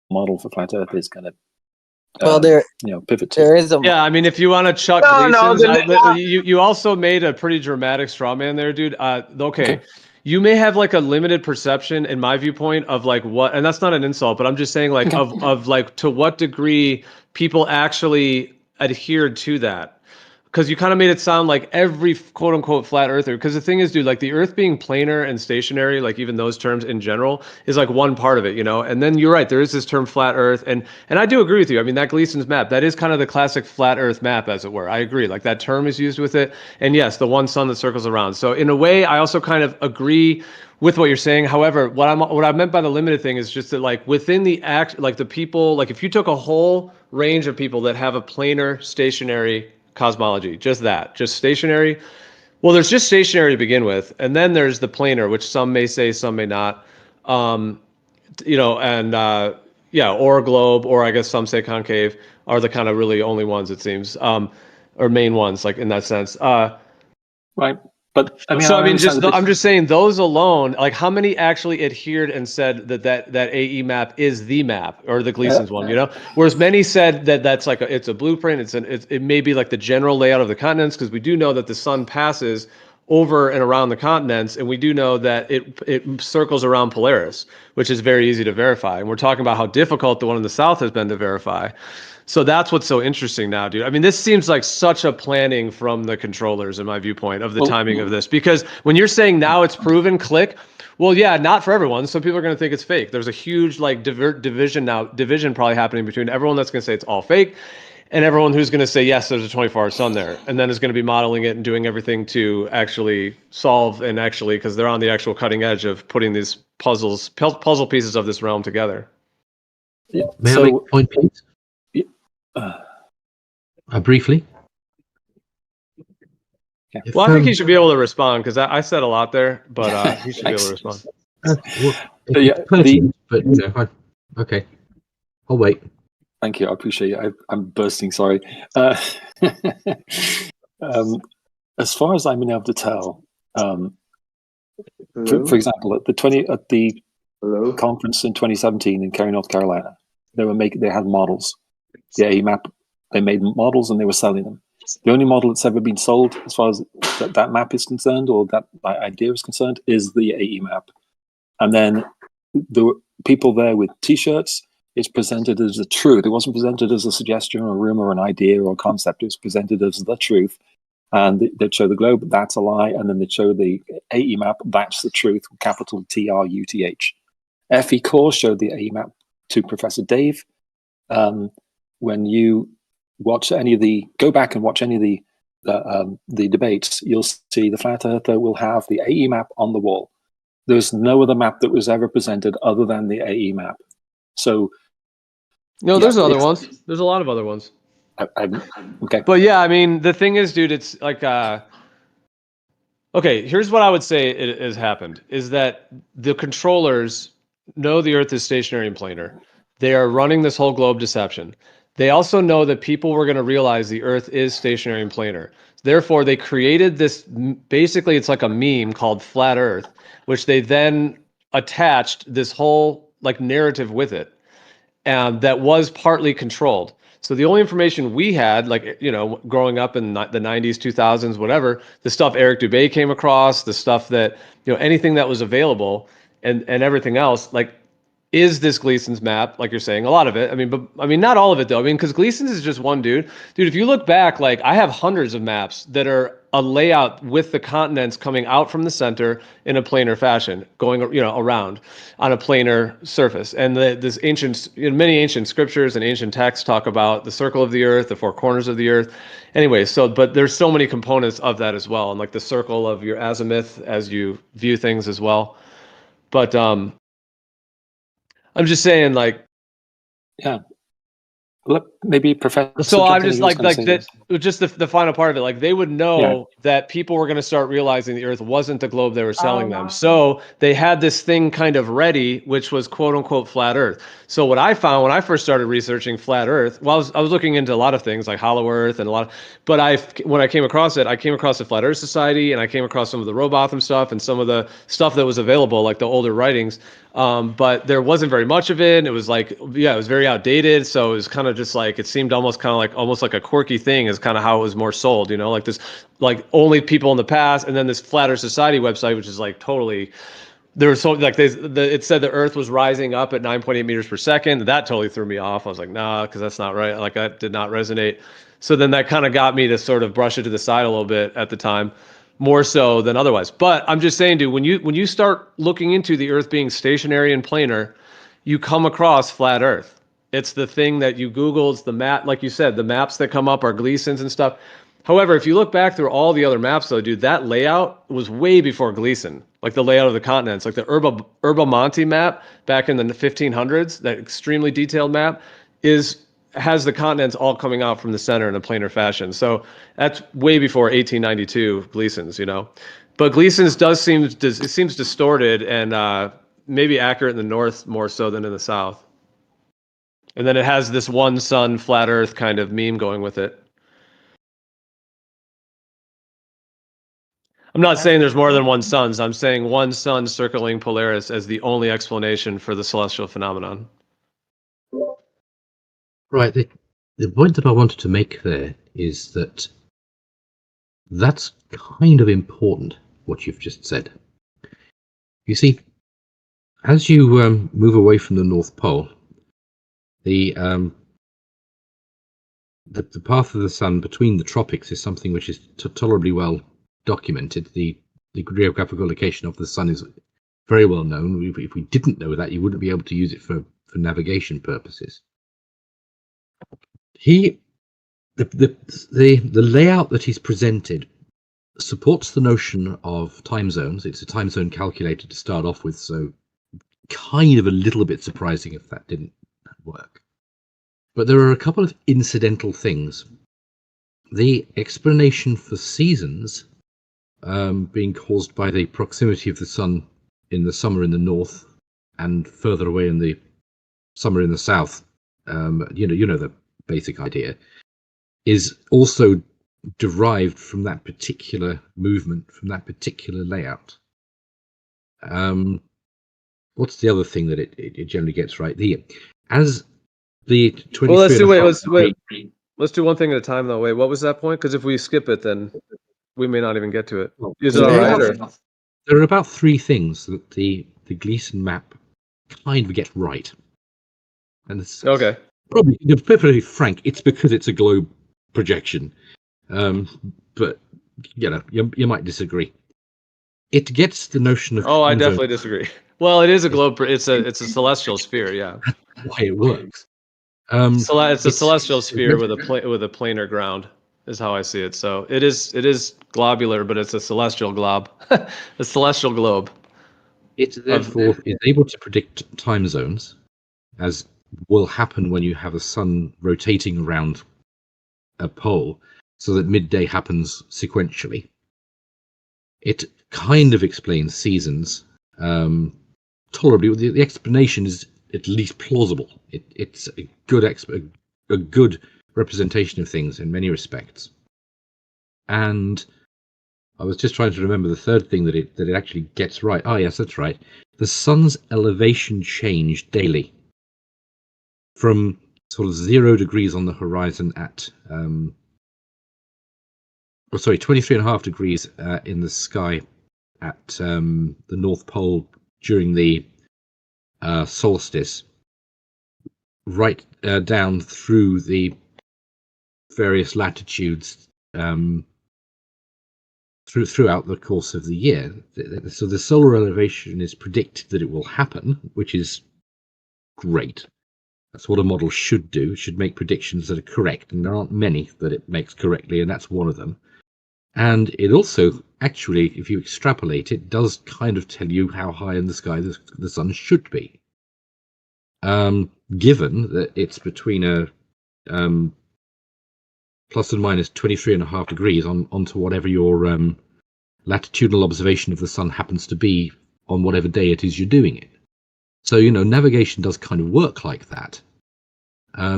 model for flat Earth is going to Well, there pivot to. there is a Yeah, I mean, if you want to chuck Gleason's, you also made a pretty dramatic straw man there, dude. Okay. You may have like a limited perception, in my viewpoint, of like what, and that's not an insult, but I'm just saying like of like to what degree people actually adhered to that. Because you kind of made it sound like every quote unquote flat earther, because the thing is, dude, like the earth being planar and stationary, like even those terms in general is like one part of it, and then you're right, there is this term flat earth. And I do agree with you. I mean, that Gleason's map, that is kind of the classic flat earth map, as it were. I agree. Like that term is used with it. And yes, the one sun that circles around. So in a way, I also kind of agree with what you're saying. However, what I meant by the limited thing is just that like within the act, like the people, like if you took a whole range of people that have a planar stationary cosmology, just stationary. Well, there's just stationary to begin with, and then there's the planar, which some may say, some may not. Or globe, or I guess some say concave, are the kind of really only ones, it seems, or main ones, like in that sense. Right. But I mean, I'm just saying those alone, like how many actually adhered and said that AE map is the map, or the Gleason's one, whereas many said that that's like it's a blueprint. It may be like the general layout of the continents, because we do know that the sun passes over and around the continents, and we do know that it circles around Polaris, which is very easy to verify. And we're talking about how difficult the one in the south has been to verify. So that's what's so interesting now, dude. I mean, this seems like such a planning from the controllers, in my viewpoint, of the timing of this. Because when you're saying now it's proven, click, well, yeah, not for everyone. Some people are going to think it's fake. There's a huge like division probably happening between everyone that's going to say it's all fake and everyone who's going to say, yes, there's a 24-hour sun there, and then is going to be modeling it and doing everything to actually solve and actually, because they're on the actual cutting edge of putting these puzzle pieces of this realm together. Yeah. May I make a point, please? Briefly. Yeah. Well, I think he should be able to respond, because I said a lot there, but he should be able to respond. Okay. I'll wait. Thank you. I appreciate it. I'm bursting. Sorry. As far as I've been able to tell, for example, at the conference in 2017 in Cary, North Carolina, they had models. The AE map. They made models and they were selling them. The only model that's ever been sold, as far as that map is concerned, or that idea is concerned, is the AE map. And then the people there with T-shirts, it's presented as the truth. It wasn't presented as a suggestion or a rumor or an idea or a concept. It was presented as the truth. And they'd show the globe, that's a lie. And then they'd show the AE map, that's the truth, capital TRUTH. FE Core showed the AE map to Professor Dave. When you go back and watch any of the debates, you'll see the flat earther will have the AE map on the wall. There's no other map that was ever presented other than the AE map. So there's other ones. There's a lot of other ones. Okay. But yeah, I mean, the thing is, dude, it's like okay, here's what I would say has happened, is that the controllers know the Earth is stationary and planar. They are running this whole globe deception. They also know that people were going to realize the Earth is stationary and planar. Therefore, they created this, basically it's like a meme called Flat Earth, which they then attached this whole like narrative with it, and that was partly controlled. So the only information we had, like, growing up in the 90s, 2000s, whatever, the stuff Eric Dubay came across, the stuff that, anything that was available and everything else, like, is this Gleason's map, like you're saying, a lot of it. I mean, not all of it though. I mean, because Gleason's is just one dude. Dude, if you look back, like I have hundreds of maps that are a layout with the continents coming out from the center in a planar fashion, going, around on a planar surface. And many ancient scriptures and ancient texts talk about the circle of the earth, the four corners of the earth. Anyway, but there's so many components of that as well. And like the circle of your azimuth as you view things as well. But, I'm just saying, like, yeah. Look, maybe Professor. So I'm Gentili just was gonna say that, this. just the final part of it. Like they would know that people were going to start realizing the Earth wasn't the globe they were selling them. So they had this thing kind of ready, which was quote unquote flat Earth. So what I found when I first started researching flat Earth, well, I was looking into a lot of things like hollow Earth and a lot of, but when I came across it, I came across the Flat Earth Society and I came across some of the Robotham stuff and some of the stuff that was available, like the older writings. But there wasn't very much of it. It was like, it was very outdated. So it was kind of just like, it seemed almost like a quirky thing is kind of how it was more sold, like this, like only people in the past. And then this Flat Earth Society website, which is like totally, there was so like it said the Earth was rising up at 9.8 meters per second. That totally threw me off. I was like, nah, because that's not right. Like that did not resonate. So then that kind of got me to sort of brush it to the side a little bit at the time, more so than otherwise. But I'm just saying, dude, when you start looking into the Earth being stationary and planar, you come across flat Earth. It's the thing that you Google. It's the map, like you said, the maps that come up are Gleason's and stuff. However, if you look back through all the other maps, though, dude, that layout was way before Gleason. Like the layout of the continents, like the Yerba Monte map back in the 1500s, that extremely detailed map, has the continents all coming out from the center in a planar fashion. So that's way before 1892 Gleason's, But Gleason's seems distorted and maybe accurate in the north more so than in the south. And then it has this one sun flat Earth kind of meme going with it. I'm not saying there's more than one sun. I'm saying one sun circling Polaris as the only explanation for the celestial phenomenon. Right. The point that I wanted to make there is that's kind of important, what you've just said. You see, as you move away from the North Pole, the path of the sun between the tropics is something which is tolerably well documented. The geographical location of the sun is very well known. If we didn't know that, you wouldn't be able to use it for navigation purposes. The layout that he's presented supports the notion of time zones. It's a time zone calculator to start off with, so kind of a little bit surprising if that didn't work. But there are a couple of incidental things. The explanation for seasons being caused by the proximity of the sun in the summer in the north and further away in the summer in the south, you know the basic idea, is also derived from that particular movement, from that particular layout. What's the other thing that it generally gets right? As the 23. Well, let's do one thing at a time though. Wait, what was that point? Because if we skip it, then we may not even get to it. Is it all right? There are about three things that the Gleason map kind of get right. And it's okay. Probably, to be perfectly frank, it's because it's a globe projection. But you might disagree. It gets the notion of. Oh, I definitely disagree. Well, it is a globe. It's a celestial sphere. Yeah. That's why it works. It's a celestial sphere with a planar ground, is how I see it. So it is globular, but it's a celestial glob, a celestial globe. It therefore is able to predict time zones, as will happen when you have a sun rotating around a pole, so that midday happens sequentially. It kind of explains seasons tolerably. The explanation is at least plausible. It's a good representation of things in many respects. And I was just trying to remember the third thing that it actually gets right. Oh yes, that's right. The sun's elevation changed daily from sort of 0 degrees on the horizon at 23.5 degrees in the sky at the North Pole during the solstice, right down through the various latitudes throughout the course of the year. So the solar elevation is predicted that it will happen, which is great. That's what a model should do. It should make predictions that are correct, and there aren't many that it makes correctly, and that's one of them. And it also, actually, if you extrapolate, it does kind of tell you how high in the sky the sun should be. Given that it's between a plus and minus 23.5 degrees onto whatever your latitudinal observation of the sun happens to be on whatever day it is you're doing it. So, navigation does kind of work like that.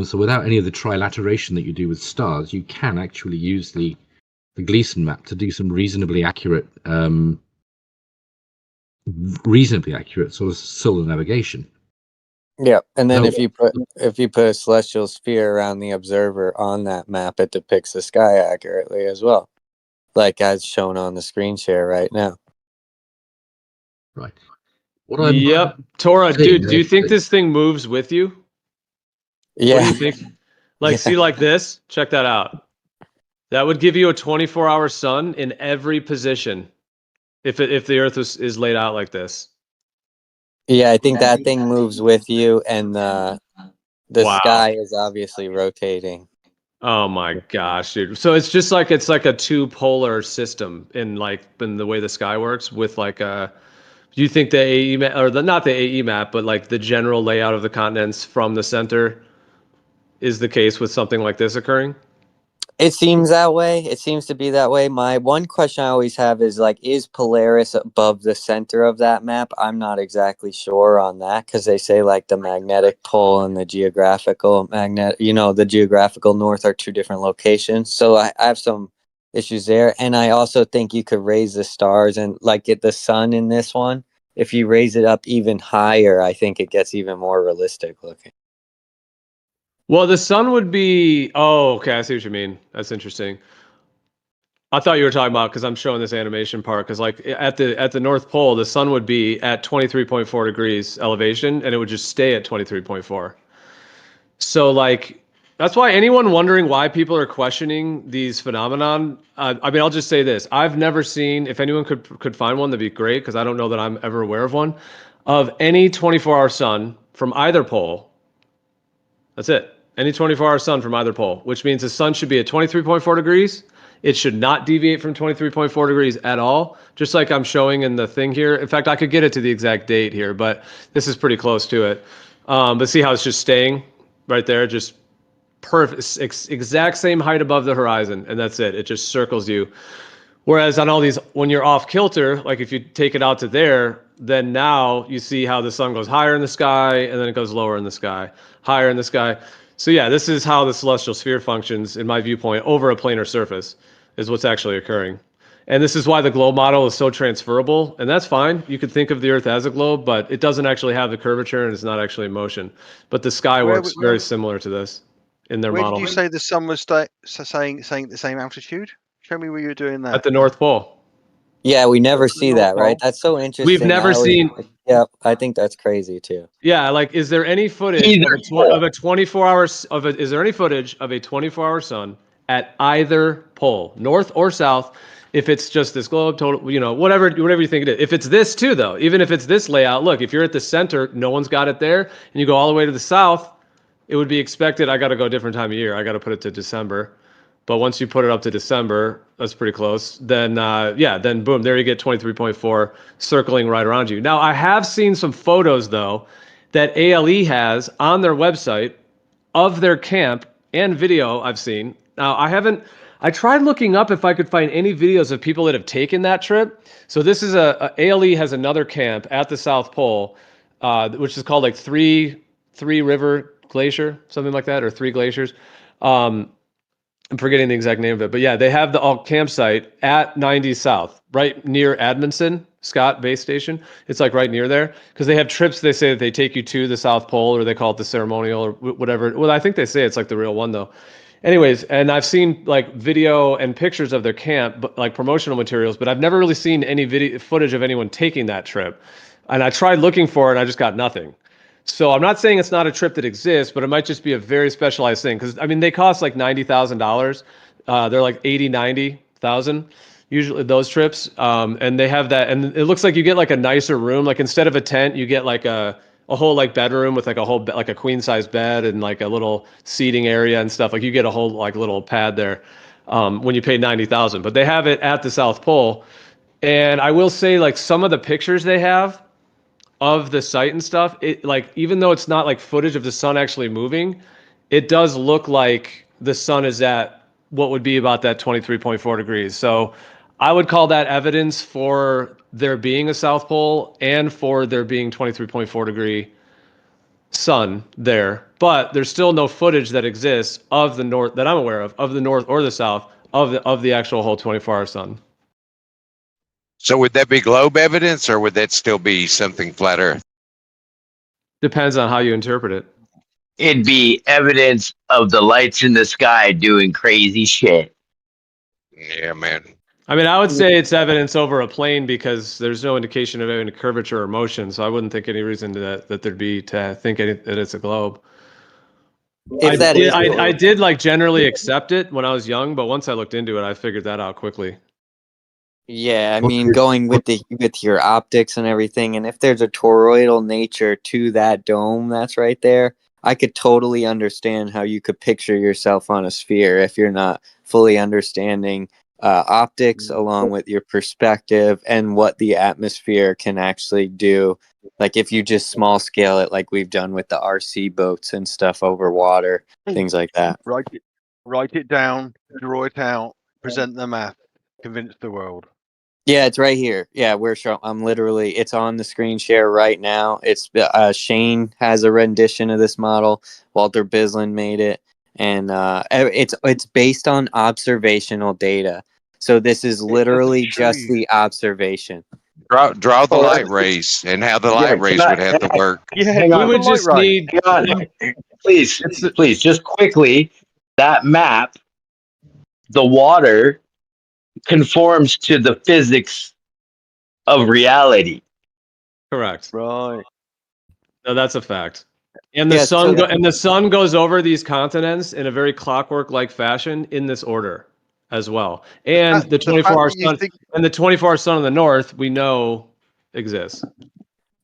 So without any of the trilateration that you do with stars, you can actually use the Gleason map to do some reasonably accurate sort of solar navigation. Yeah, and then if you put a celestial sphere around the observer on that map, it depicts the sky accurately as well, like as shown on the screen share right now. Right. Yep. Tora, dude, do you think this thing moves with you? Yeah. What do you think? Like, see, like this? Check that out. That would give you a 24-hour sun in every position if the Earth is laid out like this. Yeah, I think that thing moves with you, and the sky is obviously rotating. Oh my gosh, dude! So it's just like it's like a two-polar system in the way the sky works with like a. Do you think the AE map, or not the AE map, but like the general layout of the continents from the center is the case with something like this occurring? It seems that way. It seems to be that way. My one question I always have is is Polaris above the center of that map? I'm not exactly sure on that, because they say the magnetic pole and the geographical the geographical north are two different locations. So I have some issues there. And I also think you could raise the stars and get the sun in this one. If you raise it up even higher, I think it gets even more realistic looking. Well, the sun would be. Oh, okay. I see what you mean. That's interesting. I thought you were talking about, because I'm showing this animation part, because at the North Pole, the sun would be at 23.4 degrees elevation, and it would just stay at 23.4. So that's why anyone wondering why people are questioning these phenomenon. I mean, I'll just say this: I've never seen. If anyone could find one, that'd be great, because I don't know that I'm ever aware of one, of any 24-hour sun from either pole. That's it. Any 24-hour sun from either pole, which means the sun should be at 23.4 degrees. It should not deviate from 23.4 degrees at all, just like I'm showing in the thing here. In fact, I could get it to the exact date here, but this is pretty close to it. But see how it's just staying right there, just perfect, exact same height above the horizon, and that's it. It just circles you. Whereas on all these, when you're off kilter, like if you take it out to there, then now you see how the sun goes higher in the sky, and then it goes lower in the sky, higher in the sky. So yeah, this is how the celestial sphere functions, in my viewpoint, over a planar surface, is what's actually occurring. And this is why the globe model is so transferable, and that's fine. You could think of the Earth as a globe, but it doesn't actually have the curvature, and it's not actually in motion. But the sky works very similar to this in their model. Where did you say the sun was saying the same altitude? Show me where you're doing that. At the North Pole. Yeah, we never see that, right? That's so interesting. We've never seen. Yeah, I think that's crazy too. Yeah, is there any footage of a 24-hour is there any footage of a 24-hour sun at either pole, north or south? If it's just this globe, total, whatever you think it is. If it's this too, though, even if it's this layout, look, if you're at the center, no one's got it there, and you go all the way to the south, it would be expected. I got to go a different time of year. I got to put it to December. But once you put it up to December, that's pretty close. Then, then boom, there you get 23.4 circling right around you. Now, I have seen some photos, though, that ALE has on their website of their camp and video I've seen. Now, I tried looking up if I could find any videos of people that have taken that trip. So this is ALE has another camp at the South Pole, which is called Three River Glacier, something like that, or Three Glaciers. I'm forgetting the exact name of it, but yeah, they have the campsite at 90 South, right near Amundsen Scott Base Station. It's right near there, because they have trips. They say that they take you to the South Pole, or they call it the ceremonial or whatever. Well, I think they say it's the real one though. Anyways, and I've seen video and pictures of their camp, but promotional materials, but I've never really seen any video footage of anyone taking that trip. And I tried looking for it, and I just got nothing. So I'm not saying it's not a trip that exists, but it might just be a very specialized thing. Because they cost $90,000. They're 80, 90,000 usually those trips. And they have that, and it looks like you get a nicer room. Instead of a tent, you get a whole bedroom with a whole a queen size bed and a little seating area and stuff. You get a whole little pad there when you pay $90,000. But they have it at the South Pole, and I will say some of the pictures they have of the site and stuff, it even though it's not footage of the sun actually moving, it does look like the sun is at what would be about that 23.4 degrees. So I would call that evidence for there being a South Pole and for there being 23.4 degree sun there. But there's still no footage that exists of the north that I'm aware of the north or the south of the actual whole 24-hour sun. So would that be globe evidence, or would that still be something flat Earth? Depends on how you interpret it. It'd be evidence of the lights in the sky doing crazy shit. Yeah, man. I mean, I would say it's evidence over a plane because there's no indication of any curvature or motion. So I wouldn't think any reason that there'd be to think that it's a globe. I did like generally accept it when I was young, but once I looked into it, I figured that out quickly. Yeah, I mean, going with your optics and everything, and if there's a toroidal nature to that dome that's right there, I could totally understand how you could picture yourself on a sphere if you're not fully understanding optics along with your perspective and what the atmosphere can actually do. Like if you just small scale it like we've done with the RC boats and stuff over water, things like that. Write it down, draw it out, present the map, convince the world. Yeah, it's right here. Yeah, I'm literally, it's on the screen share right now. It's Shane has a rendition of this model. Walter Bislin made it, and it's based on observational data. So this is literally just the observation. Draw the light rays and how the light rays would have to work. Yeah, Hang on. We would just need. Please, just quickly, that map, the water conforms to the physics of reality. Correct. Right. No, that's a fact. And the sun goes over these continents in a very clockwork-like fashion in this order as well. And the 24-hour sun and the 24-hour sun in the north, we know exists.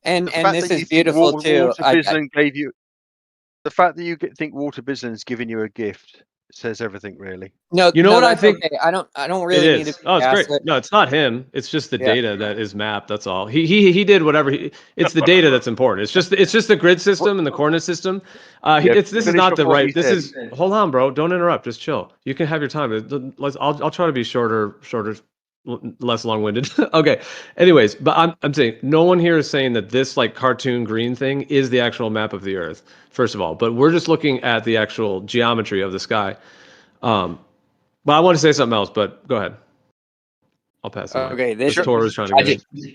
And this is beautiful too. The fact that you think Walter Bislin's giving you a gift says everything, really. No, you know what I think? Okay. I don't really need to. Oh, it's great. No, it's not him. It's just the data that is mapped. That's all. He did whatever. It's the data that's important. It's just the grid system and the coordinate system. This is not the right. This is. Hold on, bro. Don't interrupt. Just chill. You can have your time. I'll try to be shorter, less long-winded. Okay. Anyways, but I'm saying no one here is saying that this like cartoon green thing is the actual map of the Earth. First of all, but we're just looking at the actual geometry of the sky. But I want to say something else, but go ahead. I'll pass it. Okay, this tour is trying to get in.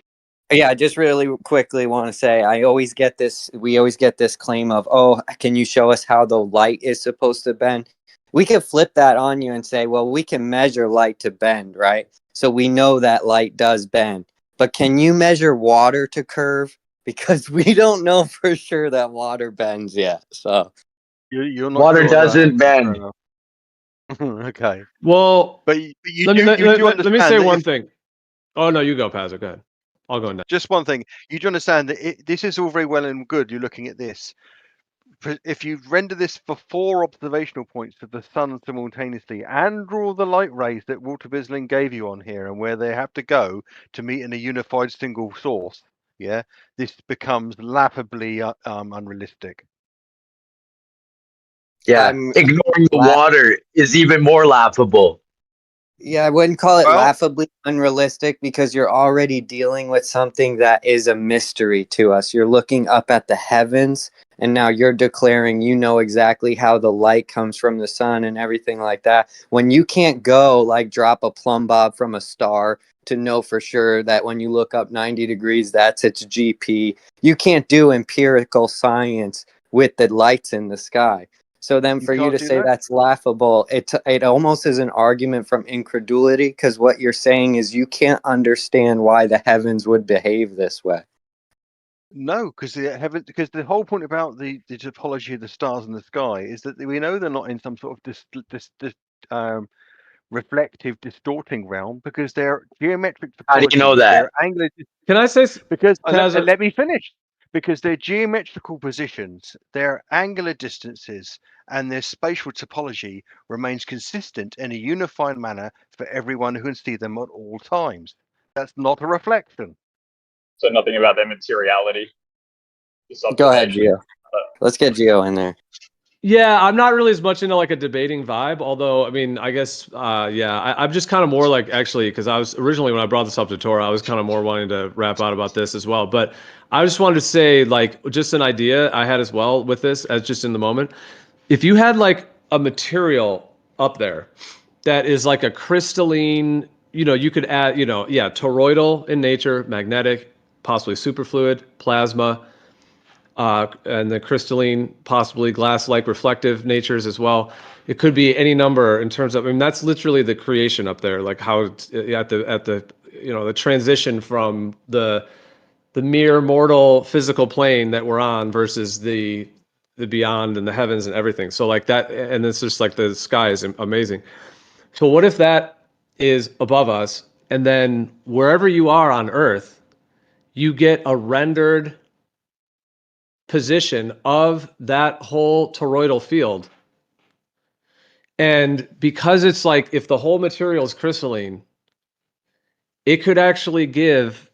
Yeah, I just really quickly want to say we always get this claim of, oh, can you show us how the light is supposed to bend? We could flip that on you and say, well, we can measure light to bend, right? So we know that light does bend. But can you measure water to curve? Because we don't know for sure that water bends yet. So you're not water doesn't bend. Okay. Well, but let me say one thing. Oh no, you go, Pazzo. Go ahead. I'll go next. Just one thing. You do understand that this is all very well and good. You're looking at this. If you render this for 4 observational points of the sun simultaneously and draw the light rays that Walter Bislin gave you on here and where they have to go to meet in a unified single source, this becomes laughably unrealistic. Yeah, ignoring the water is even more laughable. Yeah, I wouldn't call it laughably unrealistic because you're already dealing with something that is a mystery to us. You're looking up at the heavens, and now you're declaring you know exactly how the light comes from the sun and everything like that. When you can't go, like, drop a plumb bob from a star to know for sure that when you look up 90 degrees, that's its GP. You can't do empirical science with the lights in the sky. So then for you to say that's laughable, it almost is an argument from incredulity, because what you're saying is you can't understand why the heavens would behave this way. No, because the whole point about the topology of the stars in the sky is that we know they're not in some sort of reflective, distorting realm, because they're geometric topology. How do you know that? Can I say because let me finish. Because their geometrical positions, their angular distances, and their spatial topology remains consistent in a unified manner for everyone who can see them at all times. That's not a reflection. So nothing about their materiality. Go ahead, Gio. Let's get Gio in there. Yeah, I'm not really as much into like a debating vibe, although I mean, I guess I'm just kind of more like actually because I was originally when I brought this up to Torah, I was kind of more wanting to rap out about this as well. But I just wanted to say like just an idea I had as well with this as just in the moment. If you had like a material up there that is like a crystalline, you could add, toroidal in nature, magnetic, possibly superfluid, plasma, and the crystalline, possibly glass-like reflective natures as well. It could be any number in terms of, I mean, that's literally the creation up there, like how at the the transition from the mere mortal physical plane that we're on versus the beyond and the heavens and everything. So like that, and it's just like the sky is amazing. So what if that is above us, and then wherever you are on Earth, you get a rendered position of that whole toroidal field. And because it's like if the whole material is crystalline, it could actually give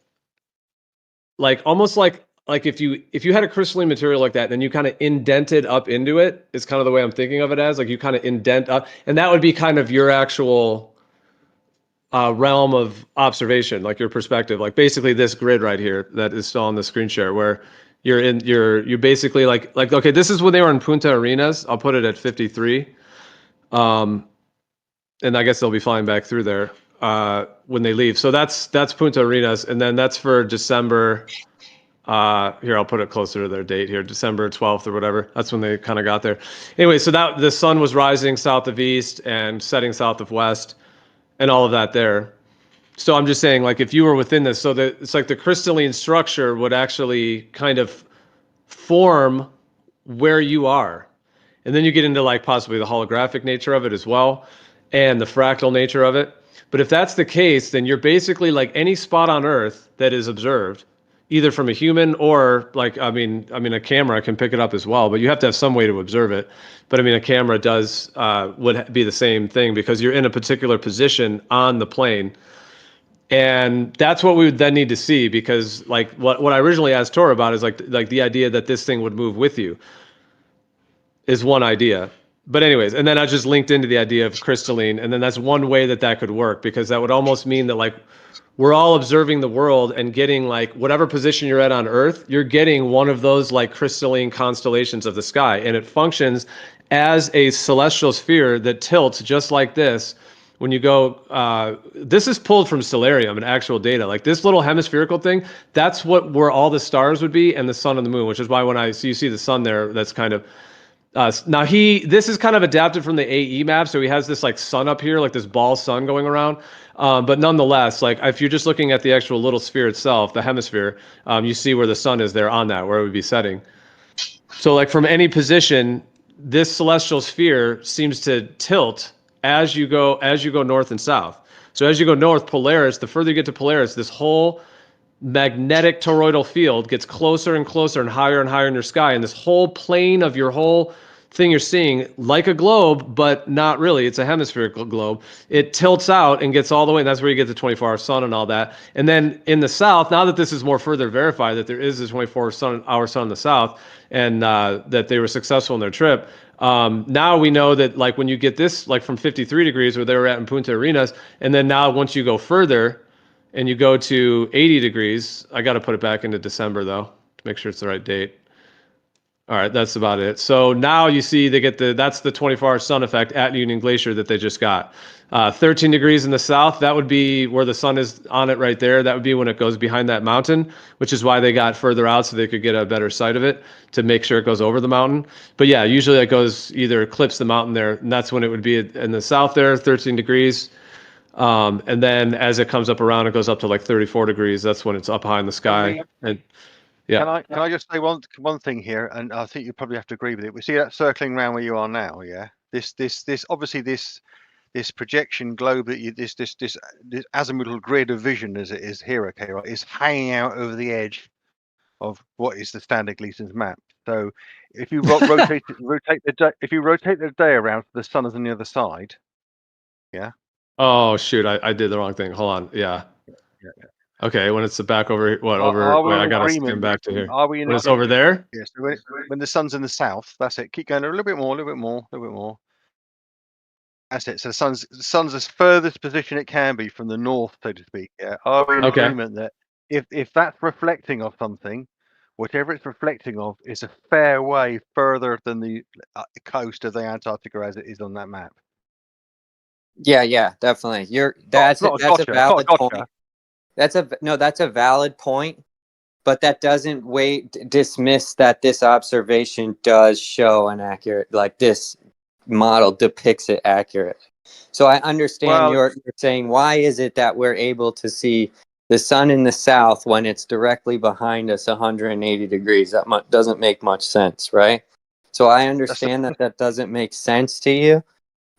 like almost like if you had a crystalline material like that, and then you kind of indented up into it, is kind of the way I'm thinking of it as, like you kind of indent up, and that would be kind of your actual realm of observation, like your perspective, like basically this grid right here that is still on the screen share, where you're basically like okay, this is when they were in Punta Arenas. I'll put it at 53, and I guess they'll be flying back through there when they leave. So that's Punta Arenas, and then that's for December. Here, I'll put it closer to their date here, December 12th or whatever. That's when they kind of got there. Anyway, so that the sun was rising south of east and setting south of west, and all of that there. So I'm just saying, like, if you were within this, so that it's like the crystalline structure would actually kind of form where you are. And then you get into like possibly the holographic nature of it as well, and the fractal nature of it. But if that's the case, then you're basically like any spot on Earth that is observed, either from a human or like, I mean, a camera can pick it up as well, but you have to have some way to observe it. But I mean, a camera does would be the same thing because you're in a particular position on the plane. And that's what we would then need to see, because like what I originally asked Tor about is like the idea that this thing would move with you is one idea. But anyways, and then I just linked into the idea of crystalline, and then that's one way that could work, because that would almost mean that like we're all observing the world and getting like whatever position you're at on Earth, you're getting one of those like crystalline constellations of the sky, and it functions as a celestial sphere that tilts just like this. When you go, this is pulled from Stellarium and actual data. Like this little hemispherical thing, that's where all the stars would be, and the sun and the moon, which is why when you see the sun there, that's kind of now this is kind of adapted from the AE map, so he has this like sun up here, like this ball sun going around. But nonetheless, like if you're just looking at the actual little sphere itself, the hemisphere, you see where the sun is there on that, where it would be setting. So like from any position, this celestial sphere seems to tilt as you go north and south. So as you go north, Polaris, the further you get to Polaris, this whole magnetic toroidal field gets closer and closer and higher in your sky, and this whole plane of your whole thing you're seeing, like a globe, but not really. It's a hemispherical globe. It tilts out and gets all the way, and that's where you get the 24-hour sun and all that. And then in the south, now that this is more further verified that there is a 24-hour sun in the south, and that they were successful in their trip, now we know that like when you get this, like from 53 degrees where they were at in Punta Arenas, and then now once you go further and you go to 80 degrees, I got to put it back into December though, to make sure it's the right date. All right, that's about it. So now you see they get that's the 24-hour sun effect at Union Glacier that they just got. 13 degrees in the south, that would be where the sun is on it right there. That would be when it goes behind that mountain, which is why they got further out so they could get a better sight of it to make sure it goes over the mountain. But yeah, usually it goes either clips the mountain there, and that's when it would be in the south there, 13 degrees. And then as it comes up around, it goes up to like 34 degrees. That's when it's up high in the sky. And yeah. Can I just say one thing here, and I think you probably have to agree with it. We see that circling around where you are now, yeah. This obviously this projection globe that this azimuthal grid of vision as it is here, okay, right, is hanging out over the edge of what is the standard Gleason's map. So if you rotate the day around, the sun is on the other side. Yeah. Oh shoot! I did the wrong thing. Hold on. Yeah. Okay, when it's back over what Are we wait, I in gotta agreement? skim back to here. Are we in When it's over there? Yes. So when the sun's in the south, that's it. Keep going a little bit more, a little bit more, a little bit more. That's it. So the sun's as furthest position it can be from the north, so to speak. Yeah. Are we in Okay. agreement that if that's reflecting of something, whatever it's reflecting of is a fair way further than the coast of the Antarctica as it is on that map? Yeah, definitely. That's That's a valid point. That's a valid point, but that doesn't dismiss that this observation does show an accurate, like this model depicts it accurately. So I understand you're saying, why is it that we're able to see the sun in the south when it's directly behind us 180 degrees? That doesn't make much sense, right? So I understand that doesn't make sense to you,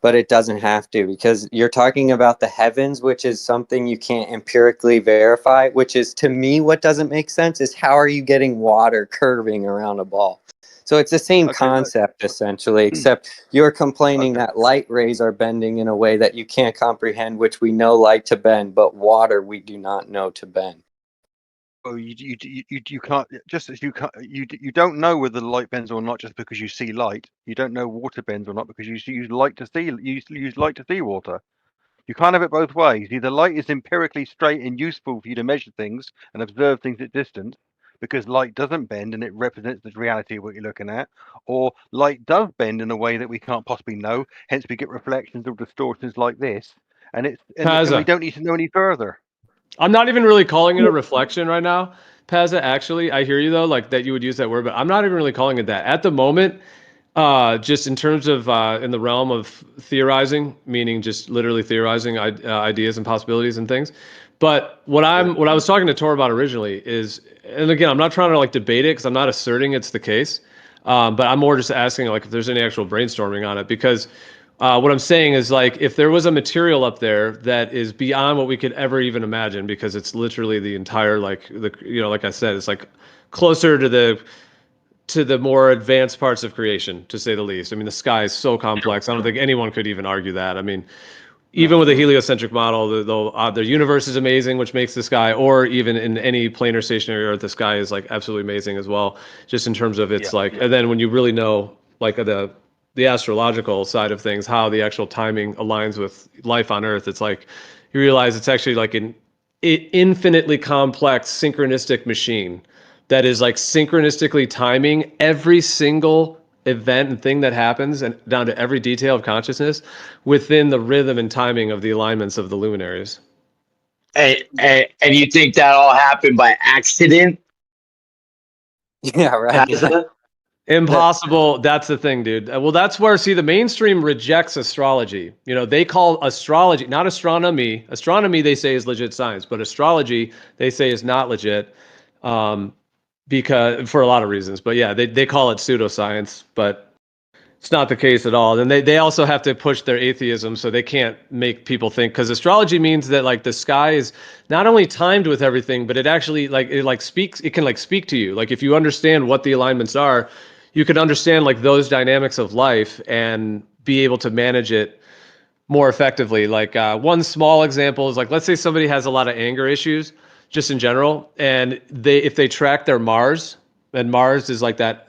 but it doesn't have to, because you're talking about the heavens, which is something you can't empirically verify, which is, to me, what doesn't make sense is, how are you getting water curving around a ball? So it's the same concept, essentially, except you're complaining that light rays are bending in a way that you can't comprehend, which we know light to bend, but water we do not know to bend. Oh, you can't, just as you don't know whether the light bends or not just because you see light. You don't know water bends or not because you use light to see water. You can't have it both ways. Either light is empirically straight and useful for you to measure things and observe things at distance, because light doesn't bend and it represents the reality of what you're looking at, or light does bend in a way that we can't possibly know, hence we get reflections or distortions like this, and we don't need to know any further. I'm not even really calling it a reflection right now, Pazza. Actually, I hear you though, like that you would use that word, but I'm not even really calling it that at the moment. Just in terms of in the realm of theorizing, meaning just literally theorizing ideas and possibilities and things. But what I was talking to Tor about originally is, and again, I'm not trying to like debate it because I'm not asserting it's the case, but I'm more just asking like if there's any actual brainstorming on it, because what I'm saying is, like, if there was a material up there that is beyond what we could ever even imagine, because it's literally the entire, like, like I said, it's like closer to the more advanced parts of creation, to say the least. I mean, the sky is so complex. I don't think anyone could even argue that. I mean, even with a heliocentric model, the universe is amazing, which makes the sky, or even in any planar stationary Earth, the sky is like absolutely amazing as well, just in terms of its and then when you really know, like, the astrological side of things, how the actual timing aligns with life on Earth, it's like you realize it's actually like an infinitely complex synchronistic machine that is like synchronistically timing every single event and thing that happens, and down to every detail of consciousness, within the rhythm and timing of the alignments of the luminaries. And you think that all happened by accident? Yeah, right. Impossible. That's the thing, dude. Well, that's where, see, the mainstream rejects astrology. They call astrology, not astronomy. Astronomy, they say, is legit science, but astrology, they say, is not legit, because for a lot of reasons. But yeah, they call it pseudoscience, but it's not the case at all. And they also have to push their atheism, so they can't make people think, because astrology means that, like, the sky is not only timed with everything, but it actually it can speak to you. Like, if you understand what the alignments are, you could understand like those dynamics of life and be able to manage it more effectively. Like, one small example is, like, let's say somebody has a lot of anger issues just in general, and if they track their Mars, and Mars is like that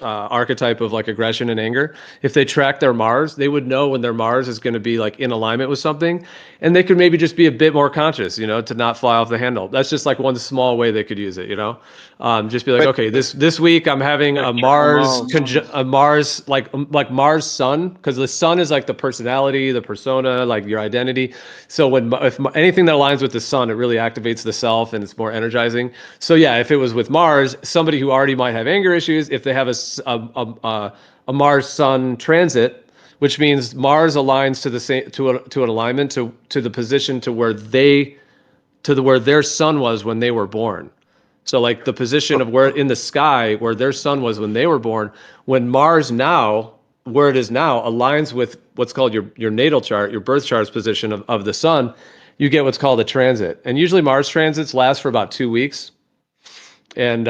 archetype of like aggression and anger. If they track their Mars, they would know when their Mars is going to be like in alignment with something, and they could maybe just be a bit more conscious, to not fly off the handle. That's just like one small way they could use it, just be like, okay, this week I'm having a Mars like Mars Sun, because the Sun is like the personality, the persona, like your identity. So if anything that aligns with the Sun, it really activates the self and it's more energizing. So yeah, if it was with Mars, somebody who already might have anger issues, if they have a Mars Sun transit, which means Mars aligns to the same to an alignment to the position to where where their sun was when they were born. So like the position of where in the sky where their sun was when they were born, when Mars now, where it is now, aligns with what's called your natal chart, your birth chart's position of the sun, you get what's called a transit. And usually Mars transits last for about 2 weeks. And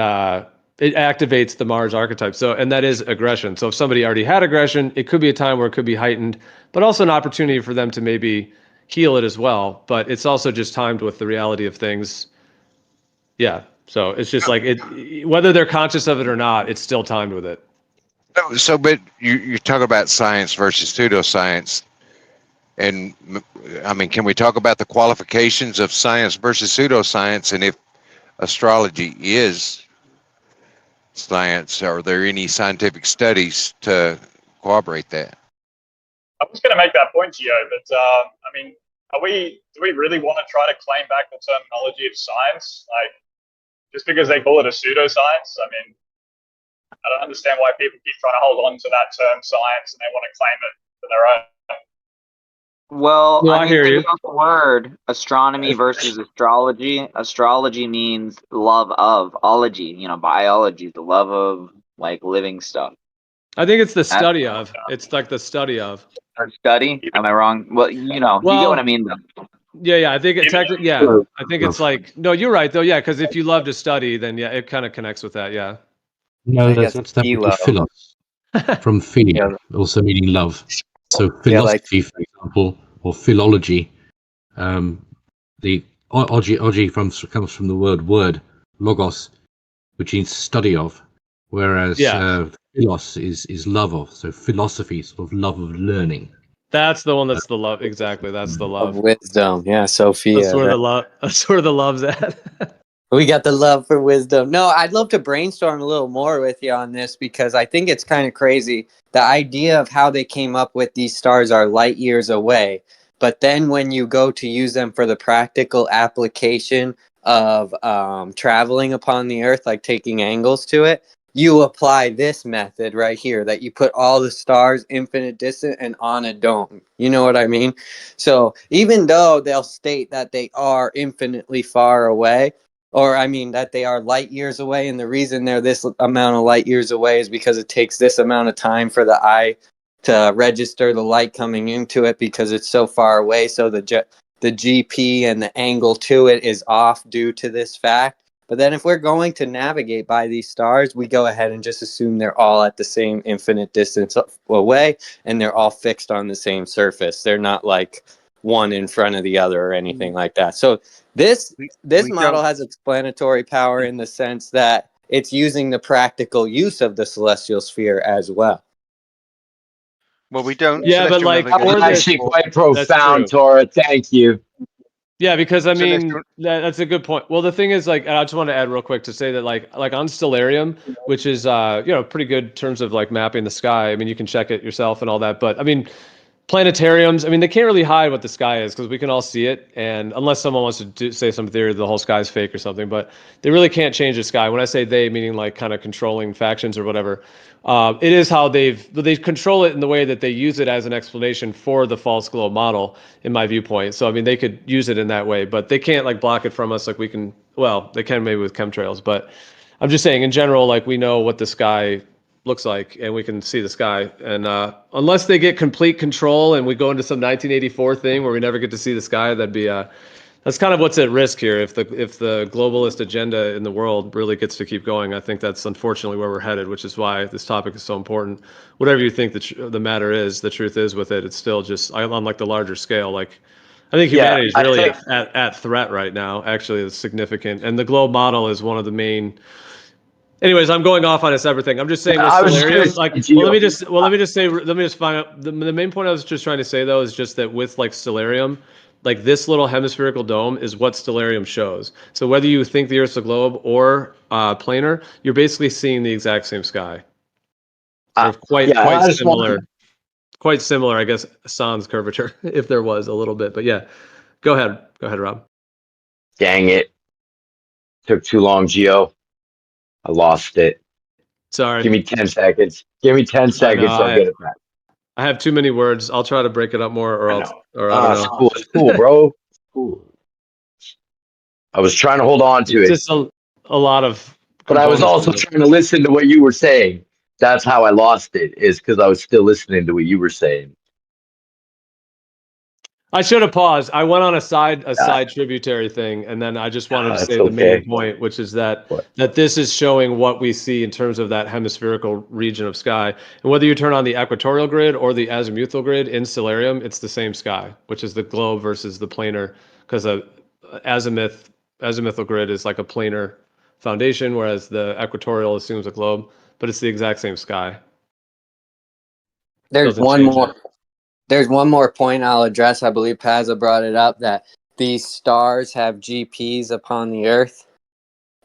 it activates the Mars archetype. So, and that is aggression. So if somebody already had aggression, it could be a time where it could be heightened, but also an opportunity for them to maybe heal it as well. But it's also just timed with the reality of things Yeah. So it's just like whether they're conscious of it or not, it's still timed with it. So, but you talk about science versus pseudoscience, and I mean, can we talk about the qualifications of science versus pseudoscience, and if astrology is science, are there any scientific studies to corroborate that? I was going to make that point, Gio, but I mean, do we really want to try to claim back the terminology of science? Like, just because they call it a pseudoscience? I mean, I don't understand why people keep trying to hold on to that term science and they want to claim it for their own. Well, No, I I mean, hear think you. about the word astronomy versus astrology. Astrology means love of ology, biology, the love of like living stuff. I think it's the study of. It's like the study of. Or study? Am I wrong? Well, you get what I mean, though. Yeah. I think I think it's like, no, you're right though. Yeah, because if you love to study, then yeah, it kind of connects with that. Yeah. No, I that's guess that would be philo. philos, from phileo, Yeah. also meaning love. So Yeah, like- philosophy, for example, or philology, the ogy comes from the word logos, which means study of, whereas philos is love of. So philosophy, sort of love of learning. That's the one. That's the love. Exactly. That's the Of love. wisdom. Yeah, Sophia. That's where the love. That's where the love's at. We got the love for wisdom. No, I'd love to brainstorm a little more with you on this because I think it's kind of crazy. The idea of how they came up with these stars are light years away. But then when you go to use them for the practical application of traveling upon the earth, like taking angles to it, you apply this method right here that you put all the stars infinite distant and on a dome. You know what I mean? So even though they'll state that they are infinitely far away, or I mean that they are light years away, and the reason they're this amount of light years away is because it takes this amount of time for the eye to register the light coming into it because it's so far away. So the GP and the angle to it is off due to this fact. But then if we're going to navigate by these stars, we go ahead and just assume they're all at the same infinite distance away and they're all fixed on the same surface. They're not like one in front of the other or anything like that. So this model has explanatory power in the sense that it's using the practical use of the celestial sphere as well. Well, we don't. Yeah, but like That was actually quite profound, Tora. Thank you. Yeah, because I mean that's a good point. Well, the thing is, like, and I just want to add real quick to say that, like on Stellarium, which is pretty good in terms of like mapping the sky. I mean, you can check it yourself and all that. But I mean, planetariums, I mean, they can't really hide what the sky is because we can all see it. And unless someone wants to say some theory the whole sky is fake or something, but they really can't change the sky. When I say they, meaning like kind of controlling factions or whatever, it is how they control it in the way that they use it as an explanation for the false globe model, in my viewpoint. So, I mean, they could use it in that way, but they can't like block it from us like we can. Well, they can maybe with chemtrails, but I'm just saying in general, like we know what the sky looks like and we can see the sky, and unless they get complete control and we go into some 1984 thing where we never get to see the sky, that'd be that's kind of what's at risk here. If the globalist agenda in the world really gets to keep going, I think that's unfortunately where we're headed, which is why this topic is so important. Whatever you think the matter is, the truth is with it, it's still just on like the larger scale. Like I think humanity is really at threat right now. Actually, it's significant, and the globe model is one of the main. Anyways, I'm going off on a separate thing. I'm just saying, let me just find out. The main point I was just trying to say though is just that with like Stellarium, like this little hemispherical dome is what Stellarium shows. So whether you think the Earth's a globe or planar, you're basically seeing the exact same sky. Quite similar. Quite similar, I guess, sans curvature, if there was a little bit. But yeah, go ahead, Rob. Dang it! Took too long, Gio. I lost it. Sorry. Give me 10 seconds. Give me 10 seconds. I'll get it back. I have too many words. I'll try to break it up more, or I don't know. It's cool, bro. Cool. I was trying to hold on to it. Just a lot of. But I was also trying to listen to what you were saying. That's how I lost it, is because I was still listening to what you were saying. I should have paused. I went on a side tributary thing, and then I just wanted to say the main point, which is that this is showing what we see in terms of that hemispherical region of sky. And whether you turn on the equatorial grid or the azimuthal grid in Stellarium, it's the same sky, which is the globe versus the planar, because azimuth azimuthal grid is like a planar foundation, whereas the equatorial assumes a globe, but it's the exact same sky. There's Doesn't one change more. it. There's one more point I'll address. I believe Pazza brought it up that these stars have GPs upon the Earth,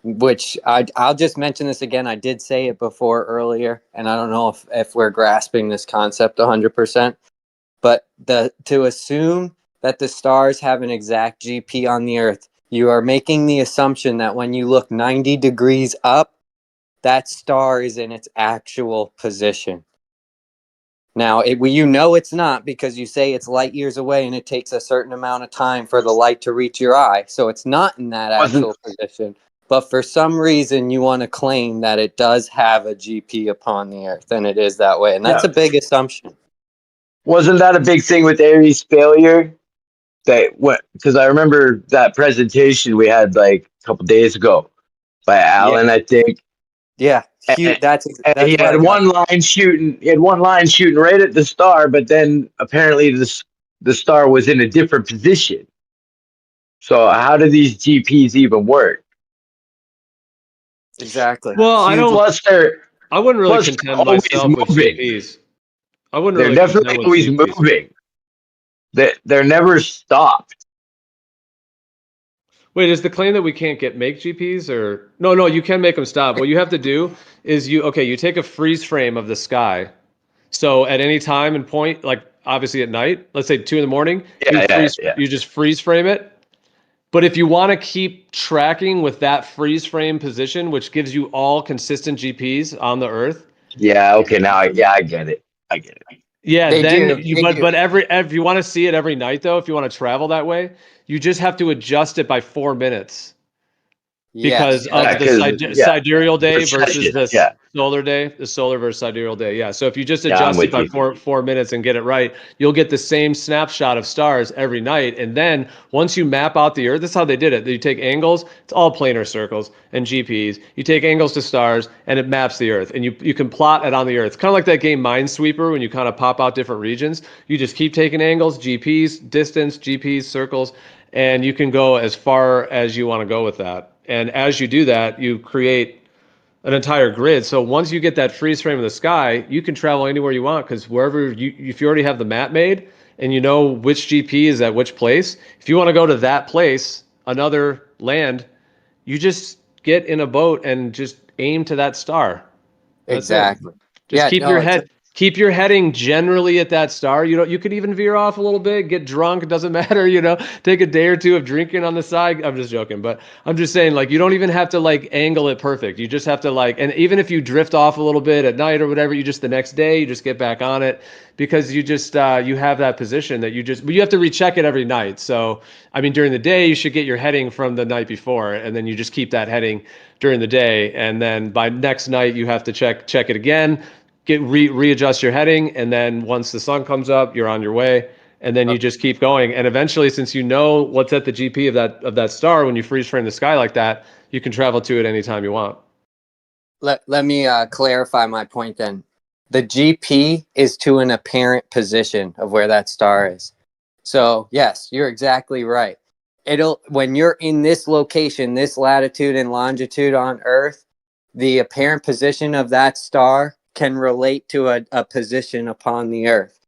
which I'll just mention this again. I did say it before earlier, and I don't know if we're grasping this concept 100%. But to assume that the stars have an exact GP on the Earth, you are making the assumption that when you look 90 degrees up, that star is in its actual position. Now, you know it's not, because you say it's light years away and it takes a certain amount of time for the light to reach your eye. So it's not in that actual position. But for some reason, you want to claim that it does have a GP upon the Earth, and it is that way. And that's a big assumption. Wasn't that a big thing with Aries failure? Because I remember that presentation we had like a couple days ago by Alan, I think. Yeah, that's he had one line shooting. He had one line shooting right at the star, but then apparently the star was in a different position. So how do these GPs even work? Exactly. Well, I wouldn't really plus contend they're always myself with moving. GPs. I wouldn't They're really definitely contend with always GPs. moving. They're never stopped. Wait, is the claim that we can't make GPs, or no, you can make them stop. What you have to do is you take a freeze frame of the sky. So at any time and point, like obviously at night, let's say 2 a.m, you just freeze frame it. But if you want to keep tracking with that freeze frame position, which gives you all consistent GPs on the Earth. Yeah, okay, now I get it. Yeah, They but if you want to see it every night though, if you want to travel that way, you just have to adjust it by 4 minutes. Because of the sidereal day versus the solar day, the solar versus sidereal day. Yeah. So if you just adjust it by 4 minutes and get it right, you'll get the same snapshot of stars every night. And then once you map out the Earth, that's how they did it. You take angles, it's all planar circles and GPs. You take angles to stars and it maps the Earth. And you can plot it on the Earth. It's kind of like that game Minesweeper when you kind of pop out different regions. You just keep taking angles, GPs, distance, GPs, circles, and you can go as far as you want to go with that. And as you do that, you create an entire grid. So once you get that freeze frame of the sky, you can travel anywhere you want, because wherever if you already have the map made and you know which GP is at which place, if you want to go to that place, another land, you just get in a boat and just aim to that star. That's exactly. it. Just keep your heading generally at that star. You could even veer off a little bit, get drunk, it doesn't matter, take a day or two of drinking on the side. I'm just joking, but I'm just saying, like, you don't even have to like angle it perfect. You just have to and even if you drift off a little bit at night or whatever, the next day you just get back on it, because you just you have that position that but you have to recheck it every night. So I mean, during the day you should get your heading from the night before, and then you just keep that heading during the day, and then by next night you have to check it again, readjust your heading, and then once the sun comes up, you're on your way, and then you just keep going. And eventually, since you know what's at the GP of that star, when you freeze frame the sky like that, you can travel to it anytime you want. Let me clarify my point then. The GP is to an apparent position of where that star is. So yes, you're exactly right. When you're in this location, this latitude and longitude on Earth, the apparent position of that star can relate to a position upon the Earth.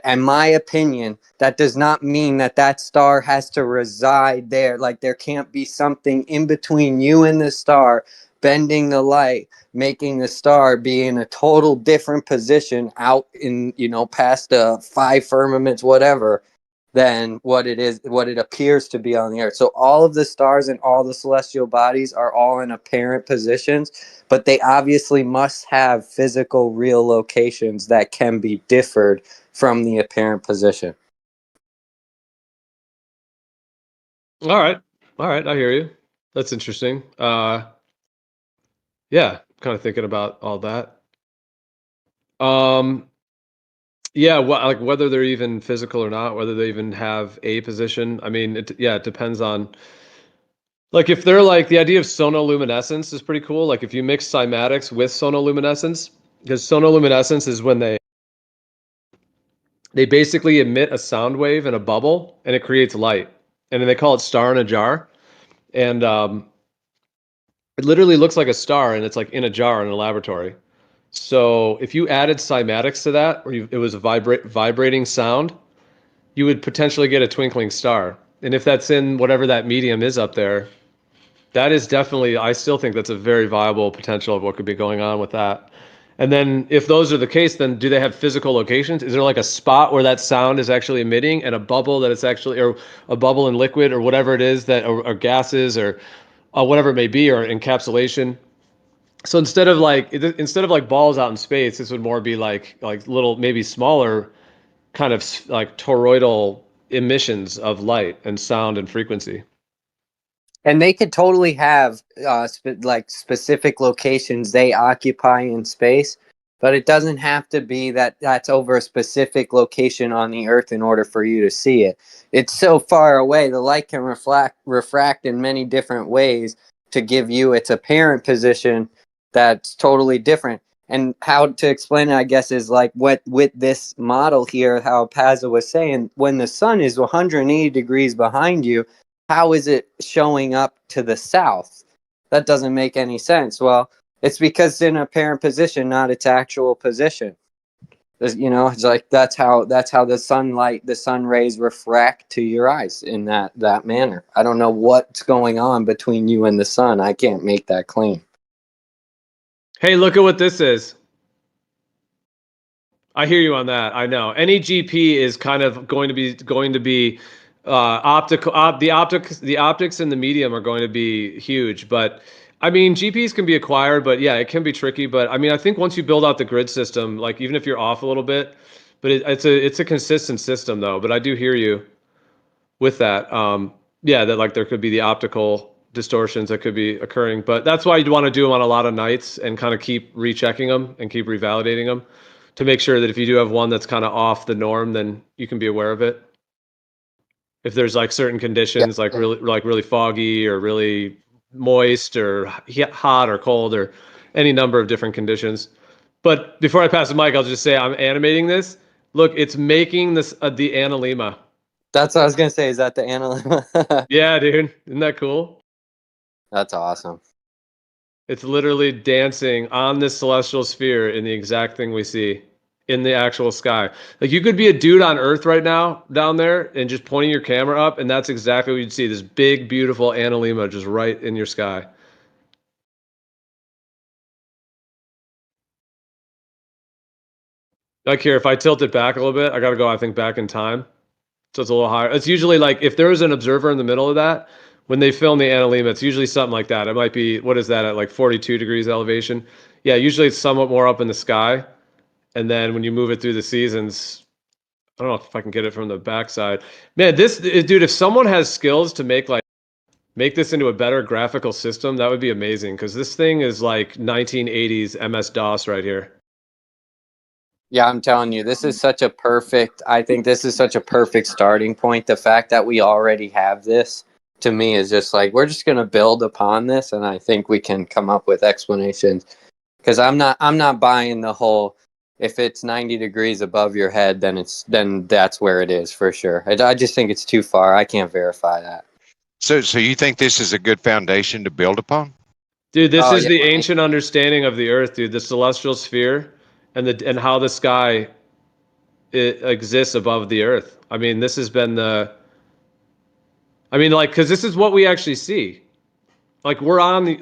In my opinion, that does not mean that star has to reside there. Like, there can't be something in between you and the star bending the light, making the star be in a total different position out in, past 5 firmaments, whatever, than what it appears to be on the Earth. So all of the stars and all the celestial bodies are all in apparent positions, but they obviously must have physical, real locations that can be differed from the apparent position. All right, I hear you. That's interesting. Yeah, kind of thinking about all that. Yeah, like whether they're even physical or not, whether they even have a position. I mean, it depends on, like, if they're like, the idea of sonoluminescence is pretty cool. Like if you mix cymatics with sonoluminescence, because sonoluminescence is when they basically emit a sound wave in a bubble and it creates light, and then they call it star in a jar. and it literally looks like a star, and it's like in a jar in a laboratory. So if you added cymatics to that, or it was a vibrating sound, you would potentially get a twinkling star. And if that's in whatever that medium is up there, that is definitely, I still think that's a very viable potential of what could be going on with that. And then if those are the case, then do they have physical locations? Is there like a spot where that sound is actually emitting, and a bubble that it's actually, or a bubble in liquid, or whatever it is that, or gases, or whatever it may be, or encapsulation? So instead of like balls out in space, this would more be like little, maybe smaller, kind of like toroidal emissions of light and sound and frequency. And they could totally have specific locations they occupy in space, but it doesn't have to be that that's over a specific location on the Earth in order for you to see it. It's so far away, the light can refract in many different ways to give you its apparent position that's totally different. And how to explain it, I guess, is like what with this model here, how Pazza was saying, when the sun is 180 degrees behind you, how is it showing up to the south? That doesn't make any sense. Well, it's because it's in an apparent position, not its actual position. You know, it's like that's how the sun rays refract to your eyes in that manner. I don't know what's going on between you and the sun. I can't make that claim. Hey, look at what this is. I hear you on that. I know. Any GP is kind of going to be optical. The optics and the medium are going to be huge. But I mean, GPs can be acquired, but yeah, it can be tricky. But I mean, I think once you build out the grid system, like even if you're off a little bit, but it's a consistent system though. But I do hear you with that. Yeah, that like there could be the optical distortions that could be occurring, but that's why you'd want to do them on a lot of nights and kind of keep rechecking them and keep revalidating them to make sure that if you do have one that's kind of off the norm, then you can be aware of it. If there's like certain conditions, like really foggy or really moist or hot or cold or any number of different conditions. But before I pass the mic, I'll just say I'm animating this. Look, it's making this the analemma. That's what I was gonna say. Is that the analemma? Yeah, dude. Isn't that cool? That's awesome. It's literally dancing on this celestial sphere in the exact thing we see in the actual sky. Like you could be a dude on Earth right now down there and just pointing your camera up, and that's exactly what you'd see. This big, beautiful analemma just right in your sky. Like here, if I tilt it back a little bit, I got to go, I think, back in time. So it's a little higher. It's usually like if there was an observer in the middle of that, when they film the analemma, it's usually something like that. It might be, what is that, at like 42 degrees elevation? Yeah, usually it's somewhat more up in the sky. And then when you move it through the seasons, I don't know if I can get it from the backside. Man, this, dude, if someone has skills to make this into a better graphical system, that would be amazing. Because this thing is like 1980s MS-DOS right here. Yeah, I'm telling you, I think this is such a perfect starting point. The fact that we already have this, to me, is just like, we're just going to build upon this, and I think we can come up with explanations. Because I'm not buying the whole, if it's 90 degrees above your head, then that's where it is for sure. I just think it's too far. I can't verify that. So you think this is a good foundation to build upon? Dude, this is the ancient understanding of the Earth, dude. The celestial sphere and how the sky exists above the Earth. I mean, this has been because this is what we actually see. Like we're on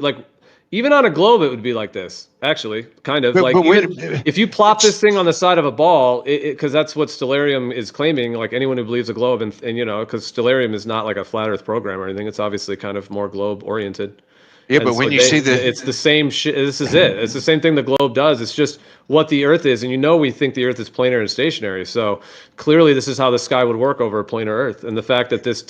even on a globe, it would be like this, actually, kind of. If you plop this thing on the side of a ball, because that's what Stellarium is claiming, like anyone who believes a globe, and you know, because Stellarium is not like a flat Earth program or anything. It's obviously kind of more globe oriented. Yeah, but when you see it's the same shit. This is it. It's the same thing the globe does. It's just what the Earth is, and you know, we think the Earth is planar and stationary. So clearly, this is how the sky would work over a planar Earth. And the fact that this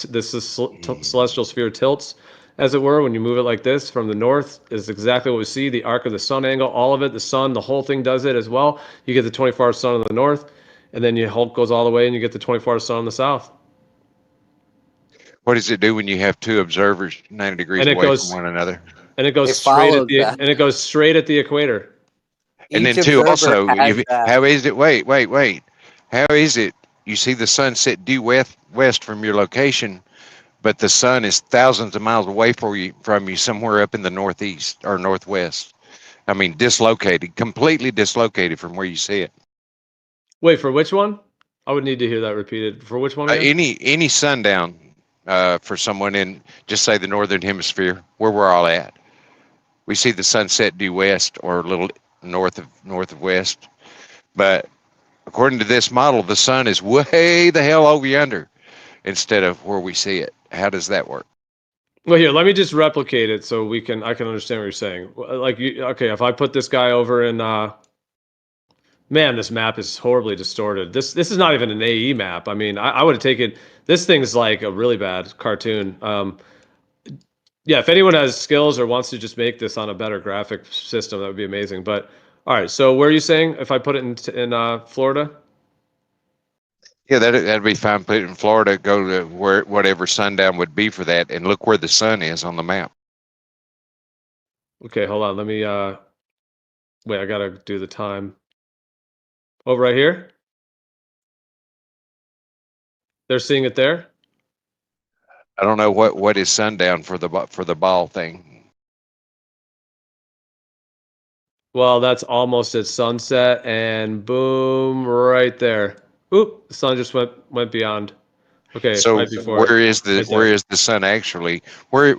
celestial sphere tilts, as it were, when you move it like this from the north, is exactly what we see. The arc of the sun angle, all of it, the sun, the whole thing does it as well. You get the 24-hour sun on the north, and then your Hulk goes all the way, and you get the 24-hour sun on the south. What does it do when you have two observers 90 degrees away from one another? And it goes straight at the equator. And then too, also, how is it? Wait. How is it? You see the sun set due west from your location, but the sun is thousands of miles away from you somewhere up in the northeast or northwest. I mean, dislocated, completely dislocated from where you see it. Wait, for which one? I would need to hear that repeated. For which one again? Any sundown for someone in, just say, the northern hemisphere, where we're all at. We see the sunset due west or a little north of west. But according to this model, the sun is way the hell over yonder instead of where we see it. How does that work? Well, here, let me just replicate it so I can understand what you're saying. Like, okay, if I put this guy over in, man, this map is horribly distorted. This is not even an AE map. I mean, I would have taken, this thing's like a really bad cartoon. Yeah, if anyone has skills or wants to just make this on a better graphic system, that would be amazing. But all right, so where are you saying if I put it in Florida? Yeah, that'd be fine. Put it in Florida. Go to whatever sundown would be for that, and look where the sun is on the map. Okay, hold on. Let me wait. I gotta do the time. Over right here. They're seeing it there. I don't know what is sundown for the ball thing. Well, that's almost at sunset, and boom, right there. Oop, the sun just went beyond. Okay, So right before where it. is the Right there. where is the sun actually? Where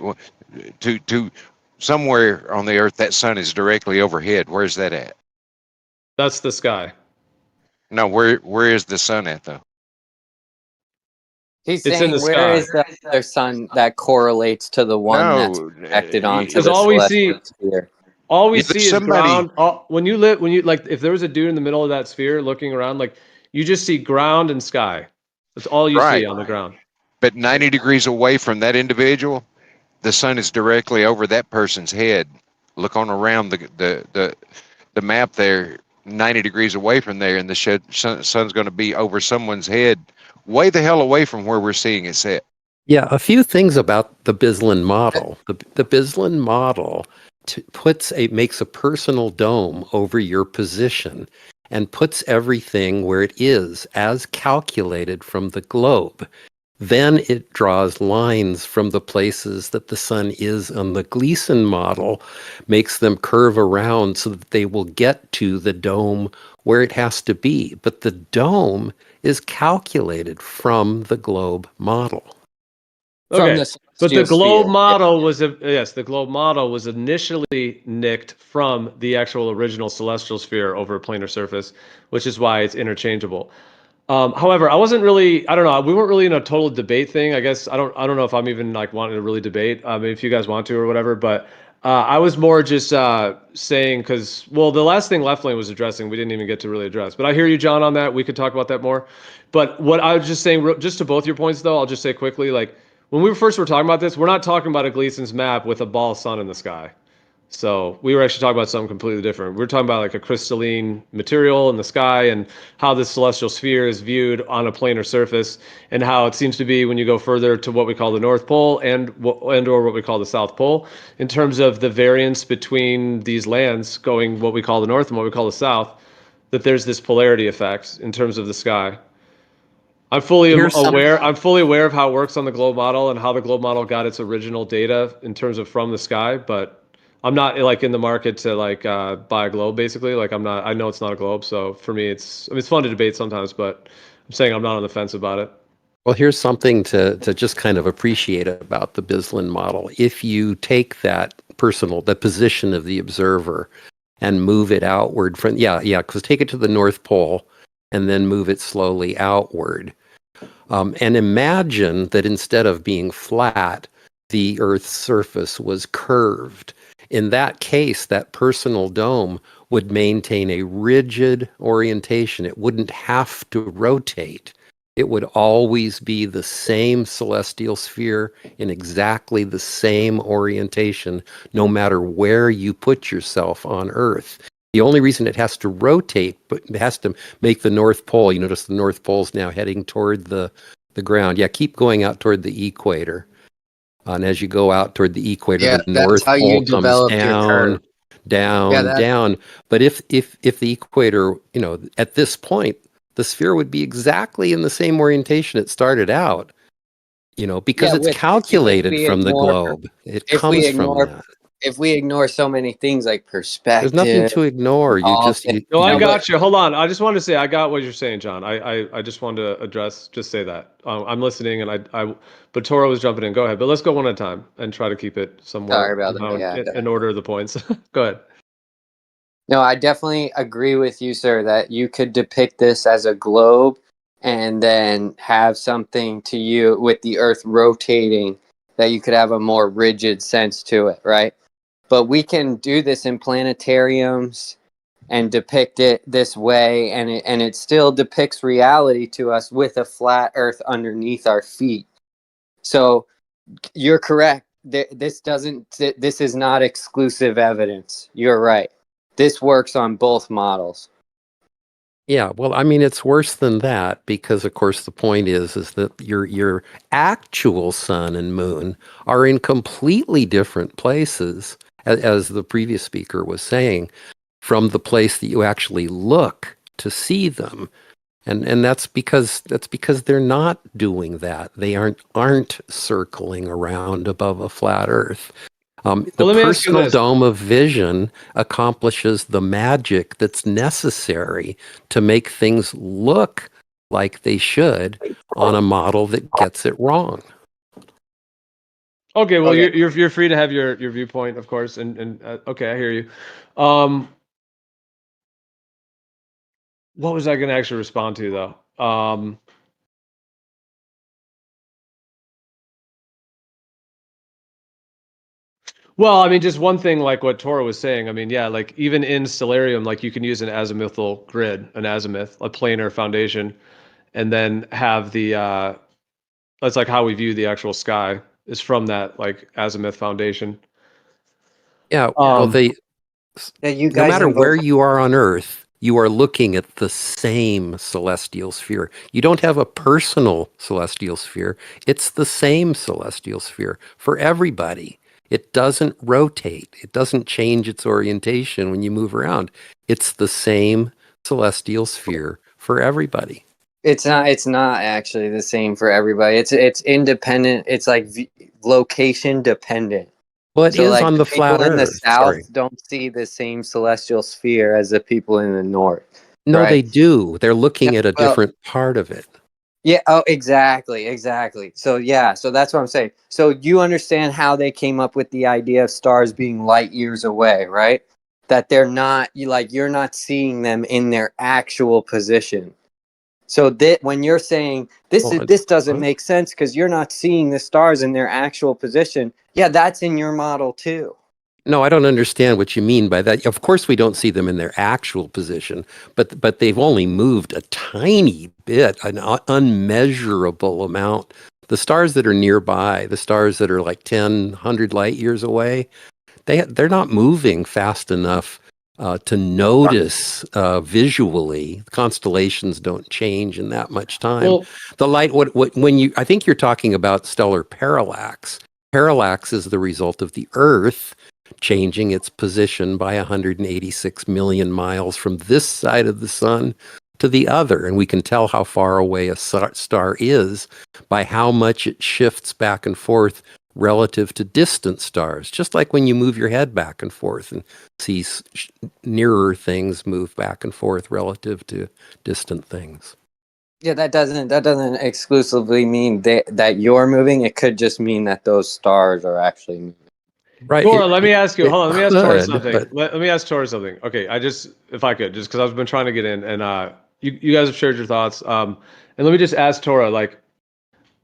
to somewhere on the earth that sun is directly overhead. Where's that at? That's the sky. No, where is the sun at though? He's It's in saying, the where sky. is that other sun that correlates to the one that's connected onto Because the all we see, celestial sphere? all we Yeah, see is ground. When you like, if there was a dude in the middle of that sphere looking around, like, you just see ground and sky. That's all you Right. see on the ground. But 90 degrees away from that individual, the sun is directly over that person's head. Look on around the map there, 90 degrees away from there, and the sun's going to be over someone's head, way the hell away from where we're seeing it set. Yeah, a few things about the Bislin model. The Bislin model makes a personal dome over your position and puts everything where it is as calculated from the globe. Then it draws lines from the places that the sun is on the Gleason model, makes them curve around so that they will get to the dome where it has to be. But the dome is calculated from the globe model. Okay, but the globe model was the globe model was initially nicked from the actual original celestial sphere over a planar surface, which is why it's interchangeable. However, I wasn't really, I don't know, we weren't really in a total debate thing. I guess I don't know if I'm even like wanting to really debate. If you guys want to or whatever, but I was more just saying, because, well, the last thing Left Lane was addressing, we didn't even get to really address. But I hear you, John, on that. We could talk about that more. But what I was just saying, just to both your points, though, I'll just say quickly, like, when we first were talking about this, we're not talking about a Gleason's map with a ball sun in the sky. So we were actually talking about something completely different. We were talking about like a crystalline material in the sky and how the celestial sphere is viewed on a planar surface, and how it seems to be when you go further to what we call the North Pole and or what we call the South Pole, in terms of the variance between these lands going what we call the North and what we call the South, that there's this polarity effect in terms of the sky. I'm fully aware of how it works on the globe model and how the globe model got its original data in terms of from the sky, but I'm not like in the market to like buy a globe, basically. Like, I'm not, I know it's not a globe. So for me, it's fun to debate sometimes, but I'm saying I'm not on the fence about it. Well, here's something to just kind of appreciate about the Bislin model. If you take that position of the observer and move it outward from, because take it to the North Pole and then move it slowly outward. And imagine that instead of being flat, the Earth's surface was curved. In that case, that personal dome would maintain a rigid orientation. It wouldn't have to rotate. It would always be the same celestial sphere in exactly the same orientation, no matter where you put yourself on Earth. The only reason it has to rotate, but it has to make the North Pole. You notice the North Pole's now heading toward the ground. Yeah, keep going out toward the equator. And as you go out toward the equator, the North Pole comes down. But if the equator, at this point, the sphere would be exactly in the same orientation it started out. because Yeah, it's if calculated we from the ignore globe. It if we comes from ignore that. if we ignore so many things like There's nothing perspective, to ignore. You all just things, No, I but got you. Hold on. I just wanted to say I got what you're saying, John. I just wanted to just say that. I'm listening, and but Toro was jumping in. Go ahead, but let's go one at a time and try to keep it somewhere sorry about that. Yeah. in order of the points. Go ahead. No, I definitely agree with you, sir, that you could depict this as a globe and then have something to you with the Earth rotating that you could have a more rigid sense to it, right? But we can do this in planetariums and depict it this way, and it still depicts reality to us with a flat Earth underneath our feet. So you're correct. This is not exclusive evidence. You're right. This works on both models. Yeah, well, I mean, it's worse than that because, of course, the point is that your actual sun and moon are in completely different places, as the previous speaker was saying, from the place that you actually look to see them, and that's because they're not doing that. They aren't circling around above a flat Earth. The let me ask you personal this. dome of vision accomplishes the magic that's necessary to make things look like they should on a model that gets it wrong. Okay, well, Okay. you're free to have your viewpoint, of course, and okay, I hear you. What was I going to actually respond to though? Well, I mean, just one thing, like what Toro was saying. I mean, yeah, like even in Stellarium, like you can use an azimuthal grid, an azimuth, a planar foundation, and then have the that's like how we view the actual sky is from that like azimuth foundation. Yeah, well, Yeah, you no guys matter invoke- where you are on Earth, you are looking at the same celestial sphere. You don't have a personal celestial sphere. It's the same celestial sphere for everybody. It doesn't rotate. It doesn't change its orientation when you move around. It's the same celestial sphere for everybody. It's not actually the same for everybody. It's independent. It's like location dependent. Well, it So is like on the the people flat in the Earth. south Sorry. don't see the same celestial sphere as the people in the north. No, right? they do. They're looking at a well- different part of it. Yeah. Oh, exactly. So yeah. So that's what I'm saying. So you understand how they came up with the idea of stars being light years away, right? That they're not you're not seeing them in their actual position. So that when you're saying this doesn't make sense because you're not seeing the stars in their actual position, yeah, that's in your model too. No, I don't understand what you mean by that. Of course, we don't see them in their actual position, but they've only moved a tiny bit, an unmeasurable amount. The stars that are nearby, the stars that are like 10, 100 light years away, they're not moving fast enough to notice visually. Constellations don't change in that much time. Well, The light, I think you're talking about stellar parallax. Parallax is the result of the Earth changing its position by 186 million miles from this side of the sun to the other. And we can tell how far away a star is by how much it shifts back and forth relative to distant stars. Just like when you move your head back and forth and see nearer things move back and forth relative to distant things. Yeah, that doesn't exclusively mean that you're moving. It could just mean that those stars are actually moving. Right. Tora, let me ask you. Hold on. Let me ask Tora something. but- Let me ask Tora something. Okay, if I could, just because I've been trying to get in, and you guys have shared your thoughts. And let me just ask Tora, like,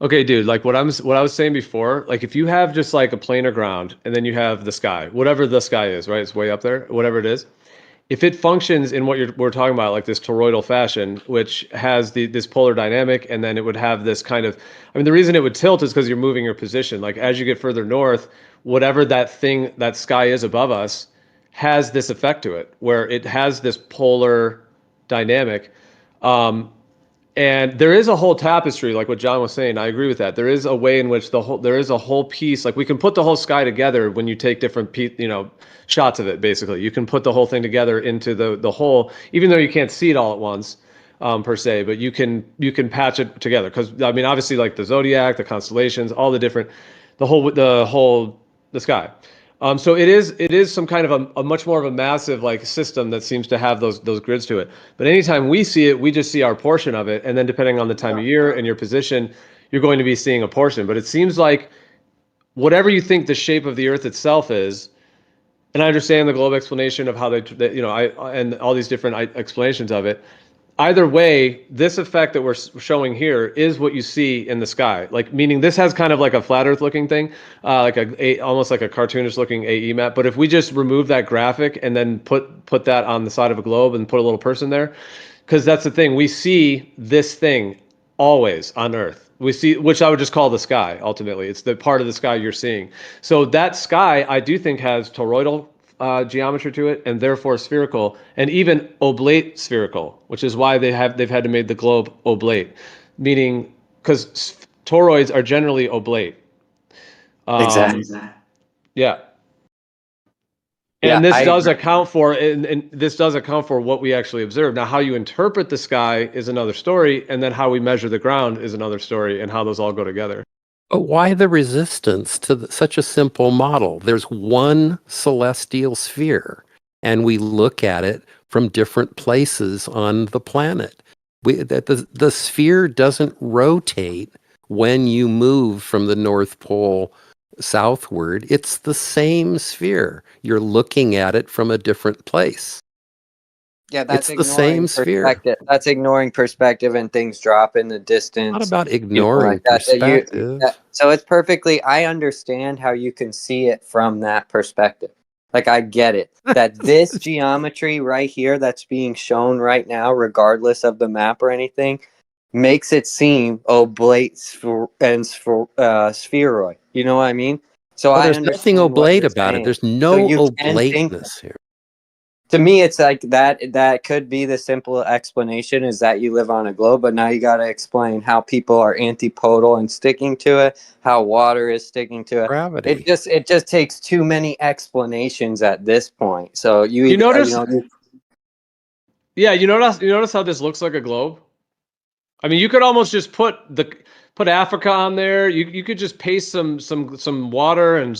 okay, dude, like what I was saying before, like if you have just like a planar ground, and then you have the sky, whatever the sky is, right? It's way up there, whatever it is. If it functions in what we're talking about, like this toroidal fashion, which has this polar dynamic, and then it would have this kind of, I mean, the reason it would tilt is because you're moving your position. Like as you get further north, whatever that sky is above us has this effect to it, where it has this polar dynamic. And there is a whole tapestry, like what John was saying. I agree with that. There is a way in which there is a whole piece, like we can put the whole sky together when you take different shots of it. Basically, you can put the whole thing together into the whole, even though you can't see it all at once. per se, but you can patch it together, because I mean, obviously, like the zodiac, the constellations, all the different, the sky. So it is some kind of a much more of a massive like system that seems to have those grids to it. But anytime we see it, we just see our portion of it, and then depending on the time of year and your position, you're going to be seeing a portion. But it seems like whatever you think the shape of the Earth itself is, and I understand the globe explanation of how and all these different explanations of it. Either way, this effect that we're showing here is what you see in the sky. Like, meaning this has kind of like a flat Earth looking thing, like almost like a cartoonish looking AE map. But if we just remove that graphic and then put that on the side of a globe and put a little person there, because that's the thing, we see this thing always on Earth. We see, which I would just call the sky. Ultimately, it's the part of the sky you're seeing. So that sky, I do think, has toroidal geometry to it, and therefore spherical, and even oblate spherical, which is why they've had to make the globe oblate, meaning because toroids are generally oblate. Exactly. Yeah. Yeah, And this I does agree. account for, and this does account for what we actually observe. Now, how you interpret the sky is another story, and then how we measure the ground is another story, and how those all go together. But why the resistance to such a simple model? There's one celestial sphere, and we look at it from different places on the planet. The sphere doesn't rotate when you move from the North Pole southward. It's the same sphere. You're looking at it from a different place. Yeah, that's It's the same sphere. perspective. That's ignoring perspective and things drop in the distance. Not about you know, ignoring like that, that you- perspective. that- so it's perfectly, I understand how you can see it from that perspective. Like, I get it. That this geometry right here that's being shown right now, regardless of the map or anything, makes it seem oblate and spheroid. You know what I mean? So Well, I there's nothing understand what oblate you're about it. saying. There's So no you can think oblateness here. to me, it's like that could be the simple explanation, is that you live on a globe, but now you got to explain how people are antipodal and sticking to it, how water is sticking to it. Gravity. It just takes too many explanations at this point. So You notice, you yeah, you notice how this looks like a globe. I mean, you could almost just put Africa on there. You could just paste some water, and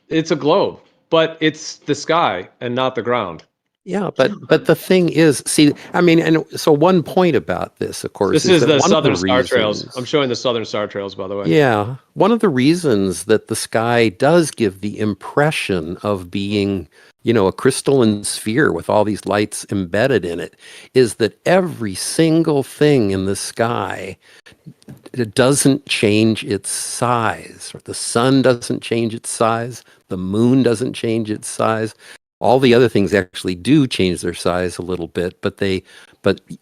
it's a globe, but it's the sky and not the ground. Yeah, but the thing is, see, I mean, and so one point about this, of course, This is that the one of Southern Star Trails. reasons- I'm showing the Southern Star Trails, by the way. Yeah, one of the reasons that the sky does give the impression of being, a crystalline sphere with all these lights embedded in it is that every single thing in the sky, it doesn't change its size. The sun doesn't change its size. The moon doesn't change its size. All the other things actually do change their size a little bit, but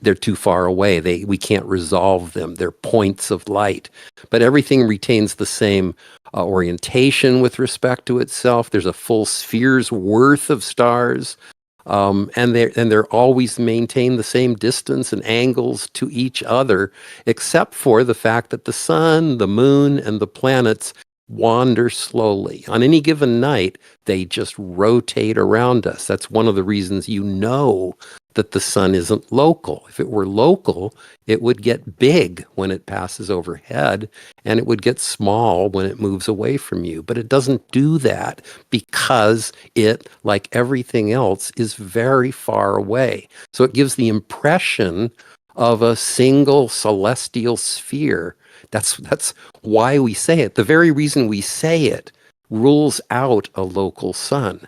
they're too far away. We can't resolve them. They're points of light. But everything retains the same orientation with respect to itself. There's a full sphere's worth of stars, and they're always maintain the same distance and angles to each other, except for the fact that the sun, the moon, and the planets wander slowly. On any given night, they just rotate around us. That's one of the reasons that the sun isn't local. If it were local, it would get big when it passes overhead, and it would get small when it moves away from you. But it doesn't do that because it, like everything else, is very far away. So it gives the impression of a single celestial sphere. That's why we say it. The very reason we say it rules out a local sun.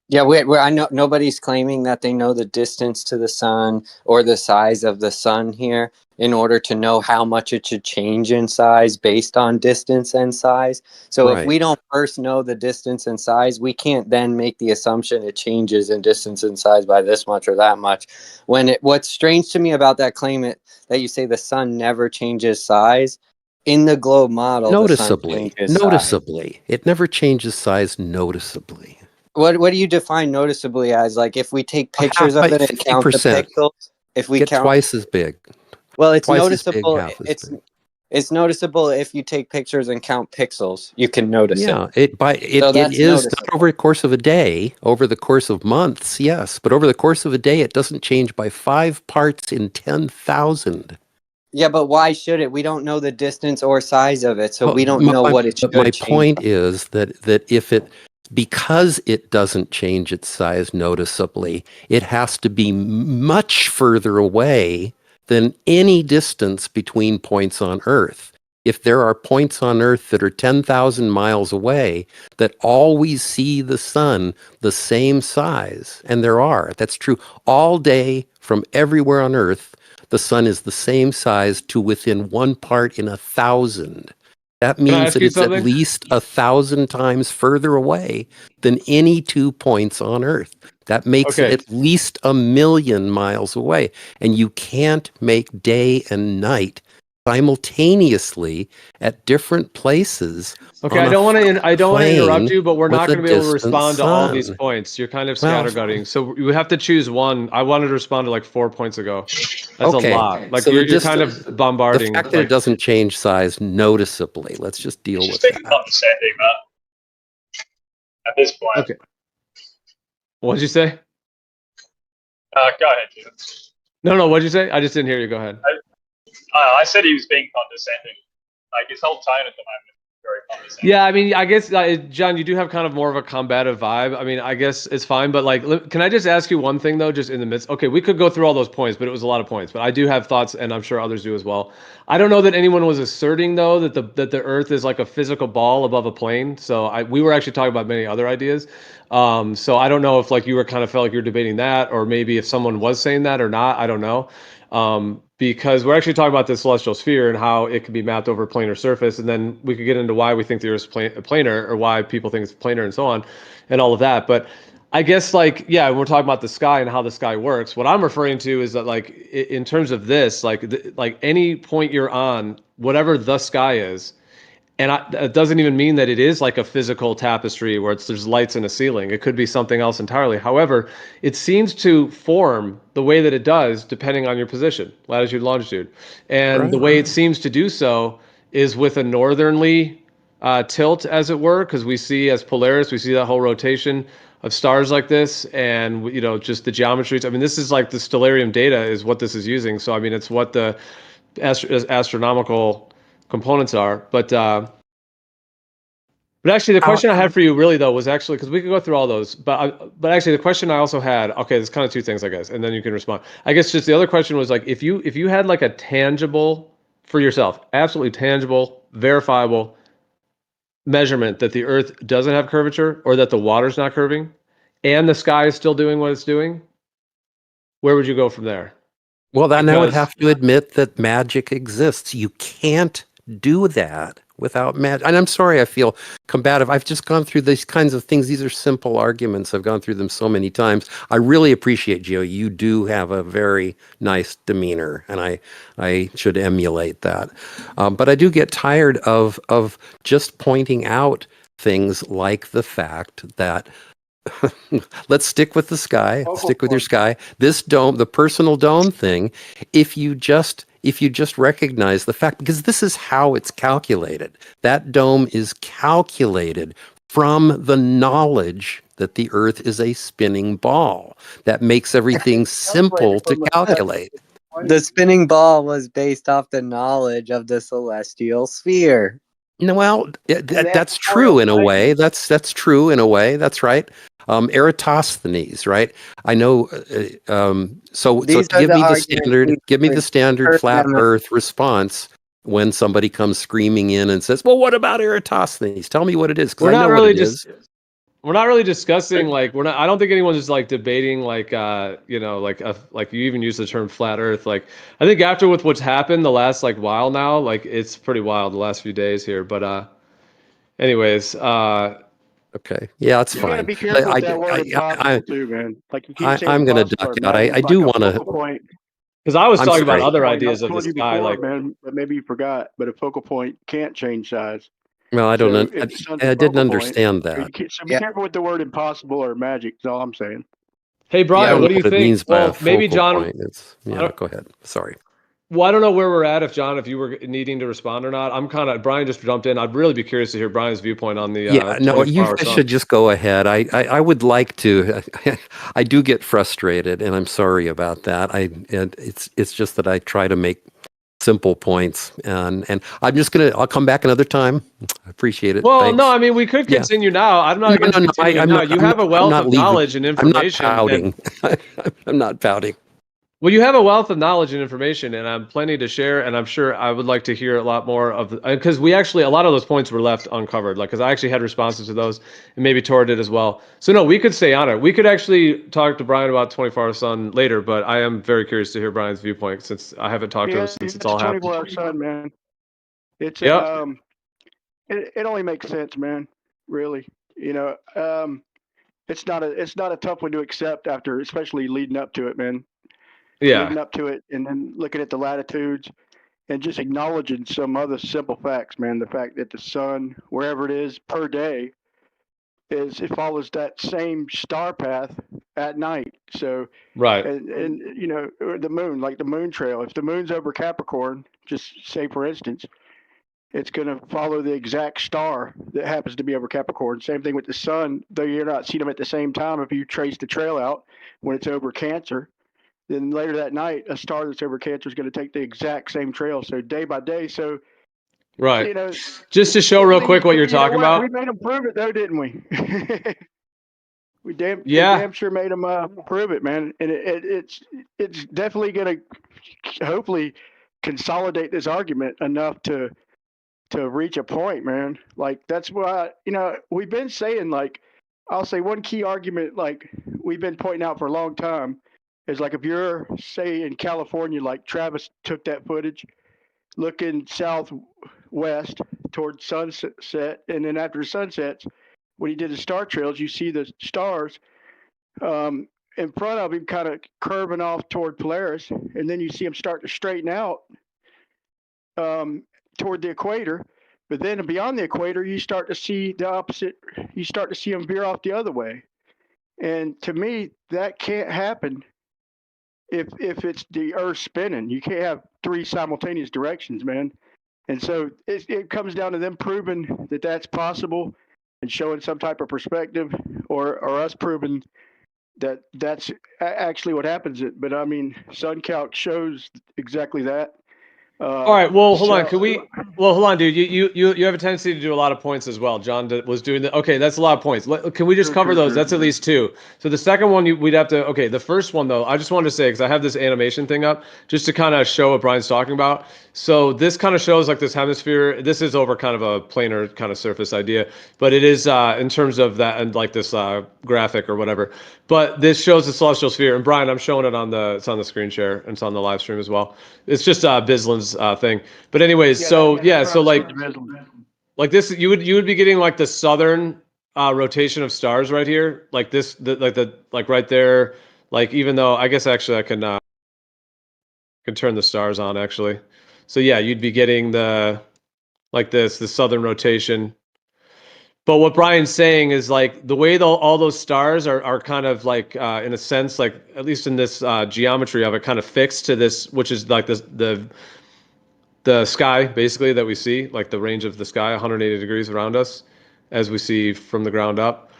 Yeah, I know nobody's claiming that they know the distance to the sun or the size of the sun here in order to know how much it should change in size based on distance and size. So if we don't first know the distance and size, we can't then make the assumption it changes in distance and size by this much or that much. What's strange to me about that claim that you say the sun never changes size, in the globe model, Noticeably. the sun changes size. It never changes size noticeably. What do you define noticeably as? Like, if we take pictures of it and count the 50%. pixels, if we Get count twice as big. well, it's Twice as big, noticeable. half as big. It's noticeable if you take pictures and count pixels. You can notice it. Yeah, it that's is not noticeable. over the course of a day, over the course of months, yes, but over the course of a day, it doesn't change by 5 parts in 10,000. Yeah, but why should it? We don't know the distance or size of it, so we don't My- know my- what it should My change. point is that if it, because it doesn't change its size noticeably, it has to be much further away than any distance between points on Earth. If there are points on Earth that are 10,000 miles away that always see the sun the same size, and there are, that's true all day from everywhere on Earth, the sun is the same size to within 1 part in 1,000. That I means ask that you it's at something? least 1,000 times further away than any 2 points on Earth. That makes it Okay. at least 1,000,000 miles away. And you can't make day and night simultaneously at different places. Okay, on I a don't want to. I don't want to interrupt plane you, but we're not with a going to be able to distant respond to all these sun. points. You're kind of Well, scattergutting, so we have to choose one. I wanted to respond to like 4 points ago. That's okay. a lot. Like So the you're kind of distance, the bombarding. fact that it Like, doesn't change size noticeably, let's just deal It's with just being that. condescending, man. At this point. okay. What'd you say? Go ahead, Jim. No. What'd you say? I just didn't hear you. Go ahead. I said he was being condescending. Like his whole tone at the moment is very condescending. Yeah, I mean, I guess John, you do have kind of more of a combative vibe. I mean, I guess it's fine, but like, can I just ask you one thing though, just in the midst? Okay, we could go through all those points, but it was a lot of points. But I do have thoughts, and I'm sure others do as well. I don't know that anyone was asserting though that the Earth is like a physical ball above a plane. So we were actually talking about many other ideas. So I don't know if like you were kind of felt like you're debating that, or maybe if someone was saying that or not. I don't know. Because we're actually talking about the celestial sphere and how it can be mapped over a planar surface, and then we could get into why we think the Earth's planar, or why people think it's planar, and so on, and all of that. But I guess like, yeah, when we're talking about the sky and how the sky works, what I'm referring to is that like in terms of this, like any point you're on, whatever the sky is. And it doesn't even mean that it is like a physical tapestry where there's lights in a ceiling. It could be something else entirely. However, it seems to form the way that it does depending on your position, latitude, longitude. And the way it seems to do so is with a northernly tilt, as it were, because we see as Polaris, we see that whole rotation of stars like this, and just the geometries. I mean, this is like the stellarium data is what this is using. So I mean, it's what the astronomical components are, but actually the question I had for you really though was actually, because we could go through all those, but actually the question I also had, okay, there's kind of two things I guess, and then you can respond. I guess just the other question was like, if you had like a tangible for yourself, absolutely tangible, verifiable measurement that the Earth doesn't have curvature, or that the water's not curving, and the sky is still doing what it's doing, where would you go from there? Well, then I would Because- have to admit that magic exists. You can't do that without magic. And I'm sorry, I feel combative. I've just gone through these kinds of things. These are simple arguments. I've gone through them so many times. I really appreciate, Gio. You do have a very nice demeanor, and I should emulate that. But I do get tired of just pointing out things like the fact that let's stick with the sky. Stick with your sky. This dome, the personal dome thing, if you just recognize the fact, because this is how it's calculated. That dome is calculated from the knowledge that the Earth is a spinning ball. That makes everything simple to calculate. The spinning ball was based off the knowledge of the celestial sphere. No, well, that's true in a way. That's true in a way. That's right. Eratosthenes, right? I know. So These are give the me the arguments standard. Give me the standard flat Earth response when somebody comes screaming in and says, "Well, what about Eratosthenes? Tell me what it is." Because I know what it is. We're not really discussing like I don't think anyone's just like debating like like you even use the term flat Earth. Like I think after with what's happened the last like while now, like it's pretty wild the last few days here. But anyways, okay, yeah, it's You fine. gotta be careful with that word impossible too, man. Like you keep saying I'm gonna impossible, duck out. man. I It's do like want a to. focal point. Because I was I'm talking about sorry. other ideas I of the told you sky, before, like man, but maybe you forgot. But a focal point can't change size. Well, I So don't. if the sun's a I didn't focal point, understand that. So be careful with the word impossible or magic. Is all I'm saying. hey I Brian, don't what know do you what it think? means by a Well, maybe focal John. point. It's, yeah, go ahead. Sorry. Well, I don't know where we're at. If you were needing to respond or not, Brian just jumped in. I'd really be curious to hear Brian's viewpoint on the. Yeah, no, you guys should just go ahead. I would like to. I do get frustrated, and I'm sorry about that. It's just that I try to make simple points, and I'm just I'll come back another time. I appreciate it. Well, Thanks. no, I mean we could continue now. I'm not going to continue now. You have a wealth of knowledge and information. I'm not pouting. I'm not pouting. Well, you have a wealth of knowledge and information, and I'm plenty to share. And I'm sure I would like to hear a lot more of because we actually a lot of those points were left uncovered. Like because I actually had responses to those, and maybe Tor did as well. So no, we could stay on it. We could actually talk to Brian about 24-hour sun later. But I am very curious to hear Brian's viewpoint since I haven't talked to him since it's all happened. 24-hour sun, man. It's it only makes sense, man. Really, it's not a tough one to accept after, especially leading up to it, man. Yeah. Leading up to it, and then looking at the latitudes, and just acknowledging some other simple facts, man. The fact that the sun, wherever it is per day, it follows that same star path at night. So right, and the moon, like the moon trail. If the moon's over Capricorn, just say for instance, it's going to follow the exact star that happens to be over Capricorn. Same thing with the sun, though you're not seeing them at the same time. If you trace the trail out when it's over Cancer, then later that night, a star that's over Cancer is going to take the exact same trail. So day by day. So, right. Just to show real quick what you're talking about. We made them prove it though, didn't we? We damn sure made them prove it, man. And it's definitely going to hopefully consolidate this argument enough to reach a point, man. Like that's why, we've been saying, like, I'll say one key argument, like we've been pointing out for a long time, is like if you're, say, in California, like Travis took that footage, looking southwest towards sunset, and then after the sunsets, when he did the star trails, you see the stars in front of him kind of curving off toward Polaris, and then you see them start to straighten out toward the equator. But then beyond the equator, you start to see the opposite. You start to see them veer off the other way. And to me, that can't happen if it's the Earth spinning. You can't have three simultaneous directions, man. And so it comes down to them proving that that's possible and showing some type of perspective, or us proving that that's actually what happens. But I mean, SunCalc shows exactly that. All right. Well, hold on. Hold on, dude. You have a tendency to do a lot of points as well. John was doing that. Okay, that's a lot of points. Can we just cover those? That's at least two. So the second one, we'd have to. Okay, the first one though, I just wanted to say because I have this animation thing up just to kind of show what Brian's talking about. So this kind of shows like this hemisphere. This is over kind of a planar kind of surface idea, but it is in terms of that and like this graphic or whatever. But this shows the celestial sphere. And Brian, I'm showing it it's on the screen share and it's on the live stream as well. It's just Bislin's thing. But anyways, so like this, you would be getting like the southern rotation of stars right here, like this, like right there. Like even though I guess actually I can turn the stars on actually. So yeah, you'd be getting the southern rotation. But what Brian's saying is like the way all those stars are kind of like in a sense, like at least in this geometry of it, kind of fixed to this, which is like the sky basically that we see, like the range of the sky, 180 degrees around us, as we see from the ground up.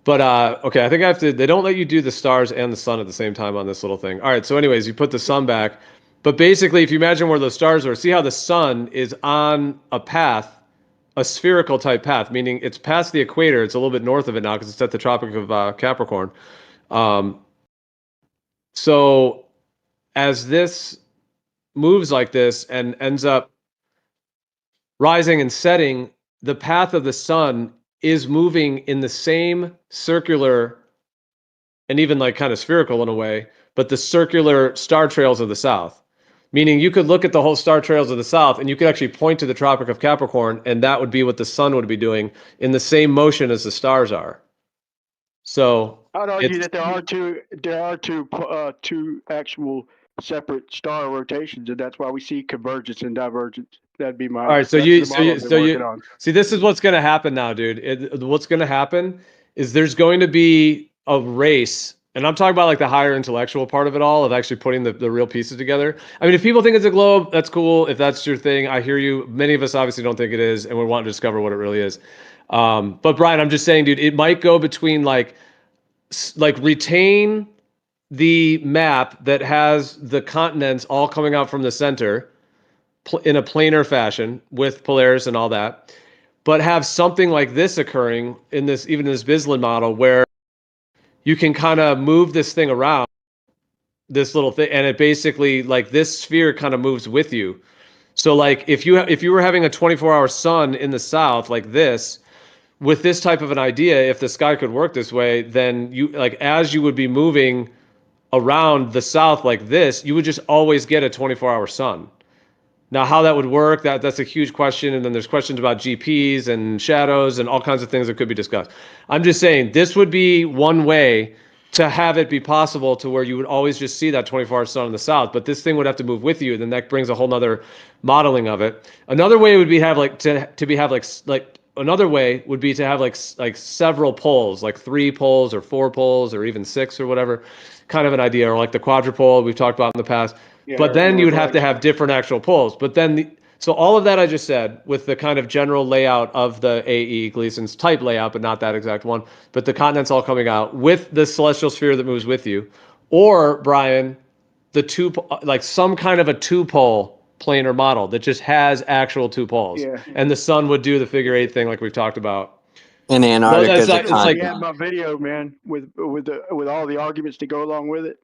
But okay, I think I have to. They don't let you do the stars and the sun at the same time on this little thing. All right, so anyways, you put the sun back. But basically, if you imagine where those stars are, see how the sun is on a path, a spherical type path, meaning it's past the equator. It's a little bit north of it now because it's at the Tropic of Capricorn. So as this moves like this and ends up rising and setting, the path of the sun is moving in the same circular and even like kind of spherical in a way, but the circular star trails of the south. Meaning you could look at the whole star trails of the south and you could actually point to the Tropic of Capricorn, and that would be what the sun would be doing in the same motion as the stars are. So I'd argue that there are two actual separate star rotations, and that's why we see convergence and divergence. That'd be my. All right, so you see, this is what's going to happen now, dude. What's going to happen is there's going to be a race And I'm talking about like the higher intellectual part of it all, of actually putting the real pieces together. I mean, if people think it's a globe, that's cool. If that's your thing, I hear you. Many of us obviously don't think it is, and we want to discover what it really is. But Brian, I'm just saying, dude, it might go between like retain the map that has the continents all coming out from the center in a planar fashion with Polaris and all that, but have something like this occurring in this, even in this Bislin model, where you can kind of move this thing around, this little thing, and it basically, like, this sphere kind of moves with you. So like if you were having a 24-hour sun in the south like this, with this type of an idea, if the sky could work this way, then you, like, as you would be moving around the south like this, you would just always get a 24-hour sun. Now, how that would work, that's a huge question. And then there's questions about GPs and shadows and all kinds of things that could be discussed. I'm just saying this would be one way to have it be possible to where you would always just see that 24-hour sun in the south, but this thing would have to move with you. Then that brings a whole nother modeling of it. Another way would be another way would be to have like several poles, like 3 poles or 4 poles or even 6 or whatever, kind of an idea, or like the quadrupole we've talked about in the past. Yeah, but then you would have to have different actual poles. But then, so all of that I just said with the kind of general layout of the AE Gleason's type layout, but not that exact one, but the continents all coming out with the celestial sphere that moves with you, or Brian, the two, like some kind of a 2-pole planar model that just has actual 2 poles, and the sun would do the figure 8 thing like we've talked about. In Antarctica, it's like my video, man, with all the arguments to go along with it.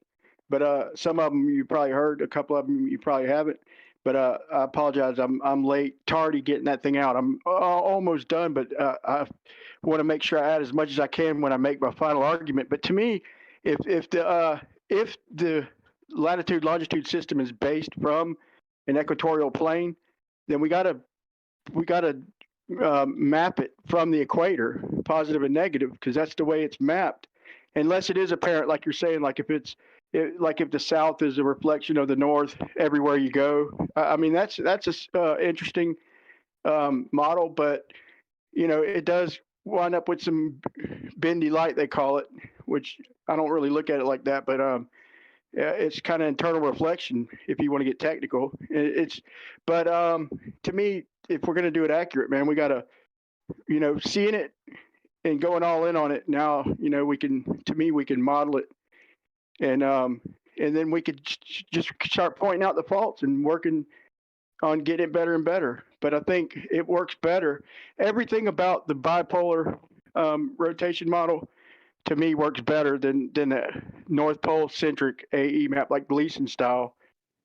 But some of them you probably heard, a couple of them you probably haven't. But I apologize, I'm late, tardy getting that thing out. I'm almost done, but I want to make sure I add as much as I can when I make my final argument. But to me, if the latitude longitude system is based from an equatorial plane, then we gotta map it from the equator, positive and negative, because that's the way it's mapped. Unless it is apparent, like you're saying, like if if the south is a reflection of the north everywhere you go. I mean, that's a interesting model, but it does wind up with some bendy light, they call it, which I don't really look at it like that, but it's kind of internal reflection if you want to get technical. But to me, if we're going to do it accurate, man, we got to, seeing it and going all in on it. Now, we can model it, and then we could just start pointing out the faults and working on getting it better and better. But I think it works better. Everything about the bipolar rotation model, to me, works better than the North Pole centric AE map, like Gleason style.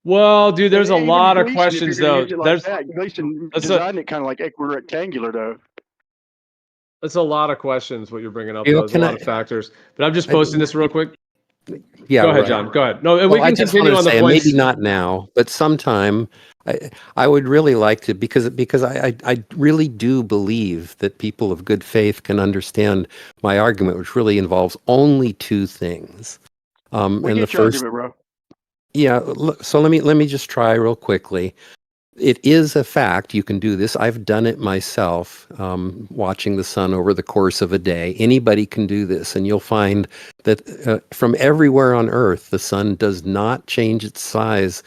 Well, dude, there's a lot of questions though. Gleason designed it kind of like equirectangular though. That's a lot of questions what you're bringing up. There's a lot of factors. But I'm just posting this real quick. Yeah, go ahead, John. Go ahead. No, and we can continue on the points. Maybe not now, but sometime. I would really like to, because I really do believe that people of good faith can understand my argument, which really involves only 2 things. And the first, argument, bro. Yeah. So let me just try real quickly. It is a fact. You can do this. I've done it myself, watching the sun over the course of a day. Anybody can do this, and you'll find that from everywhere on Earth, the sun does not change its size,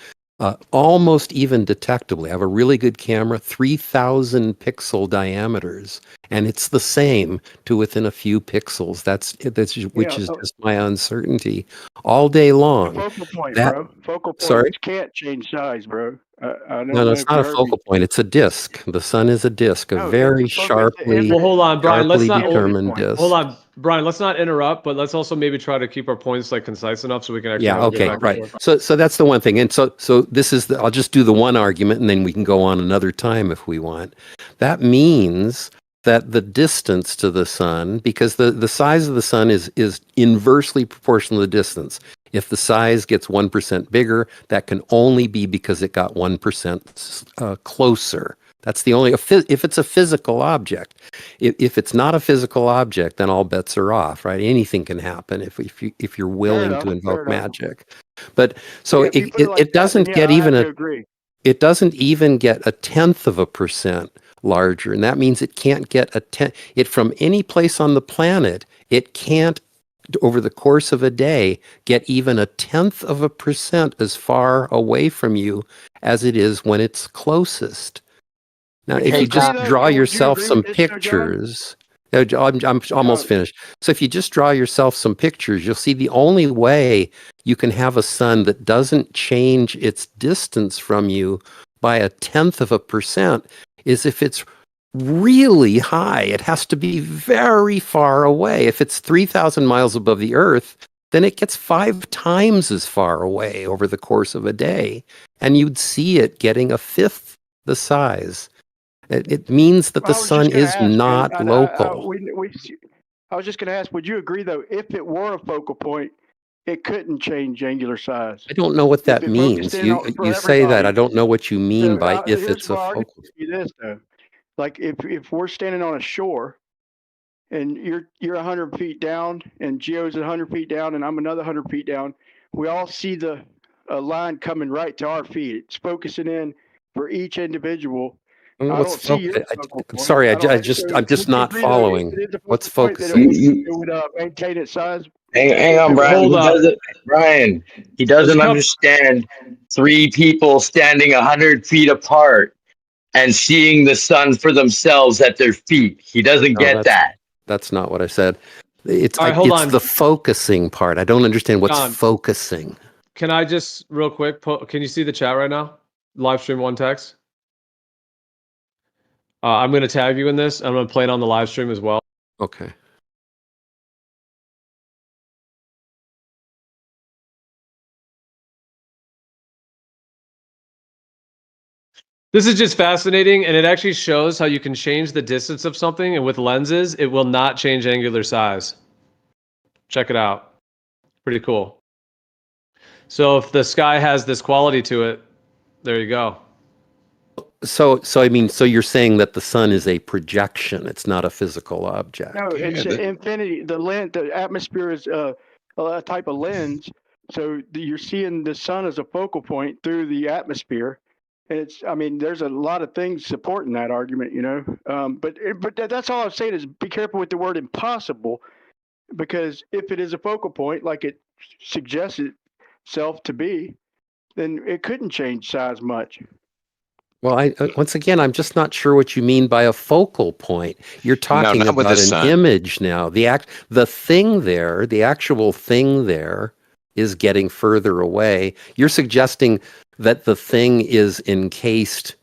almost even detectably. I have a really good camera, 3,000 pixel diameters, and it's the same to within a few pixels. Which is just my uncertainty all day long. Focal point, bro. Focal point can't change size, bro. No, it's not a focal point. It's a disk. The sun is a disk, a very sharply, hold on, Brian. Let's not determined disk. Hold on, Brian. Let's not interrupt, but let's also maybe try to keep our points like concise enough so we can actually. Yeah. Okay. Right. So that's the one thing, and so this is I'll just do the one argument, and then we can go on another time if we want. That means that the distance to the sun, because the size of the sun is inversely proportional to the distance. If the size gets 1% bigger, that can only be because it got 1% closer. That's the only, if it's a physical object. If it's not a physical object, then all bets are off, right? Anything can happen if you're willing to invoke magic. But so it doesn't get even it doesn't even get 0.1% larger, and that means it can't get it from any place on the planet. It can't over the course of a day, get even 0.1% as far away from you as it is when it's closest. Now, if you just draw yourself some pictures, I'm almost finished. So if you just draw yourself some pictures, you'll see the only way you can have a sun that doesn't change its distance from you by 0.1% is if it's really high. It has to be very far away. If it's 3,000 miles above the Earth, then it gets 5 times as far away over the course of a day, and you'd see it getting 1/5 the size. It means that the sun is not local. I was just going to ask, would you agree, though, if it were a focal point, it couldn't change angular size? I don't know what that means. You say that. I don't know what you mean by if it's a focal point. This, though. Like if we're standing on a shore and you're 100 feet down and Geo's 100 feet down and I'm another 100 feet down, we all see a line coming right to our feet. It's focusing in for each individual. I'm sorry, I'm just not following. What's focusing? It would maintain its size. Hang on, Brian. He doesn't understand 3 people standing 100 feet apart and seeing the sun for themselves at their feet. He doesn't get that. That's not what I said. It's the focusing part. I don't understand what's focusing. Can I just real quick? Can you see the chat right now? Live stream one text. I'm going to tag you in this. I'm going to play it on the live stream as well. Okay. This is just fascinating, and it actually shows how you can change the distance of something, and with lenses, it will not change angular size. Check it out. Pretty cool. So if the sky has this quality to it, there you go. So you're saying that the sun is a projection. It's not a physical object. No, it's infinity. The atmosphere is a type of lens. So you're seeing the sun as a focal point through the atmosphere. And there's a lot of things supporting that argument, but that's all I'm saying is be careful with the word impossible, because if it is a focal point, like it suggests itself to be, then it couldn't change size much. Well, once again, I'm just not sure what you mean by a focal point. You're talking about an image now. The actual thing there is getting further away. You're suggesting that the thing is encased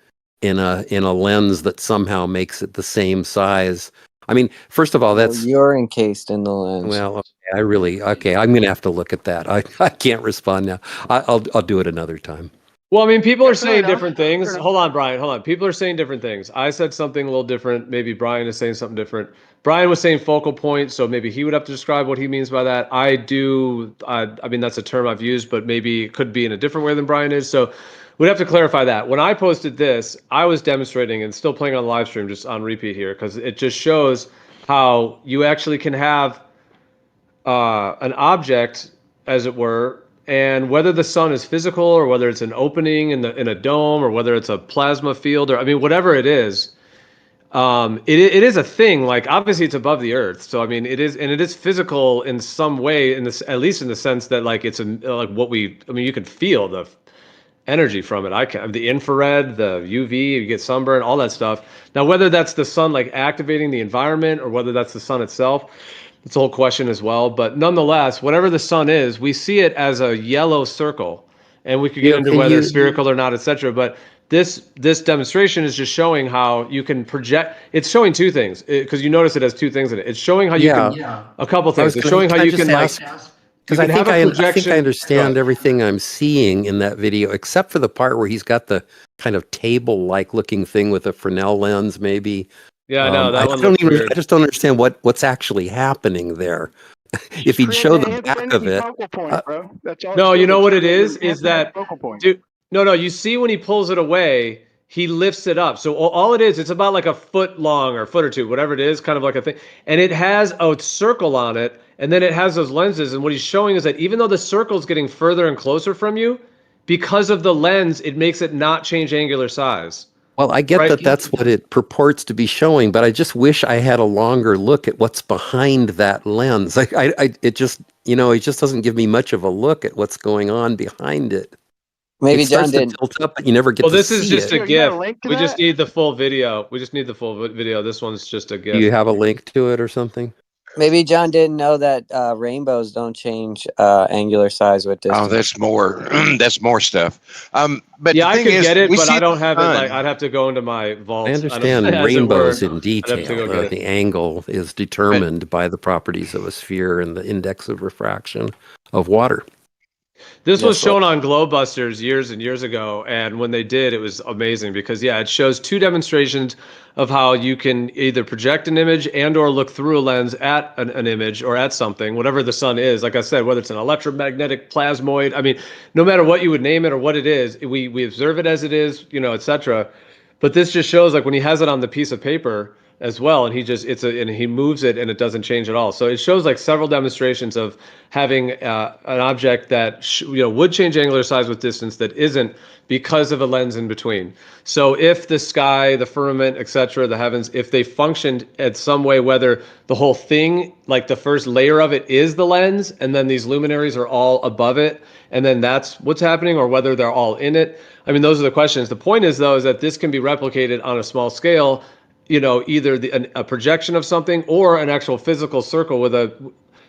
in a lens that somehow makes it the same size. I mean, first of all, you're encased in the lens. Well, I'm going to have to look at that. I can't respond now. I'll do it another time. Well, I mean, people are saying different things. Hold on, Brian. Hold on. People are saying different things. I said something a little different. Maybe Brian is saying something different. Brian was saying focal point, so maybe he would have to describe what he means by that. I mean, that's a term I've used, but maybe it could be in a different way than Brian is. So we'd have to clarify that. When I posted this, I was demonstrating and still playing on live stream, just on repeat here, because it just shows how you actually can have an object, as it were, and whether the sun is physical or whether it's an opening in a dome or whether it's a plasma field or whatever it is, it is a thing. Like obviously it's above the Earth, so I mean it is physical in some way, at least in the sense that like it's you can feel the energy from it. The infrared, the UV, you get sunburn, all that stuff. Now whether that's the sun like activating the environment or whether that's the sun itself, it's a whole question as well. But nonetheless, whatever the sun is, we see it as a yellow circle, and we could get into whether it's spherical or not, etc. But this demonstration is just showing how you can project. It's showing two things, because you notice it has two things in it. It's showing how you can a couple things. It's showing how you can because I think I understand everything I'm seeing in that video, except for the part where he's got the kind of table-like looking thing with a Fresnel lens, maybe. Yeah, no, that one looks weird. I just don't understand what's actually happening there. If he'd show the back of it. No, you know what it is? Is that, no, you see when he pulls it away, he lifts it up. So all it is, it's about like a foot long or a foot or two, whatever it is, kind of like a thing. And it has a circle on it, and then it has those lenses. And what he's showing is that even though the circle's getting further and closer from you, because of the lens, it makes it not change angular size. Well, I get Right. that that's what it purports to be showing, but I just wish I had a longer look at what's behind that lens. It just, it just doesn't give me much of a look at what's going on behind it. Maybe It John starts to didn't. tilt up, but you never get Well, to this is see just it. a You got a GIF. link to We just that? need the full video. We just need the full video. This one's just a Do GIF. you have a link to it or something? Maybe John didn't know that rainbows don't change angular size with distance. Oh, that's more. That's more stuff. But Yeah, the I thing could is, get it, we but see I don't have it. sun. Like, I'd have to go into my vault. I understand as it were. rainbows in I'd have to detail. go get it. The angle is determined by the properties of a sphere and the index of refraction of water. This was That's what- shown on Globebusters years and years ago, and when they did, it was amazing because it shows two demonstrations of how you can either project an image and or look through a lens at an image or at something, whatever the sun is. Like I said, whether it's an electromagnetic plasmoid, I mean, no matter what you would name it or what it is, we observe it as it is, etc. But this just shows like when he has it on the piece of paper as well, and he moves it and it doesn't change at all. So it shows like several demonstrations of having an object that would change angular size with distance that isn't because of a lens in between. So if the sky, the firmament, etc., the heavens, if they functioned at some way, whether the whole thing, like the first layer of it is the lens, and then these luminaries are all above it, and then that's what's happening, or whether they're all in it. I mean, those are the questions. The point is, though, is that this can be replicated on a small scale, either a projection of something or an actual physical circle with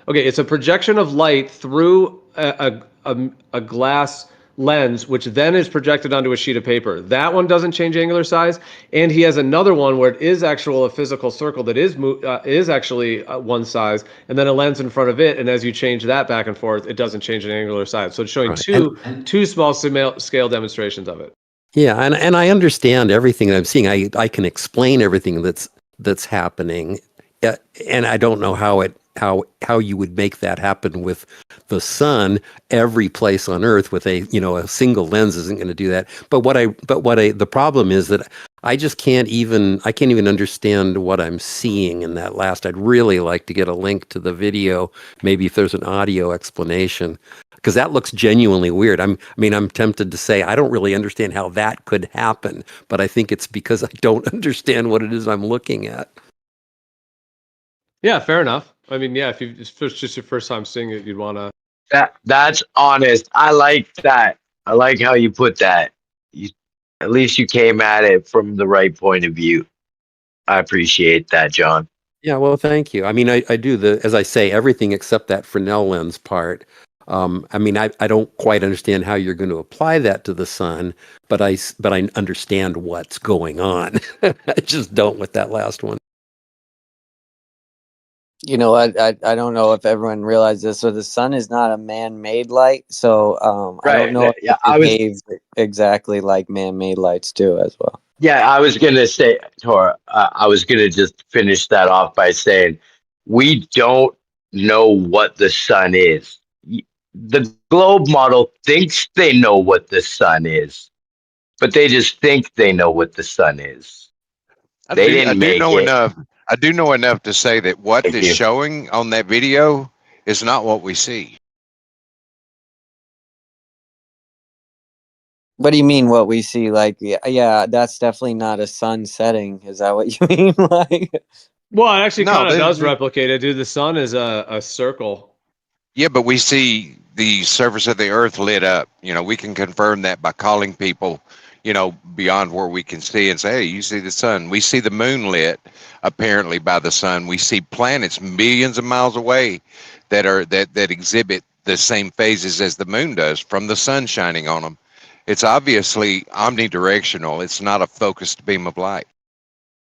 it's a projection of light through a glass lens, which then is projected onto a sheet of paper. That one doesn't change angular size, and he has another one where it is a physical circle that is actually one size, and then a lens in front of it, and as you change that back and forth, it doesn't change in angular size. So it's showing Right. two small scale demonstrations of it. Yeah, and I understand everything that I'm seeing. I can explain everything that's happening, and I don't know how you would make that happen with the sun. Every place on Earth with a single lens isn't going to do that. But the problem is that I can't even understand what I'm seeing in that last. I'd really like to get a link to the video, maybe if there's an audio explanation, because that looks genuinely weird. I'm tempted to say I don't really understand how that could happen, but I think it's because I don't understand what it is I'm looking at. Yeah, fair enough. I mean, if it's just your first time seeing it, you'd want to. That's honest. I like that. I like how you put that. At least you came at it from the right point of view. I appreciate that, John. Yeah, well, thank you. I mean, I do as I say, everything except that Fresnel lens part. I don't quite understand how you're going to apply that to the sun, but I understand what's going on. I just don't with that last one. I don't know if everyone realized this. So the sun is not a man-made light. So I don't know if it behaves exactly like man-made lights do as well. Yeah, I was going to say, Tor, I was going to just finish that off by saying we don't know what the sun is. The globe model thinks they know what the sun is, but they just think they know what the sun is. I do know enough to say that what is showing on that video is not what we see. What do you mean what we see? Like, yeah, that's definitely not a sun setting. Is that what you mean? Well, it actually kind of does replicate it, dude. The sun is a circle. Yeah, but we see the surface of the Earth lit up. We can confirm that by calling people, beyond where we can see and say, hey, you see the sun. We see the moon lit, apparently, by the sun. We see planets millions of miles away that exhibit the same phases as the moon does from the sun shining on them. It's obviously omnidirectional. It's not a focused beam of light.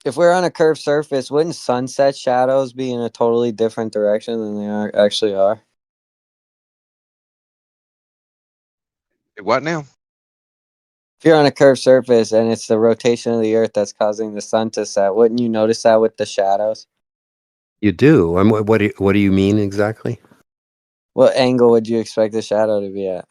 If we're on a curved surface, wouldn't sunset shadows be in a totally different direction than they actually are? What now? If you're on a curved surface and it's the rotation of the Earth that's causing the sun to set, wouldn't you notice that with the shadows? You do. What do you mean exactly? What angle would you expect the shadow to be at?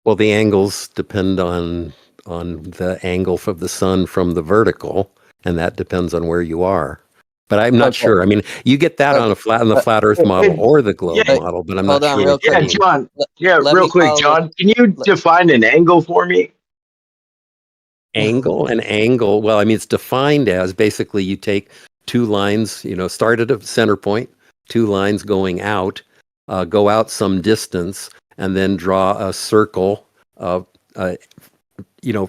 Well, the angles depend on the angle of the sun from the vertical, and that depends on where you are. But I'm not sure. I mean, you get that on the flat Earth model or the globe model, but I'm not sure. Yeah, John. Yeah, real quick, John. Can you define an angle for me? Angle, an angle. Well, I mean, it's defined as basically you take two lines, start at a center point, two lines going out, go out some distance, and then draw a circle,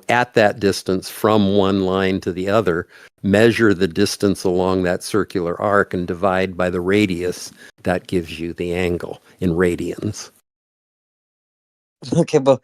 at that distance from one line to the other, measure the distance along that circular arc and divide by the radius. That gives you the angle in radians. Okay, but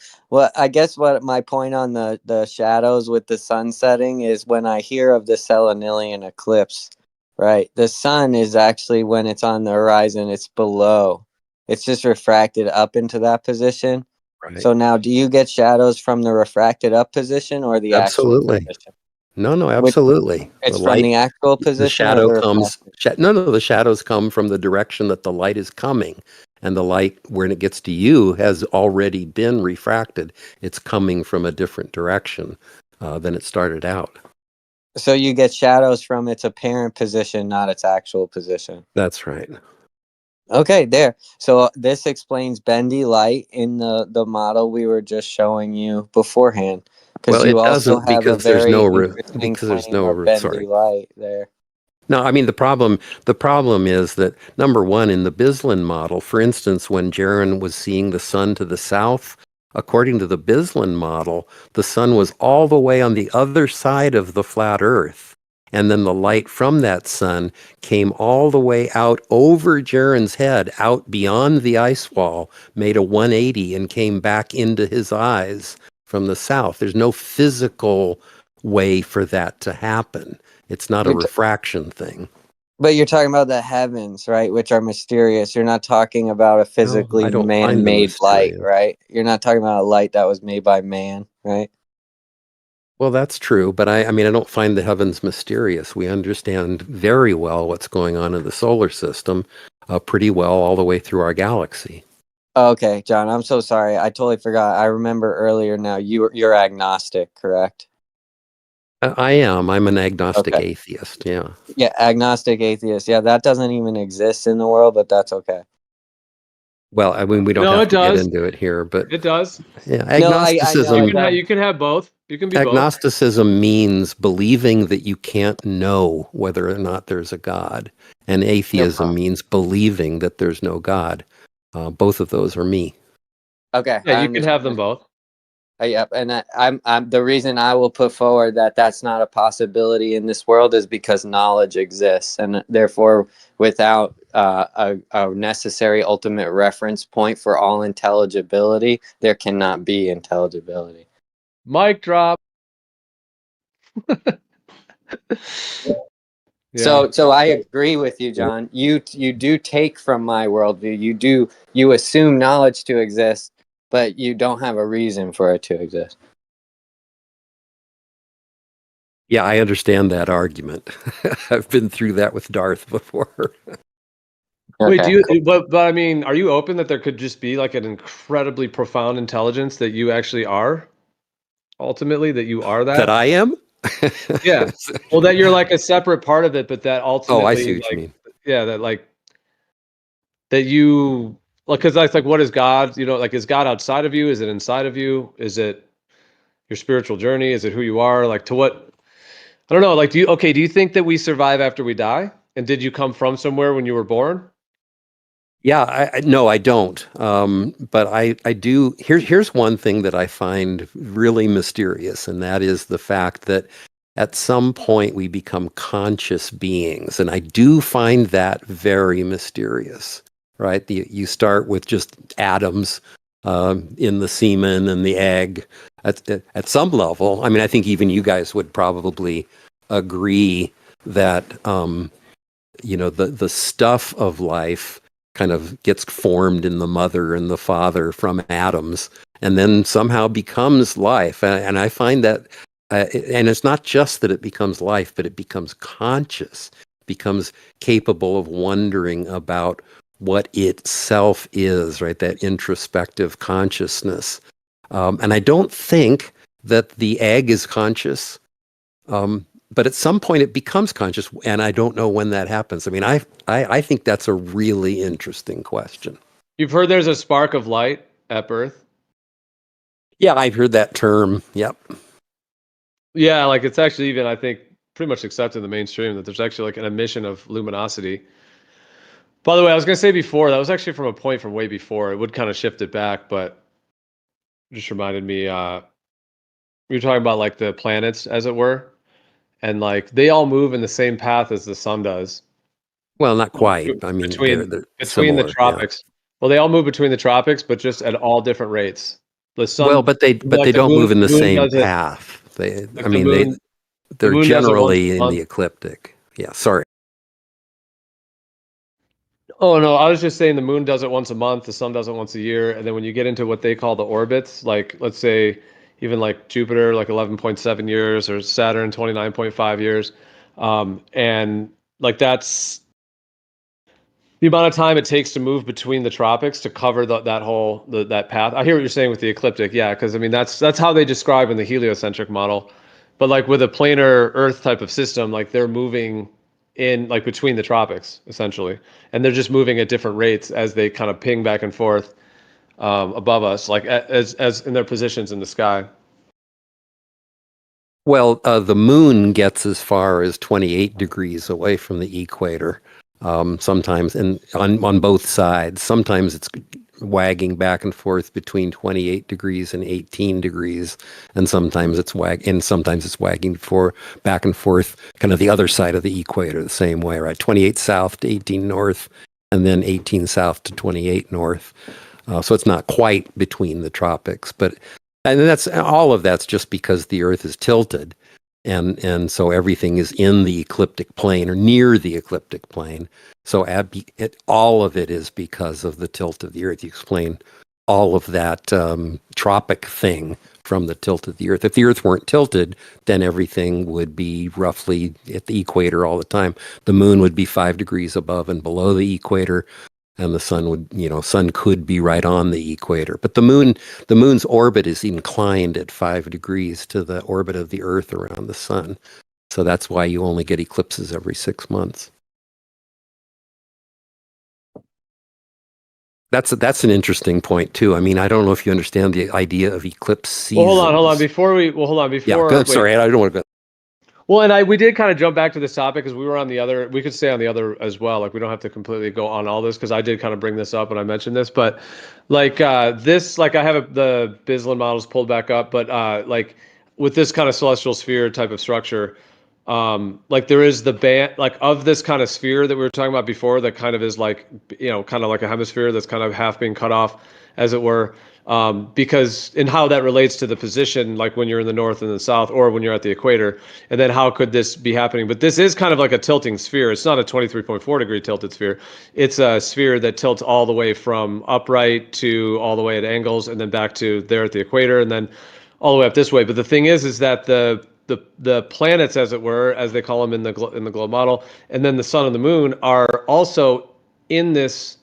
I guess what my point on the shadows with the sun setting is when I hear of the Selenilian eclipse, right? The sun is actually, when it's on the horizon, it's below. It's just refracted up into that position. Right. So now, do you get shadows from the refracted up position or the Absolutely. actual position? No, absolutely. It's from the actual position. The shadow comes. The shadows come from the direction that the light is coming, and the light, when it gets to you, has already been refracted. It's coming from a different direction than it started out. So you get shadows from its apparent position, not its actual position. That's right. Okay, there. So this explains bendy light in the model we were just showing you beforehand. Well, you it also doesn't have because a very there's no bendy light there. No, I mean the problem is that number one, in the Bislin model, for instance, when Jaron was seeing the sun to the south, according to the Bislin model, the sun was all the way on the other side of the flat Earth. And then the light from that sun came all the way out over Jaron's head, out beyond the ice wall, made a 180 and came back into his eyes from the south. There's no physical way for that to happen. It's not a refraction thing. But you're talking about the heavens, right, which are mysterious. You're not talking about a physically man-made light, right? You're not talking about a light that was made by man, right? Well, that's true, but I mean, I don't find the heavens mysterious. We understand very well what's going on in the solar system, pretty well all the way through our galaxy. Okay, John, I'm so sorry. I totally forgot. I remember earlier now. You're agnostic, correct? I am. I'm an agnostic atheist, yeah. Yeah, agnostic atheist. Yeah, that doesn't even exist in the world, but that's okay. Well, I mean, we don't have to get into it here, but it does. Yeah, agnosticism. You can have both. You can be agnosticism means believing that you can't know whether or not there's a God, and atheism means believing that there's no God. Both of those are me. Okay. Yeah, you can have them both. Yep, and I'm the reason I will put forward that that's not a possibility in this world is because knowledge exists, and therefore, without a necessary ultimate reference point for all intelligibility, there cannot be intelligibility. Mic drop. Yeah. So I agree with you, John. You do take from my worldview. You assume knowledge to exist, but you don't have a reason for it to exist. Yeah, I understand that argument. I've been through that with Darth before. Wait, but I mean, are you open that there could just be like an incredibly profound intelligence that you actually are? Ultimately, that you are that? That I am? Yeah. Well, that you're like a separate part of it, but that ultimately. Oh, I see what you mean. Yeah, that you. Like, because that's like, what is God? Like, is God outside of you? Is it inside of you? Is it your spiritual journey? Is it who you are? Like, to what? I don't know. Like, do you think that we survive after we die? And did you come from somewhere when you were born? Yeah, no, I don't. But I do. Here's one thing that I find really mysterious, and that is the fact that at some point we become conscious beings, and I do find that very mysterious. Right? You start with just atoms in the semen and the egg. At some level, I mean, I think even you guys would probably agree that the stuff of life kind of gets formed in the mother and the father from atoms, and then somehow becomes life. And I find that, and it's not just that it becomes life, but it becomes conscious, becomes capable of wondering about what itself is, right? That introspective consciousness. And I don't think that the egg is conscious, but at some point it becomes conscious, and I don't know when that happens. I mean, I think that's a really interesting question. You've heard there's a spark of light at birth? Yeah, I've heard that term. Yep. Yeah, like it's actually even, I think, pretty much accepted in the mainstream that there's actually like an emission of luminosity. By the way, I was going to say before, that was actually from a point from way before. It would kind of shift it back, but just reminded me, we were talking about like the planets, as it were, and like they all move in the same path as the sun does. Well, not quite. I mean, between they're the similar, tropics. Well, they all move between the tropics, but just at all different rates. The sun. Well, but they don't move in the same does it- path. They, like I the mean, moon- they're moon does it once generally a in month. the ecliptic. Yeah, sorry. Oh no, I was just saying the moon does it once a month, the sun does it once a year, and then when you get into what they call the orbits, like let's say even like Jupiter, like 11.7 years, or Saturn 29.5 years, and like that's the amount of time it takes to move between the tropics to cover that whole that path. I hear what you're saying with the ecliptic, yeah, because I mean that's how they describe in the heliocentric model, but like with a planar Earth type of system, like they're moving in like between the tropics essentially, and they're just moving at different rates as they kind of ping back and forth above us, like as in their positions in the sky. Well, the moon gets as far as 28 degrees away from the equator. Sometimes, and on both sides. Sometimes it's wagging back and forth between 28 degrees and 18 degrees, and sometimes it's wagging back and forth, kind of the other side of the equator, the same way, right? 28 south to 18 north, and then 18 south to 28 north. So it's not quite between the tropics, and that's all of that's just because the Earth is tilted. And so everything is in the ecliptic plane or near the ecliptic plane. So all of it is because of the tilt of the Earth. You explain all of that tropic thing from the tilt of the Earth. If the Earth weren't tilted, then everything would be roughly at the equator all the time. The moon would be 5 degrees above and below the equator, and the sun could be right on the equator. But the moon's orbit is inclined at 5 degrees to the orbit of the Earth around the sun. So that's why you only get eclipses every 6 months. That's an interesting point too. I mean, I don't know if you understand the idea of eclipse seasons. Well, hold on. Before Yeah, sorry, I don't want to go. Well, and we did kind of jump back to this topic because we were on the other. We could stay on the other as well. Like we don't have to completely go on all this because I did kind of bring this up and I mentioned this. But like this, like I have the Bislin models pulled back up, but like with this kind of celestial sphere type of structure, like there is the band like of this kind of sphere that we were talking about before that kind of is like kind of like a hemisphere that's kind of half being cut off, as it were. Because in how that relates to the position, like when you're in the north and the south, or when you're at the equator, and then how could this be happening? But this is kind of like a tilting sphere. It's not a 23.4 degree tilted sphere. It's a sphere that tilts all the way from upright to all the way at angles, and then back to there at the equator, and then all the way up this way. But the thing is that the planets, as it were, as they call them in the globe model, and then the sun and the moon are also in this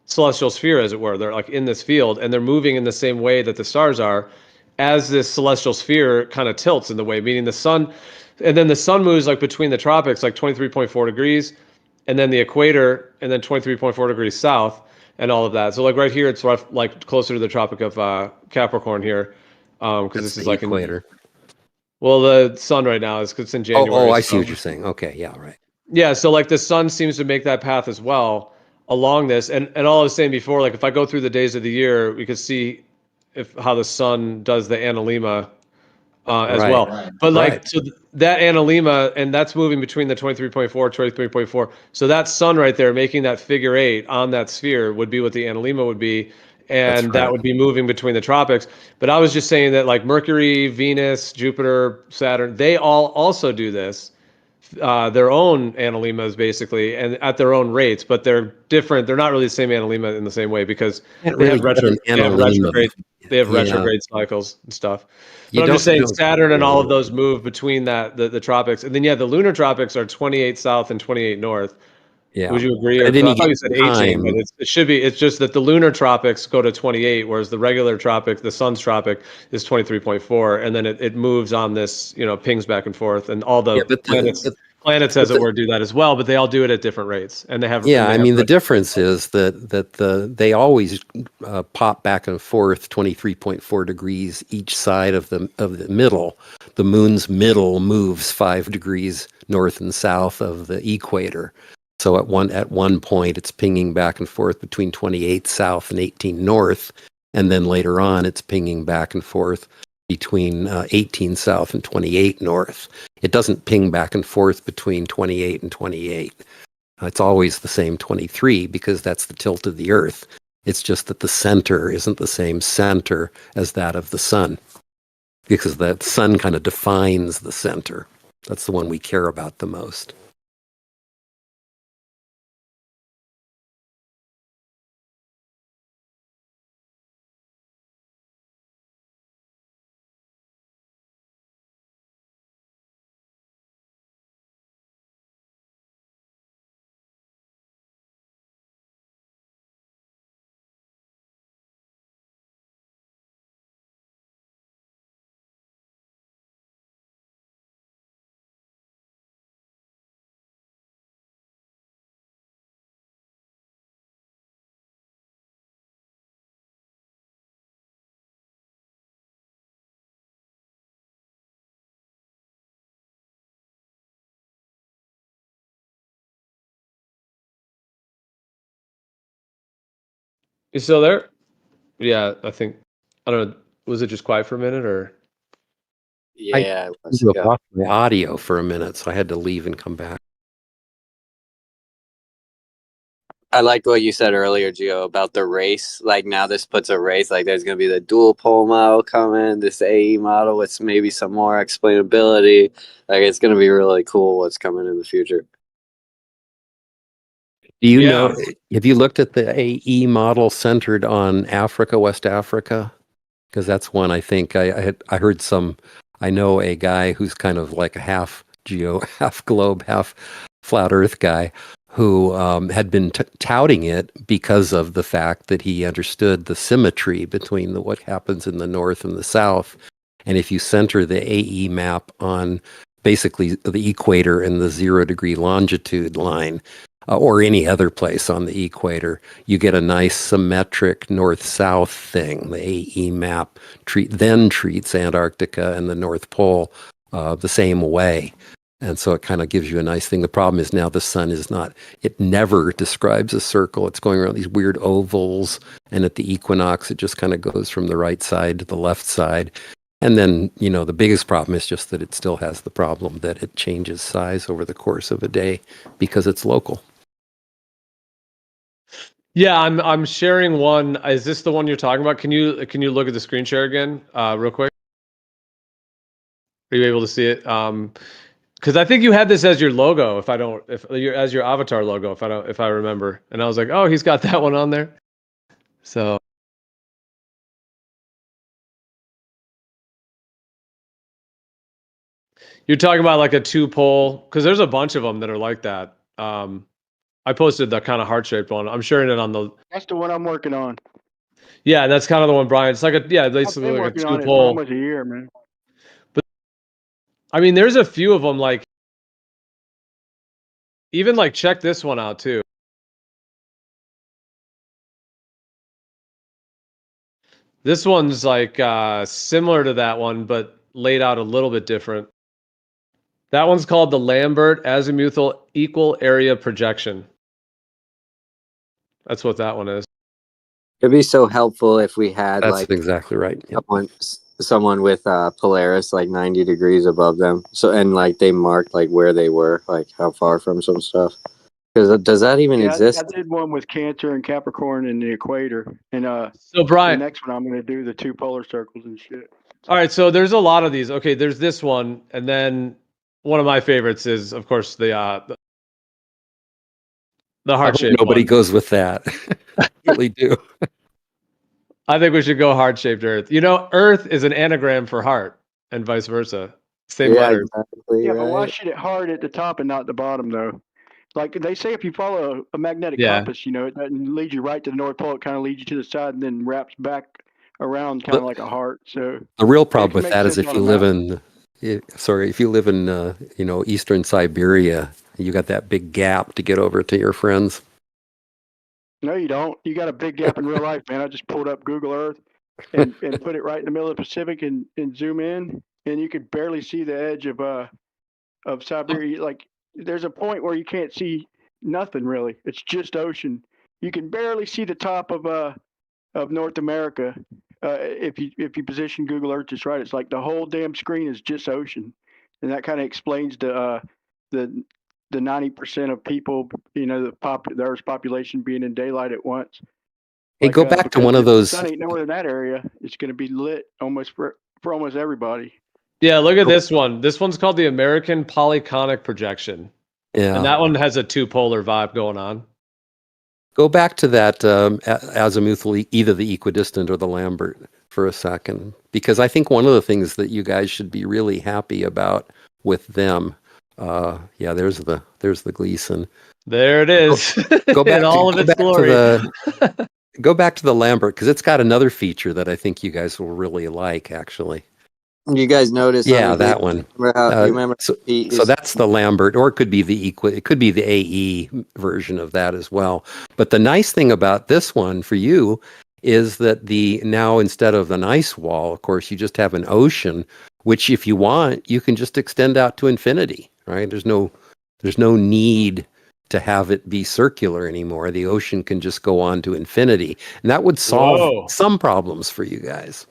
celestial sphere, as it were. They're like in this field, and they're moving in the same way that the stars are, as this celestial sphere kind of tilts in the way, meaning the sun, and then the sun moves like between the tropics, like 23.4 degrees, and then the equator, and then 23.4 degrees south, and all of that. So like right here, it's like closer to the Tropic of Capricorn here, because this is like equator. Well, the sun right now it's in January. Oh, I see what you're saying. Okay, yeah, right. Yeah, so like the sun seems to make that path as well along this, and all I was saying before, like if I go through the days of the year, we could see how the sun does the analemma as well. But like so that analemma, and that's moving between the 23.4, 23.4. So that sun right there making that figure 8 on that sphere would be what the analemma would be, and that would be moving between the tropics. But I was just saying that like Mercury, Venus, Jupiter, Saturn, they all also do this. Their own analemmas basically, and at their own rates, but they're different. They're not really the same analemma in the same way because they have retrograde cycles and stuff. But I'm just saying Saturn and all of those move between the tropics, and then the lunar tropics are 28 south and 28 north. Yeah. Would you agree? I thought you said 18, but it should be. It's just that the lunar tropics go to 28, whereas the regular tropic, the sun's tropic, is 23.4, and then it moves on this, pings back and forth, and all the planets Planet says it will do that as well, but they all do it at different rates, and they have. Yeah, they I have mean the difference is that they always pop back and forth 23.4 degrees each side of the middle. The moon's middle moves 5 degrees north and south of the equator. So at one point it's pinging back and forth between 28 south and 18 north, and then later on it's pinging back and forth between 18 south and 28 north. It doesn't ping back and forth between 28 and 28. It's always the same 23 because that's the tilt of the Earth. It's just that the center isn't the same center as that of the sun, because the sun kind of defines the center. That's the one we care about the most. You still there? Yeah, I think. I don't know. Was it just quiet for a minute, or? Yeah, I lost my audio for a minute, so I had to leave and come back. I liked what you said earlier, Gio, about the race. Like now this puts a race, like there's going to be the dual pole model coming, this AE model with maybe some more explainability. Like it's going to be really cool what's coming in the future. Do you know, have you looked at the AE model centered on Africa, West Africa? Because that's one I think I heard I know a guy who's kind of like a half globe, half flat earth guy who had been touting it because of the fact that he understood the symmetry between what happens in the north and the south. And if you center the AE map on basically the equator and the 0 degree longitude line, or any other place on the equator, you get a nice symmetric north-south thing. The AE map then treats Antarctica and the North Pole the same way. And so it kind of gives you a nice thing. The problem is now the sun it never describes a circle. It's going around these weird ovals. And at the equinox, it just kind of goes from the right side to the left side. And then, the biggest problem is just that it still has the problem that it changes size over the course of a day because it's local. Yeah, I'm sharing one. Is this the one you're talking about? Can you look at the screen share again, real quick? Are you able to see it? Because I think you had this as your logo. As your avatar logo, if I remember. And I was like, oh, he's got that one on there. So. You're talking about like a 2-pole, because there's a bunch of them that are like that. I posted the kind of heart-shaped one. I'm sharing it on the. That's the one I'm working on. Yeah, that's kind of the one, Brian. It's like basically like a 2-pole. For almost a year, man. But I mean, there's a few of them. Like, even like check this one out too. This one's like similar to that one, but laid out a little bit different. That one's called the Lambert Azimuthal Equal Area Projection. That's what that one is. It'd be so helpful if we had That's exactly right. Yep. Someone with Polaris like 90 degrees above them. So and like they marked like where they were, like how far from some stuff. Because does that even exist? I did one with Cancer and Capricorn and the equator. And so Brian, the next one I'm going to do the 2 polar circles and shit. All right, so there's a lot of these. Okay, there's this one, and then one of my favorites is, of course, the heart-shaped. Nobody goes with that. I really do. I think we should go heart-shaped Earth. Earth is an anagram for heart, and vice versa. Same letter. Exactly, but why should it hard at the top and not the bottom, though? Like they say, if you follow a magnetic compass, it doesn't lead you right to the North Pole. It kind of leads you to the side and then wraps back around, kind of like a heart. So the real problem with that is if you live in if you live in eastern Siberia, you got that big gap to get over to your friends. No, you don't. You got a big gap in real life, man. I just pulled up Google Earth and put it right in the middle of the Pacific and zoom in, and you could barely see the edge of Siberia. Like, there's a point where you can't see nothing really. It's just ocean. You can barely see the top of North America. If you position Google Earth just right, it's like the whole damn screen is just ocean, and that kind of explains the 90% of people, the Earth's population being in daylight at once. Hey, go back to one of those. The sun ain't nowhere in that area. It's going to be lit almost for almost everybody. Yeah, look at this one. This one's called the American Polyconic Projection. Yeah, and that one has a two-polar vibe going on. Go back to that azimuthal, either the equidistant or the Lambert, for a second, because I think one of the things that you guys should be really happy about with them. There's the Gleason. There it is. Go back in all of its glory. Go back to the Lambert, because it's got another feature that I think you guys will really like, actually. You guys notice? Yeah, that one. Remember? So that's the Lambert, or it could be it could be the AE version of that as well. But the nice thing about this one for you is that now instead of an ice wall, of course, you just have an ocean, which if you want, you can just extend out to infinity, right? There's no need to have it be circular anymore. The ocean can just go on to infinity, and that would solve some problems for you guys.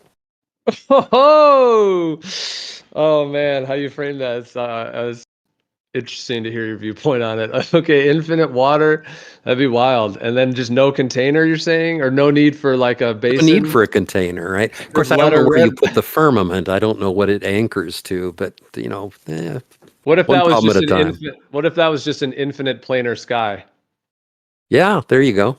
Oh man, how you frame that? I was interesting to hear your viewpoint on it. Okay, infinite water, that'd be wild. And then just no container, you're saying, or no need for like a basin? No need for a container, right? Of course, I don't know where you put the firmament. I don't know what it anchors to, but what if that was just what if that was just an infinite planar sky? Yeah, there you go.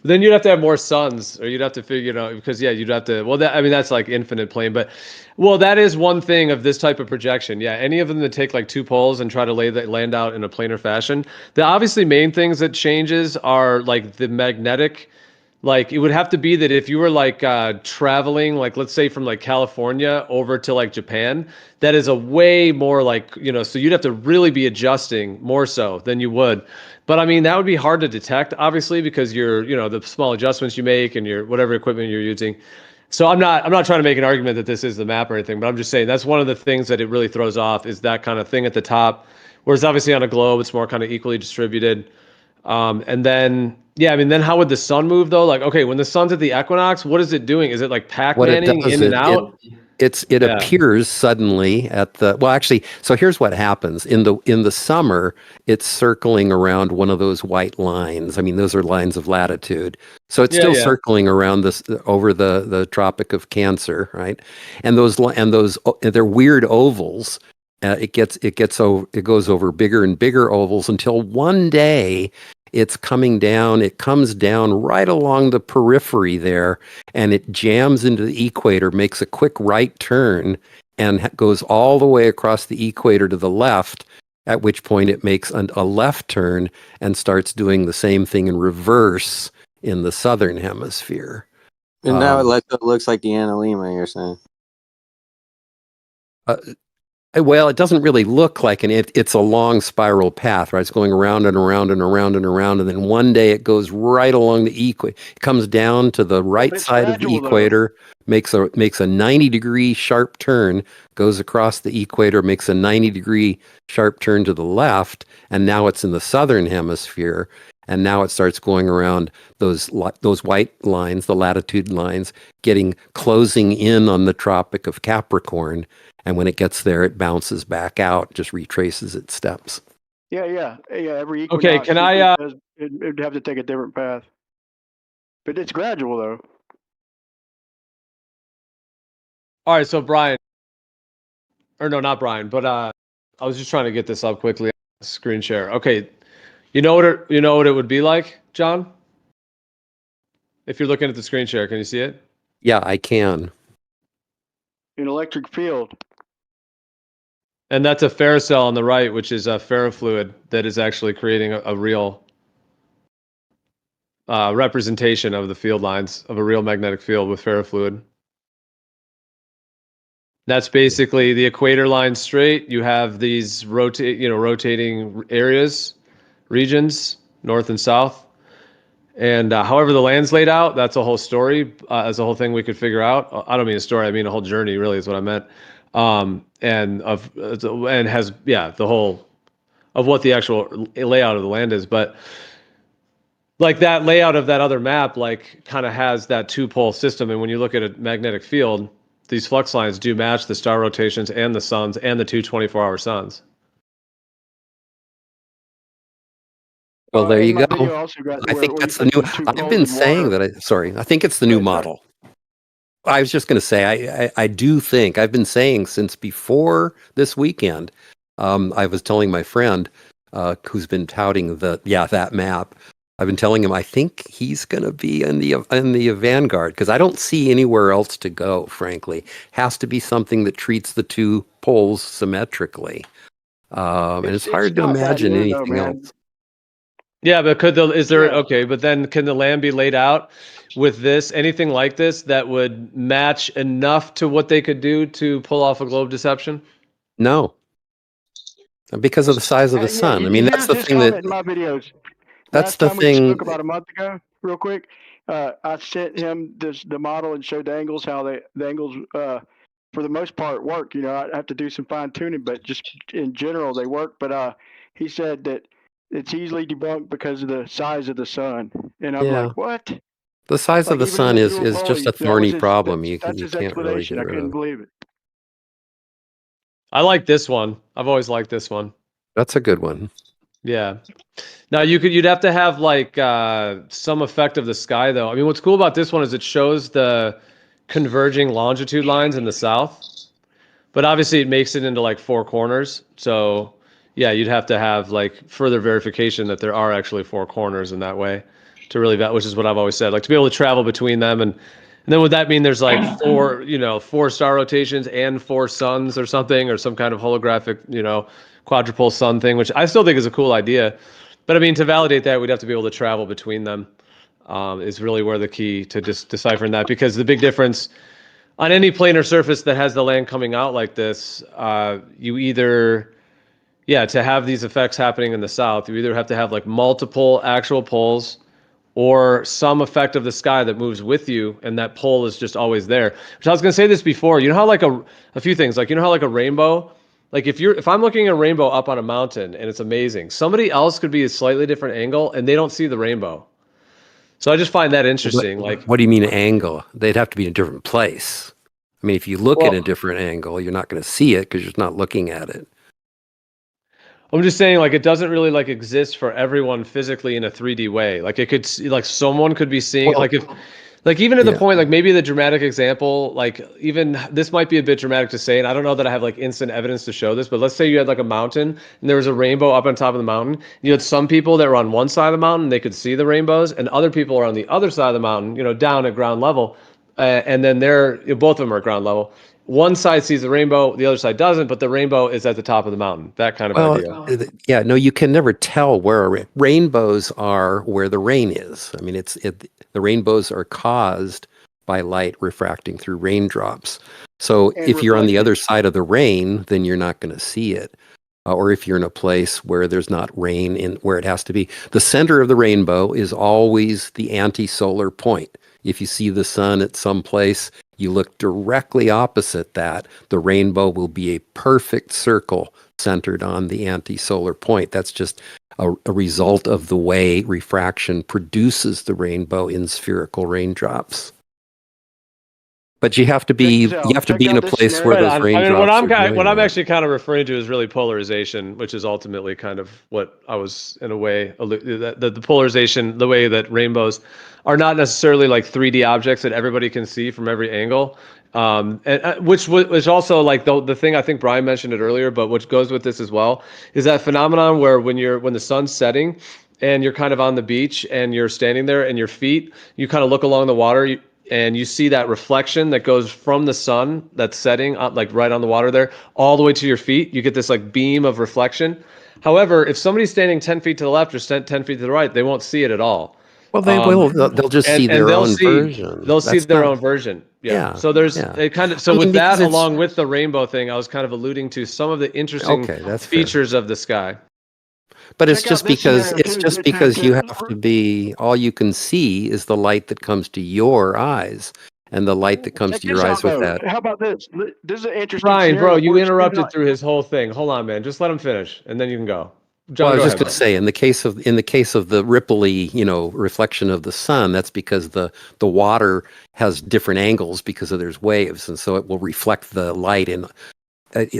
Then you'd have to have more suns, or you'd have to figure it out, because you'd have to. Well, that's like infinite plane, but that is one thing of this type of projection. Yeah, any of them that take like two poles and try to land out in a planar fashion. The obviously main things that changes are like the magnetic. Like it would have to be that if you were like traveling, like let's say from like California over to like Japan, that is a way more like, so you'd have to really be adjusting more so than you would. But I mean, that would be hard to detect, obviously, because you're, the small adjustments you make and your whatever equipment you're using. So I'm not trying to make an argument that this is the map or anything, but I'm just saying that's one of the things that it really throws off is that kind of thing at the top. Whereas obviously on a globe, it's more kind of equally distributed. And then, then how would the sun move though? Like, okay, when the sun's at the equinox, what is it doing? Is it like Pac-Manning in and out? It appears suddenly at so here's what happens. In the summer, it's circling around one of those white lines. I mean, those are lines of latitude. So it's still circling around this over the Tropic of Cancer, right? And they're weird ovals. It goes over bigger and bigger ovals until one day it's coming down. It comes down right along the periphery there, and it jams into the equator, makes a quick right turn, and goes all the way across the equator to the left, at which point it makes a left turn and starts doing the same thing in reverse in the southern hemisphere. And now it looks like the Analema, you're saying? Well, it doesn't really look like it's a long spiral path, right? It's going around and around and around and around, and then one day it goes right along the equator. It comes down to the right side of the equator, makes a 90-degree sharp turn, goes across the equator, makes a 90-degree sharp turn to the left, and now it's in the southern hemisphere. And now it starts going around those white lines, the latitude lines, closing in on the Tropic of Capricorn. And when it gets there, it bounces back out, just retraces its steps. Yeah. Every equinox, okay, can I? It'd have to take a different path, but it's gradual though. All right, so Brian, or no, not Brian, but I was just trying to get this up quickly. Screen share. Okay, you know what it would be like, John? If you're looking at the screen share, can you see it? Yeah, I can. An electric field. And that's a ferrocell on the right, which is a ferrofluid that is actually creating a real representation of the field lines of a real magnetic field with ferrofluid. That's basically the equator line straight. You have these rotating areas, regions, north and south. And however the land's laid out, that's a whole story. As a whole thing we could figure out. I don't mean a story. I mean a whole journey. Really, is what I meant. And has the whole of what the actual layout of the land is. But like that layout of that other map, like kind of has that 2-pole system. And when you look at a magnetic field, these flux lines do match the star rotations and the suns and the 2 24-hour suns. Well, there you go. I think that's the new. I've been saying that. I think it's the new model. I was just going to say, I do think I've been saying since before this weekend. I was telling my friend who's been touting that map. I've been telling him I think he's going to be in the vanguard because I don't see anywhere else to go. Frankly, has to be something that treats the 2 poles symmetrically, and it's hard to imagine anything else. Yeah, but but then can the land be laid out with anything like this that would match enough to what they could do to pull off a globe deception? No. Because of the size of the sun. I mean, that's the thing that in my videos. That's the thing. We spoke about a month ago, real quick. I sent him the model and showed the angles, how the angles, for the most part, work. I have to do some fine tuning, but just in general, they work. But he said that it's easily debunked because of the size of the sun, and I'm like, what? The size of the sun is just a thorny problem. You can't really get rid of. I couldn't believe it. I like this one. I've always liked this one. That's a good one. Yeah. Now you'd have to have like some effect of the sky though. I mean, what's cool about this one is it shows the converging longitude lines in the south, but obviously it makes it into like 4 corners. So yeah, you'd have to have like further verification that there are actually 4 corners in that way to really, which is what I've always said, like to be able to travel between them. And then would that mean there's like 4 star rotations and 4 suns or something, or some kind of holographic, quadruple sun thing, which I still think is a cool idea. But I mean, to validate that, we'd have to be able to travel between them, is really where the key to just deciphering that, because the big difference on any planar surface that has the land coming out like this, you either, to have these effects happening in the south, you either have to have like multiple actual poles or some effect of the sky that moves with you, and that pole is just always there. Which I was going to say this before, how like a few things, like how like a rainbow, like if I'm looking at a rainbow up on a mountain and it's amazing, somebody else could be a slightly different angle and they don't see the rainbow. So I just find that interesting. What do you mean angle? They'd have to be in a different place. I mean, if you look at a different angle, you're not going to see it because you're not looking at it. I'm just saying, like, it doesn't really like exist for everyone physically in a 3D way. Like, it could, like, someone could be seeing, even at the point, like maybe the dramatic example, like even this might be a bit dramatic to say, and I don't know that I have like instant evidence to show this, but let's say you had like a mountain and there was a rainbow up on top of the mountain. You had some people that were on one side of the mountain, they could see the rainbows, and other people are on the other side of the mountain, down at ground level. And then both of them are at ground level. One side sees the rainbow, the other side doesn't, but the rainbow is at the top of the mountain. That kind of idea. Yeah, no, you can never tell where rainbows are where the rain is. I mean, the rainbows are caused by light refracting through raindrops. So if you're on the other side of the rain, then you're not going to see it. Or if you're in a place where there's not rain where it has to be. The center of the rainbow is always the anti-solar point. If you see the sun at some place, you look directly opposite that, the rainbow will be a perfect circle centered on the anti-solar point. That's just a result of the way refraction produces the rainbow in spherical raindrops. But you have to be in a place where those raindrops. What I'm actually kind of referring to is really polarization, which is ultimately kind of what I was in a way the polarization, the way that rainbows are not necessarily like 3D objects that everybody can see from every angle. And which also like the thing I think Brian mentioned it earlier, but which goes with this as well, is that phenomenon where when the sun's setting and you're kind of on the beach and you're standing there and your feet, you kind of look along the water. And you see that reflection that goes from the sun that's setting like right on the water there all the way to your feet. You get this like beam of reflection. However, if somebody's standing 10 feet to the left or 10 feet to the right, they won't see it at all. Well, they'll just see their own version. They'll see their own version. Yeah. So there's it kind of with that along with the rainbow thing, I was kind of alluding to some of the interesting features of the sky. But it's just because you have to be, all you can see is the light that comes to your eyes, and the light that comes to your eyes with that. How about this? This is an interesting. Ryan, bro, you interrupted through his whole thing. Hold on, man. Just let him finish, and then you can go. John, well, I was just going to say, in the case of the ripply, reflection of the sun, that's because the water has different angles because there's waves, and so it will reflect the light. And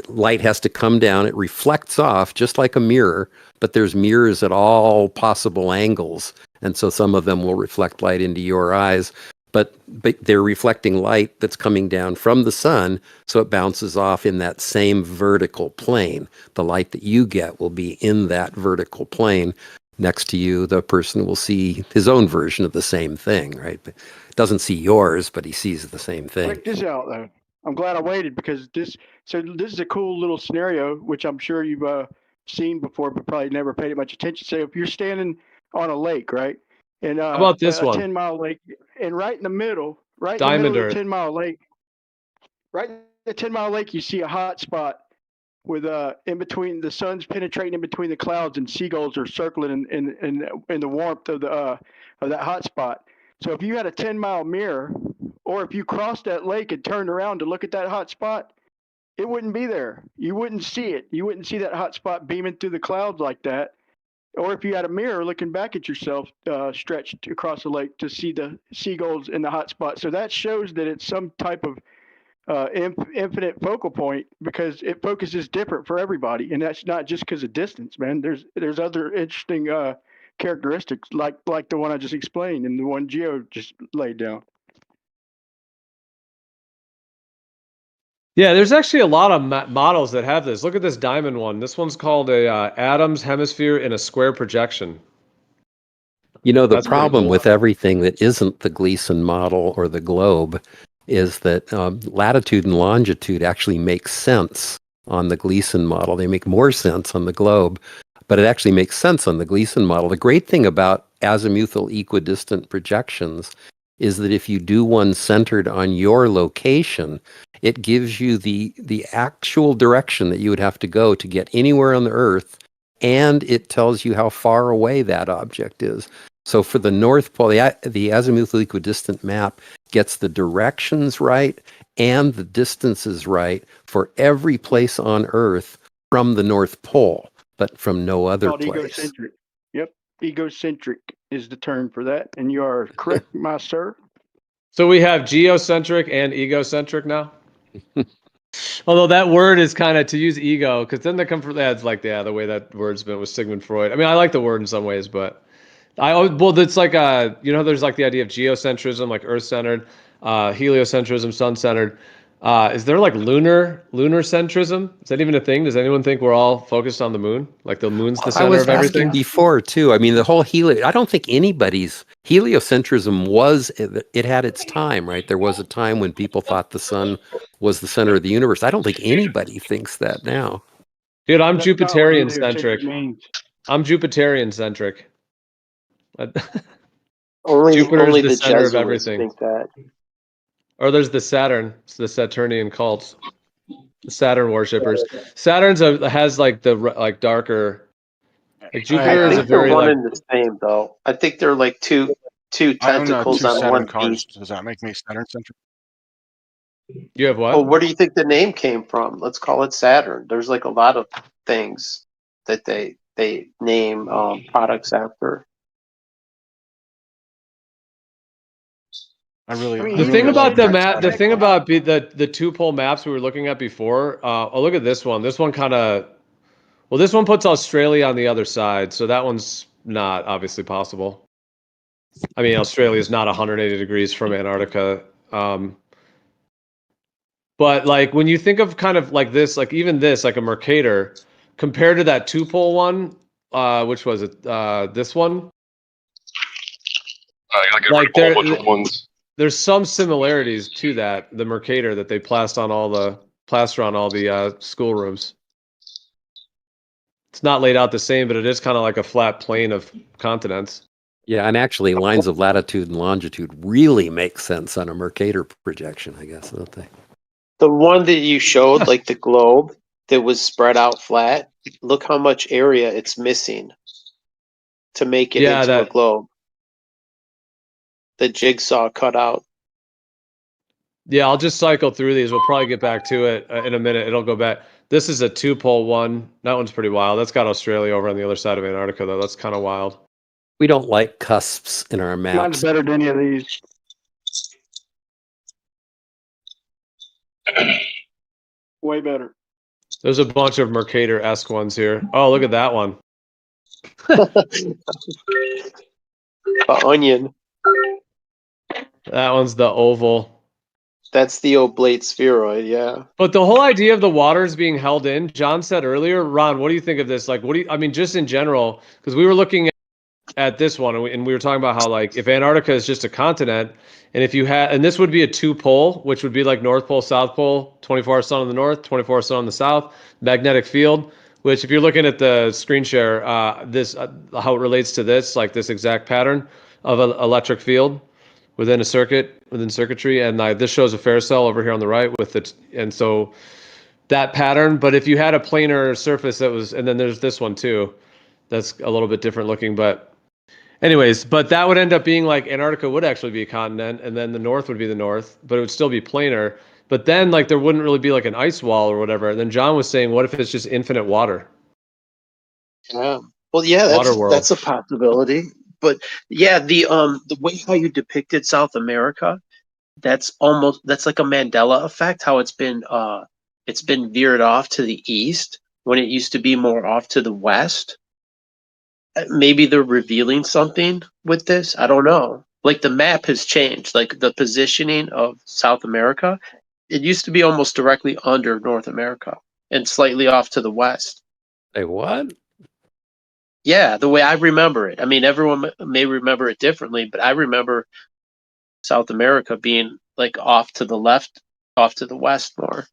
light has to come down; it reflects off just like a mirror. But there's mirrors at all possible angles, and so some of them will reflect light into your eyes. But they're reflecting light that's coming down from the sun, so it bounces off in that same vertical plane. The light that you get will be in that vertical plane. Next to you, the person will see his own version of the same thing, right? Doesn't see yours, but he sees the same thing. Check this out, though. I'm glad I waited because this is a cool little scenario, which I'm sure you've seen before, but probably never paid it much attention. So if you're standing on a lake, right? And how about this one? 10-mile lake, and right in the middle, of the 10-mile lake, right in the 10-mile lake, you see a hot spot with in between, the sun's penetrating in between the clouds, and seagulls are circling in the warmth of that hot spot. So if you had a 10-mile mirror, or if you crossed that lake and turned around to look at that hot spot, it wouldn't be there. You wouldn't see it. You wouldn't see that hot spot beaming through the clouds like that. Or if you had a mirror looking back at yourself, stretched across the lake to see the seagulls in the hot spot. So that shows that it's some type of infinite focal point, because it focuses different for everybody, and that's not just because of distance, man. There's other interesting characteristics like the one I just explained and the one Geo just laid down. Yeah, there's actually a lot of models that have this. Look at this diamond one. This one's called a Adams hemisphere in a square projection. The problem with everything that isn't the Gleason model or the globe is that latitude and longitude actually make sense on the Gleason model. They make more sense on the globe, but it actually makes sense on the Gleason model. The great thing about azimuthal equidistant projections is that if you do one centered on your location, it gives you the actual direction that you would have to go to get anywhere on the Earth, and it tells you how far away that object is. So for the North Pole, the azimuthal equidistant map gets the directions right and the distances right for every place on Earth from the North Pole, but from no other place. Egocentric. Yep, egocentric is the term for that, and you are correct, my sir. So we have geocentric and egocentric now. Although that word is kind of, to use ego, because then that's like the way that word's been with Sigmund Freud. I mean, I like the word in some ways, but it's like there's like the idea of geocentrism, like Earth-centered, heliocentrism, sun-centered. Is there like lunar centrism? Is that even a thing? Does anyone think we're all focused on the moon? Like the moon's the center of everything? I was asking before too. I mean, the whole I don't think anybody's heliocentrism it had its time, right? There was a time when people thought the sun was the center of the universe. I don't think anybody thinks that now. Dude, I'm Jupiterian centric. I'm Jupiterian centric. Jupiter's the center of everything. Think that. Or there's the Saturn, it's the Saturnian cults, the Saturn worshippers. Saturn's has like the darker. Like Jupiter is a very one and the same though. I think they're like two tentacles on Saturn one cards. piece. Does that make me Saturn centric? You have what? Well, where do you think the name came from? Let's call it Saturn. There's like a lot of things that they name products after. The thing about the map, the thing about the two-pole maps we were looking at before. I'll look at this one. This one this one puts Australia on the other side, so that one's not obviously possible. I mean, Australia is not 180 degrees from Antarctica. But like when you think of kind of like this, like even this, like a Mercator, compared to that two-pole one, which was it? This one. Like there's some similarities to that, the Mercator that they plaster on all the schoolrooms. It's not laid out the same, but it is kind of like a flat plane of continents. Yeah, and actually, lines of latitude and longitude really make sense on a Mercator projection, I guess, don't they? The one that you showed, like the globe that was spread out flat, look how much area it's missing to make it Yeah, into a that globe. The jigsaw cut out. Yeah, I'll just cycle through these. We'll probably get back to it in a minute. It'll go back. This is a 2-pole one. That one's pretty wild. That's got Australia over on the other side of Antarctica, though. That's kind of wild. We don't like cusps in our Mine's maps. better than any of these. Way better. There's a bunch of Mercator-esque ones here. Oh, look at that one. Onion. That one's the oval. That's the oblate spheroid, yeah. But the whole idea of the waters being held in, John said earlier, Ron, what do you think of this? Like, I mean, just in general, because we were looking at this one and we were talking about how, like, if Antarctica is just a continent, and if you had, and this would be a 2-pole, which would be like North Pole, South Pole, 24-hour sun on the north, 24-hour sun on the south, magnetic field, which if you're looking at the screen share, this how it relates to this, like this exact pattern of an electric field within a circuit, within circuitry, and this shows a Ferrocell over here on the right with it, and so that pattern. But if you had a planar surface that was, and then there's this one too, that's a little bit different looking, but anyways, but that would end up being like Antarctica would actually be a continent, and then the north would be the north, but it would still be planar. But then like there wouldn't really be like an ice wall or whatever. And then John was saying, what if it's just infinite water? Yeah. Well, yeah, that's a possibility. But yeah, the way how you depicted South America, that's like a Mandela effect. How it's been veered off to the east when it used to be more off to the west. Maybe they're revealing something with this. I don't know. Like the map has changed. Like the positioning of South America, it used to be almost directly under North America and slightly off to the west. Hey, what? Yeah, the way I remember it. I mean, everyone may remember it differently, but I remember South America being like off to the left, off to the west more.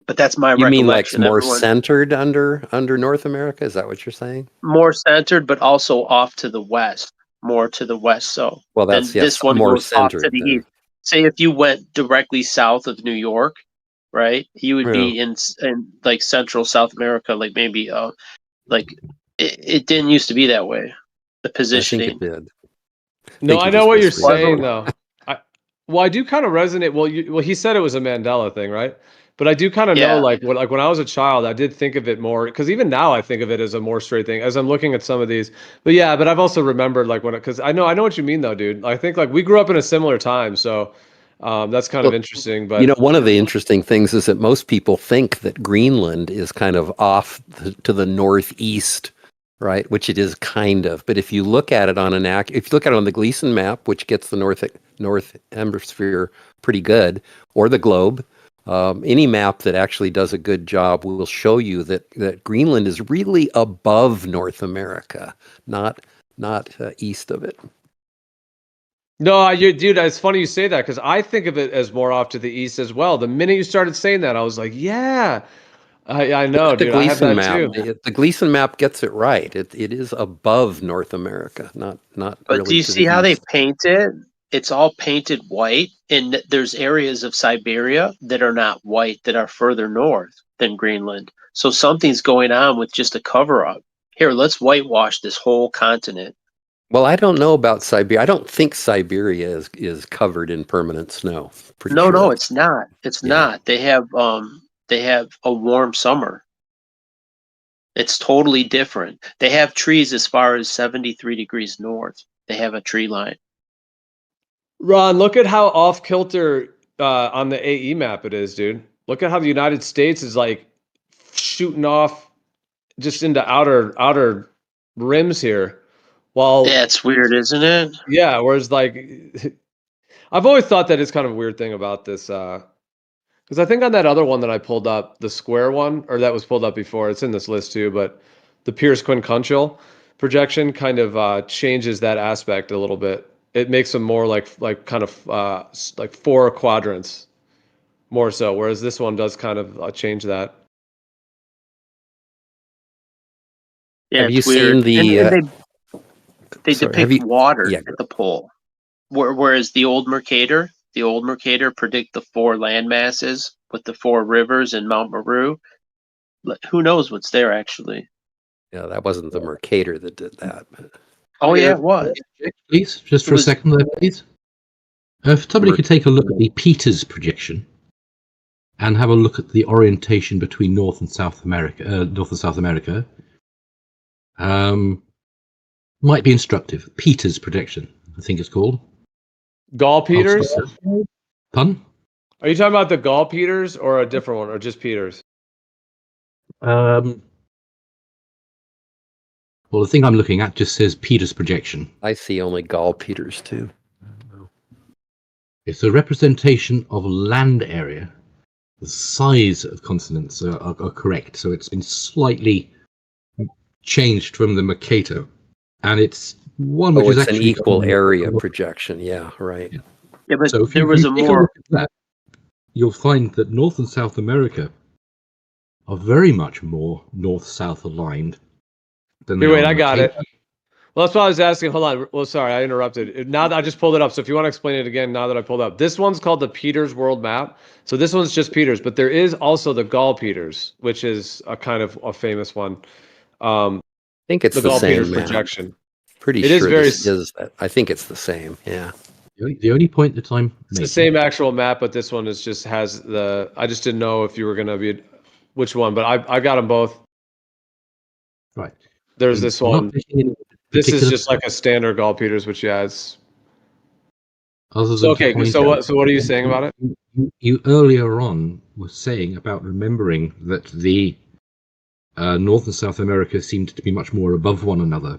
But that's my recollection. You mean like more centered under North America? Is that what you're saying? More centered, but also off to the west, more to the west. So well, that's this one more goes centered off to the east. Say if you went directly south of New York, right? You would be in like central South America, like maybe like it didn't used to be that way. The positioning. I think it did. No, I know what you're saying though. I do kind of resonate. Well, he said it was a Mandela thing, right? But I do kind of know, like when I was a child, I did think of it more, because even now I think of it as a more straight thing as I'm looking at some of these. But yeah, but I've also remembered like because I know what you mean though, dude. I think like we grew up in a similar time, so that's kind of interesting. But you know, one of the interesting things is that most people think that Greenland is kind of off to the northeast, right? Which it is kind of. But if you look at it on the Gleason map, which gets the north hemisphere pretty good, or the globe. Any map that actually does a good job will show you that Greenland is really above North America, not east of it. No, dude, it's funny you say that because I think of it as more off to the east as well. The minute you started saying that, I was like, yeah, I know, dude. I have that too. The Gleason map gets it right. It is above North America, not. But really do you see how they paint it? It's all painted white, and there's areas of Siberia that are not white, that are further north than Greenland. So something's going on with just a cover-up. Here, let's whitewash this whole continent. Well, I don't know about Siberia. I don't think Siberia is covered in permanent snow. No, it's not. It's not. They have a warm summer. It's totally different. They have trees as far as 73 degrees north. They have a tree line. Ron, look at how off kilter on the AE map it is, dude. Look at how the United States is like shooting off just into outer rims here. While yeah, it's weird, isn't it? Yeah, whereas like I've always thought that it's kind of a weird thing about this because I think on that other one that I pulled up, the square one, or that was pulled up before, it's in this list too, but the Pierce Quincuncial projection kind of changes that aspect a little bit. It makes them more like kind of like 4 quadrants more so, whereas this one does kind of change that. Yeah, have you seen the They Sorry, depict water yeah, at the pole, whereas the old Mercator predict the 4 land masses with the 4 rivers and Mount Meru. Who knows what's there actually? yeah, that wasn't the Mercator that did that. Oh yeah, it was. Please, just for a second there, please. If somebody could take a look at the Peters projection and have a look at the orientation between North and South America, might be instructive. Peters projection, I think it's called. Gall Peters? Pardon? Are you talking about the Gall Peters or a different one, or just Peters? Well, the thing I'm looking at just says Peters projection. I see only Gall Peters too. It's a representation of land area. The size of continents are correct, so it's been slightly changed from the Mercator, and it's one which is it's actually an equal area projection. Yeah, right. Yeah, but so if there you was a take more. look at that, you'll find that North and South America are very much more north-south aligned than. Here, wait, I got it. Well, that's what I was asking. Hold on. Well, sorry, I interrupted. Now that I just pulled it up, so if you want to explain it again, now that I pulled it up, this one's called the Peters World Map. So this one's just Peters, but there is also the Gall Peters, which is a kind of a famous one. I think it's the Gall same Peters map. projection. Pretty It sure is very. this is that. I think it's the same. Yeah. The only point that I'm It's the making, same actual map, but this one is just has the. I just didn't know if you were gonna be which one, but I got them both. right? There's this I'm not one. making any This is particular just like a standard Gall Peters, which yeah, it's. other So than okay, to point so out- what are you saying about it? You earlier on were saying about remembering that the North and South America seemed to be much more above one another.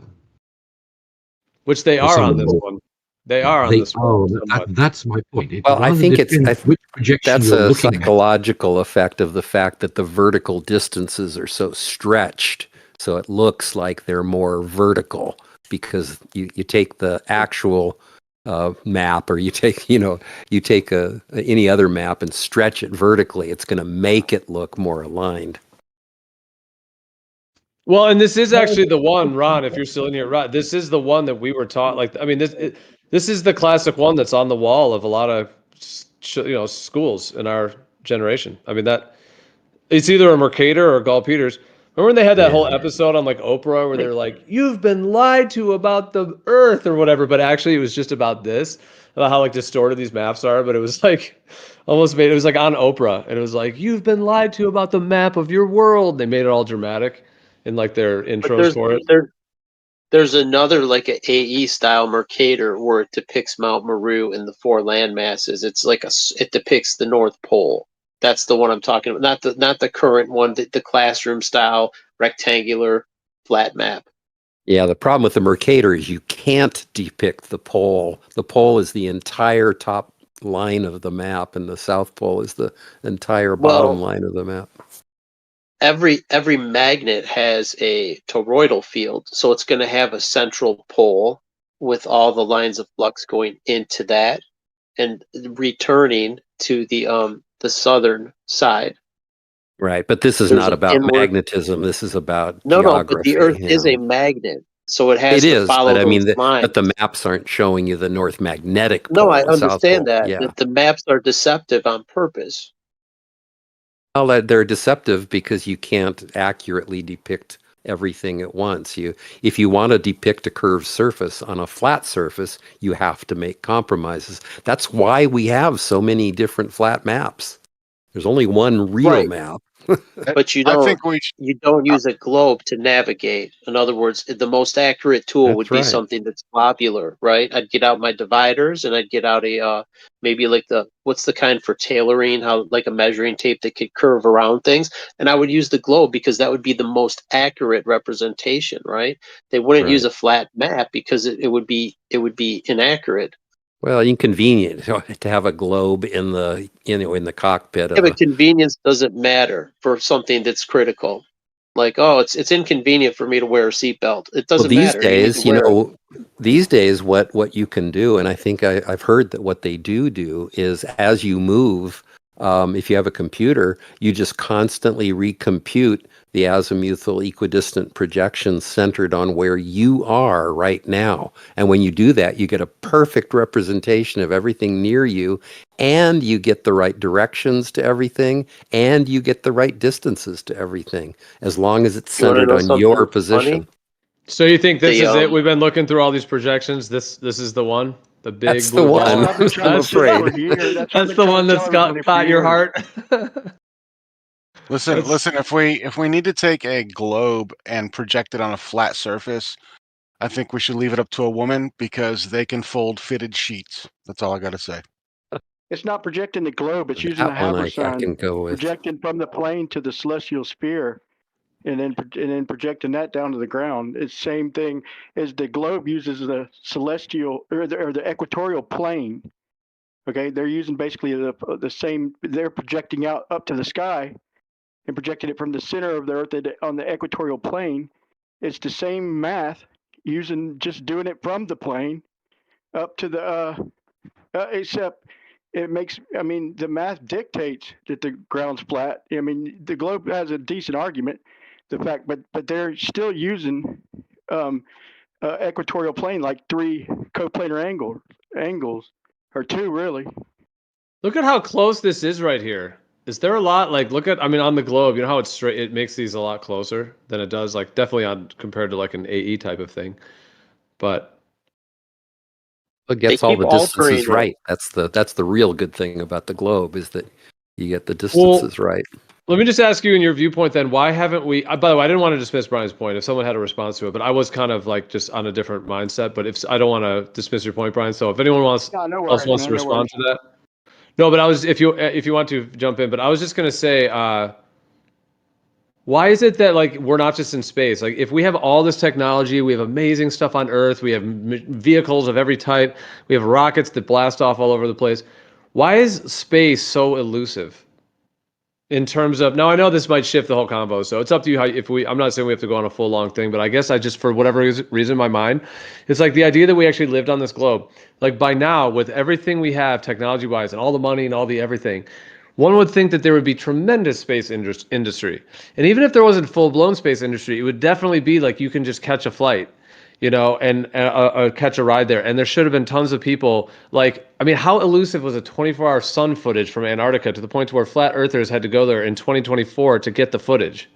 Which they Or are some on of this them. one. They are on They this are. one. somewhat. That's my point. Well, I rather think it's depends which projection that's you're a looking at. psychological effect of the fact that the vertical distances are so stretched, so it looks like they're more vertical because you take the actual map, or you take any other map and stretch it vertically. It's going to make it look more aligned. Well, and this is actually the one, Ron, if you're still in here, Ron, this is the one that we were taught. Like, I mean, this is the classic one that's on the wall of a lot of, schools in our generation. I mean, that it's either a Mercator or Gall Peters. Remember when they had that whole episode on like Oprah where they're like, "You've been lied to about the Earth" or whatever, but actually it was just about this, about how like distorted these maps are. But it was like almost made it was like on Oprah, and it was like, "You've been lied to about the map of your world." They made it all dramatic in like their intros for it. There's another like a AE style Mercator where it depicts Mount Meru and the 4 land masses. It's like it depicts the North Pole. That's the one I'm talking about, not the current one, the classroom style rectangular flat map. Yeah, the problem with the Mercator is you can't depict the pole. The pole is the entire top line of the map, and the South Pole is the entire bottom line of the map. Every magnet has a toroidal field, so it's going to have a central pole with all the lines of flux going into that and returning to the southern side. Right, but this is There's not an about inward- magnetism. This is about No, geography. but the Earth yeah. is a magnet, so it has It to is, follow but I mean, those lines. but the maps aren't showing you the North Magnetic Pole. No, I the South understand Pole. that. Yeah. That the maps are deceptive on purpose. Well, they're deceptive because you can't accurately depict everything at once. If you want to depict a curved surface on a flat surface, you have to make compromises. That's why we have so many different flat maps. There's only one real map. But you don't use a globe to navigate. In other words, the most accurate tool would be right. something that's globular, right? I'd get out my dividers and I'd get out a maybe like what's the kind for tailoring, how like a measuring tape that could curve around things, and I would use the globe because that would be the most accurate representation, right? They wouldn't use a flat map because it would be inaccurate. Well, inconvenient to have a globe in the cockpit. Yeah, but convenience doesn't matter for something that's critical. Like, it's inconvenient for me to wear a seatbelt. It doesn't matter. These days, what you can do, and I think I've heard that what they do is as you move, If you have a computer, you just constantly recompute the azimuthal equidistant projections centered on where you are right now. And when you do that, you get a perfect representation of everything near you, and you get the right directions to everything, and you get the right distances to everything, as long as it's centered on your position. Funny? So you think this is it? We've been looking through all these projections. This is the one? The big That's the one. I'm afraid. That's the one that's caught your heart. Listen. If we need to take a globe and project it on a flat surface, I think we should leave it up to a woman because they can fold fitted sheets. That's all I got to say. It's not projecting the globe. It's using the Habersign, projecting from the plane to the celestial sphere, and then projecting that down to the ground. It's the same thing as the globe uses the celestial or the equatorial plane. Okay, they're using basically the same. They're projecting out up to the sky and projecting it from the center of the Earth on the equatorial plane. It's the same math, just doing it from the plane up to the except it makes. I mean, the math dictates that the ground's flat. I mean, the globe has a decent argument. The fact, but they're still using equatorial plane like 3 coplanar angles or 2 really. Look at how close this is right here. Is there a lot on the globe, you know how it's straight, it makes these a lot closer than it does, like definitely on compared to like an AE type of thing. But it gets all the distances right. That's the real good thing about the globe, is that you get the distances right. Let me just ask you in your viewpoint then, why haven't we, by the way, I didn't want to dismiss Brian's point if someone had a response to it, but I was kind of like just on a different mindset, but I don't want to dismiss your point, Brian. So if anyone wants to respond to that. No, but if you want to jump in, but I was just going to say, why is it that like we're not just in space? Like if we have all this technology, we have amazing stuff on Earth, we have vehicles of every type, we have rockets that blast off all over the place. Why is space so elusive? In terms of, now I know this might shift the whole combo, so it's up to you I'm not saying we have to go on a full long thing, but I guess for whatever reason in my mind, it's like the idea that we actually lived on this globe, like by now with everything we have technology wise and all the money and all the everything, one would think that there would be tremendous space industry. And even if there wasn't full blown space industry, it would definitely be like you can just catch a flight, and catch a ride there. And there should have been tons of people. Like, I mean, how elusive was a 24-hour sun footage from Antarctica to the point where flat earthers had to go there in 2024 to get the footage?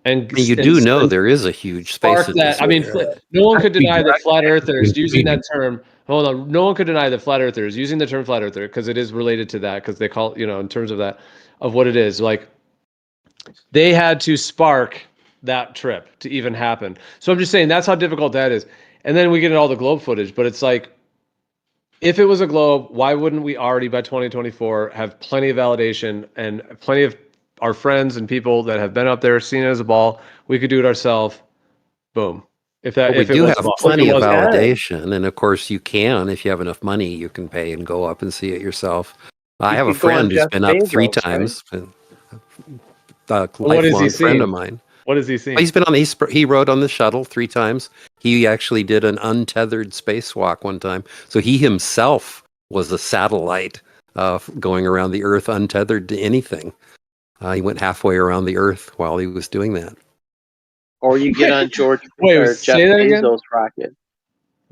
And you do know there is a huge space industry. I mean, no one could deny that flat earthers using that term. Hold on, no one could deny that flat earthers using the term flat earther, because it is related to that, because they call, in terms of that, of what it is. Like, they had to spark that trip to even happen. So I'm just saying that's how difficult that is. And then we get all the globe footage, but it's like, if it was a globe, why wouldn't we already by 2024 have plenty of validation and plenty of our friends and people that have been up there, seen it as a ball? We could do it ourselves. Boom. We do have plenty of validation, and of course you can, if you have enough money, you can pay and go up and see it yourself. I have a friend who's been up 3 times. A lifelong friend of mine. What has he seen? He's been he rode on the shuttle 3 times. He actually did an untethered spacewalk one time. So he himself was a satellite going around the Earth untethered to anything. He went halfway around the Earth while he was doing that. Or you get on Jeff Bezos' rocket.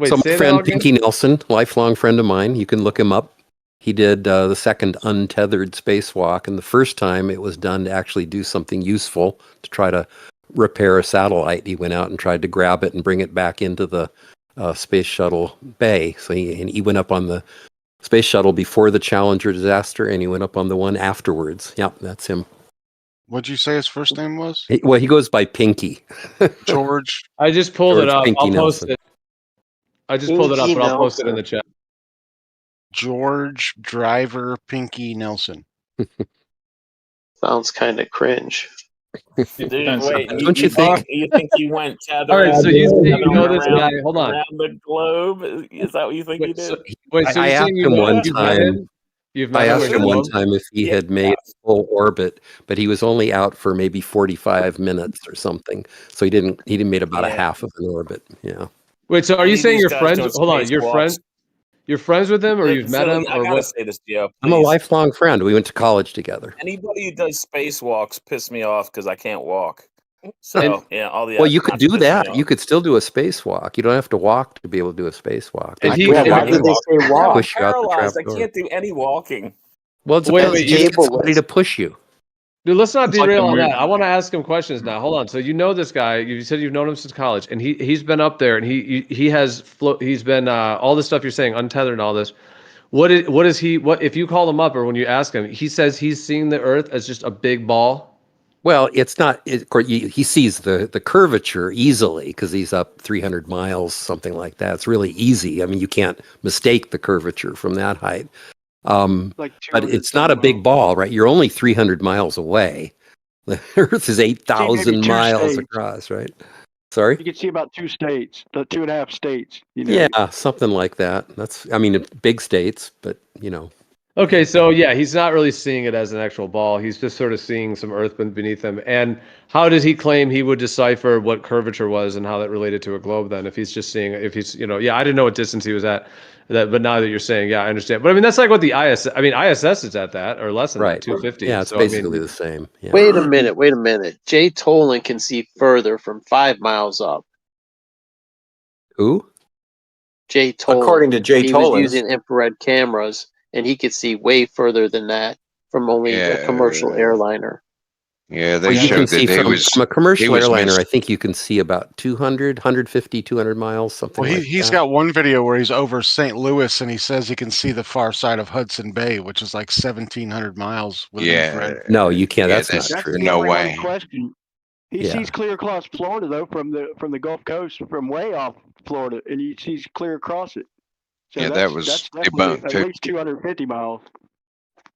So my friend Pinky Nelson, lifelong friend of mine, you can look him up. He did the second untethered spacewalk, and the first time it was done to actually do something useful, to try to repair a satellite. He went out and tried to grab it and bring it back into the space shuttle bay. So he went up on the space shuttle before the Challenger disaster, and he went up on the one afterwards. Yep, that's him. What'd you say his first name was? He goes by Pinky. George. I just pulled it up. Pinky I'll post Nelson. it. I just pulled it up, but I'll post it in the chat. George Driver Pinky Nelson. Sounds kind of cringe. Dude, wait, don't you think? You think you went tethered? All right, so you know this guy. Hold on. Around the globe? Is that what you think he did? I asked him one time. I asked him one time if he had made full orbit, but he was only out for maybe 45 minutes or something. So he didn't made about a half of an orbit. Yeah. Wait, so are you saying your friend? Hold on, your friend? You're friends with him, or you've met him, I or gotta what? say this, Gio. I'm a Please. lifelong friend. We went to college together. Anybody who does spacewalks piss me off because I can't walk. So And- yeah, all the Well, you could astronauts do piss me that. off. You could still do a spacewalk. You don't have to walk to be able to do a spacewalk. And They he- push and you why out did the- they say I'm walk? push you out the paralyzed. trap I door. can't do any walking. Well, it's Wait, because wait, you Cable get somebody was. to push you. Dude, let's not It's like derail the on movie. that. I want to ask him questions now. Hold on. So you know this guy. You said you've known him since college, and he's been up there, and he has he's been all the stuff you're saying, untethered and all this. What is he? What if you call him up or when you ask him? He says he's seeing the Earth as just a big ball. Well, it's not. Of course, he sees the curvature easily because he's up 300 miles, something like that. It's really easy. I mean, you can't mistake the curvature from that height. Like But it's not a big ball, right? You're only 300 miles away. The Earth is 8,000 two miles states. across, right? Sorry? You can see about 2 states, the 2.5 states. You know? Yeah, something like that. That's, I mean, big states, but you know. Okay, so yeah, he's not really seeing it as an actual ball. He's just sort of seeing some Earth beneath him. And how did he claim he would decipher what curvature was and how that related to a globe? Then, if he's just seeing, if he's, yeah, I didn't know what distance he was at. But now that you're saying, yeah, I understand. But I mean, that's like what the ISS. I mean, ISS is at that or less than that, 250. Yeah, it's So, I mean, basically the same. Yeah. Wait a minute. Jay Tolan can see further from 5 miles up. Who? Jay Tolan. According to Jay he was Tolan. using infrared cameras, and he could see way further than that from only a Yeah. commercial airliner. Yeah, they Well, you can showed see that he from, was from a commercial was airliner, missed. I think you can see about 200, 150, 200 miles, something Well, like he's that. got one video where he's over St. Louis and he says he can see the far side of Hudson Bay, which is like 1,700 miles with an infrared. No, you can't. Yeah, That's that's not true. no the way. only question. He Yeah. sees clear across Florida though, from the Gulf Coast, from way off Florida, and he sees clear across it. So Yeah, that that's, was that's definitely debunked at too. least 250 miles.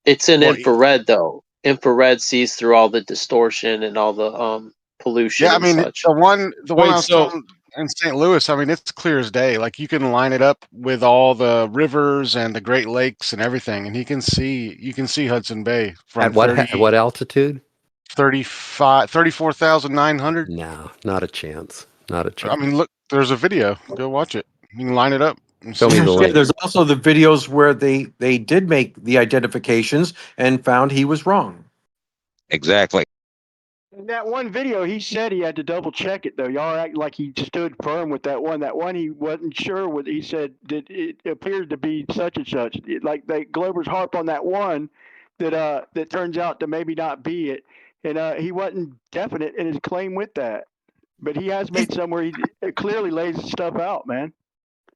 It's in Well, infrared though. Infrared sees through all the distortion and all the pollution Yeah, I and mean, such. the one Wait, I was so- telling in St. Louis, I mean, it's clear as day. Like you can line it up with all the rivers and the Great Lakes and everything, and you can see Hudson Bay from At what altitude? 34,900. No, not a chance. Not a chance. I mean, look, there's a video. Go watch it. You can line it up. And Show me see. the Yeah, link. there's also the videos where they did make the identifications and found he was wrong. Exactly. In that one video, he said he had to double check it though. Y'all act like he stood firm with that one. That one he wasn't sure what he said. That it appeared to be such and such. Like the Globers harp on that one that turns out to maybe not be it. And he wasn't definite in his claim with that. But he has made some where he clearly lays stuff out, man.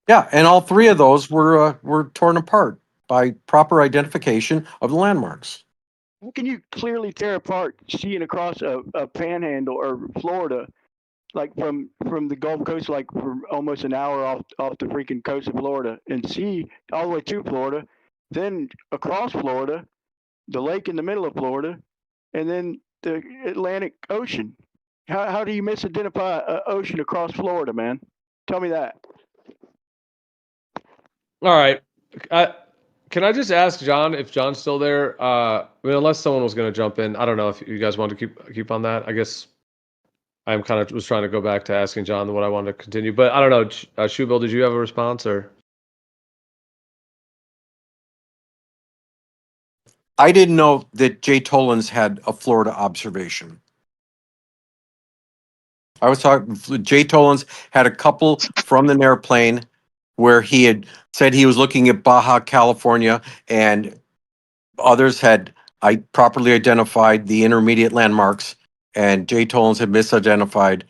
Yeah, and all three of those were torn apart by proper identification of the landmarks. How can you clearly tear apart seeing across a panhandle or Florida, like from the Gulf Coast, like for almost an hour off the freaking coast of Florida, and see all the way to Florida, then across Florida, the lake in the middle of Florida, and then the Atlantic Ocean? How do you misidentify an ocean across Florida, man? Tell me that. All right. Can I just ask John if John's still there? I mean, unless someone was going to jump in. I don't know if you guys want to keep on that. I guess I'm kind of was trying to go back to asking John what I wanted to continue, but I don't know. Shubil, did you have a response or? I didn't know that Jay Tolan's had a Florida observation. I was talking, Jay Tolan's had a couple from an airplane where he had said he was looking at Baja California, and others had properly identified the intermediate landmarks, and Jay Tolan's had misidentified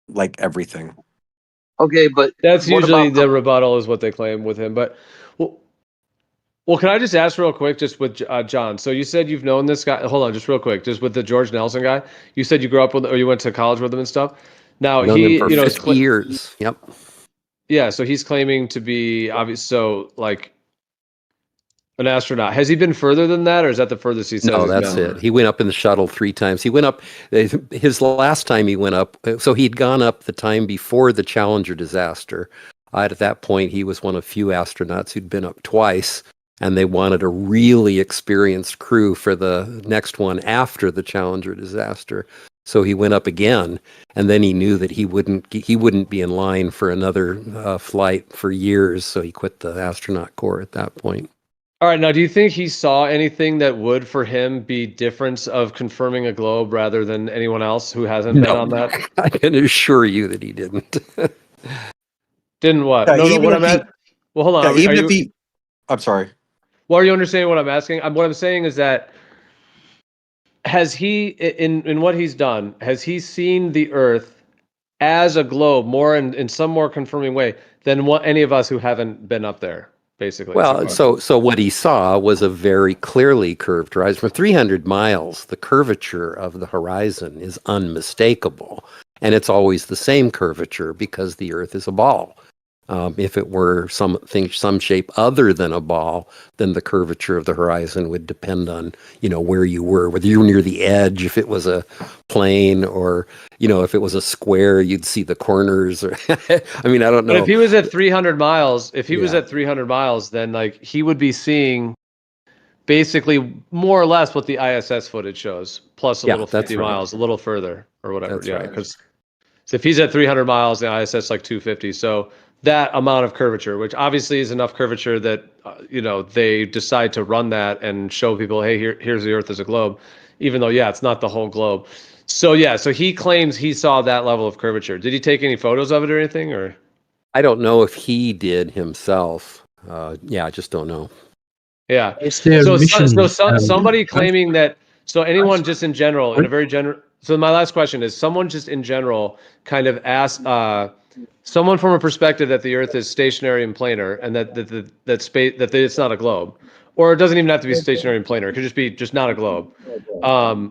like everything. Okay, but That's what usually about the rebuttal is what they claim with him. But well, can I just ask real quick, just with John? So you said you've known this guy. Hold on, just real quick, just with the George Nelson guy. You said you grew up with, or you went to college with him and stuff. Now Known he, them for 50 years. Yep. Yeah, so he's claiming to be obvious. So like an astronaut. Has he been further than that, or is that the furthest he says? No, he's that's gone? it. He went up in the shuttle 3 times. He went up, his last time he went up, so he'd gone up the time before the Challenger disaster. At that point, he was one of few astronauts who'd been up twice, and they wanted a really experienced crew for the next one after the Challenger disaster. So he went up again, and then he knew that he wouldn't be in line for another flight for years. So he quit the astronaut corps at that point. All right. Now, do you think he saw anything that would, for him, be difference of confirming a globe rather than anyone else who hasn't been on that? I can assure you that he didn't. Didn't what? Yeah, No, even what if I'm he- at. Well, hold on. Yeah, Are even you- if he, I'm sorry. Well, are you understanding what I'm asking? What I'm saying is that has he, in what he's done, has he seen the Earth as a globe more in some more confirming way than what any of us who haven't been up there, basically? Well, so what he saw was a very clearly curved horizon. For 300 miles, the curvature of the horizon is unmistakable. And it's always the same curvature because the Earth is a ball. If it were some shape other than a ball, then the curvature of the horizon would depend on, where you were, whether you were near the edge, if it was a plane, or, if it was a square, you'd see the corners. Or I mean, I don't know. But if he was at 300 miles, then like he would be seeing basically more or less what the ISS footage shows, plus a little 50 miles, a little further or whatever. That's yeah, right. because if he's at 300 miles, the ISS like 250. So that amount of curvature, which obviously is enough curvature that they decide to run that and show people, hey, here's the Earth as a globe, even though it's not the whole globe. So so he claims he saw that level of curvature. Did he take any photos of it or anything, or? I don't know if he did himself. I just don't know. Yeah. Is there a mission, somebody claiming that. So anyone just in general, in a very general. So my last question is: someone just in general kind of asked someone from a perspective that the Earth is stationary and planar, and that space it's not a globe, or it doesn't even have to be stationary and planar. It could just be not a globe. There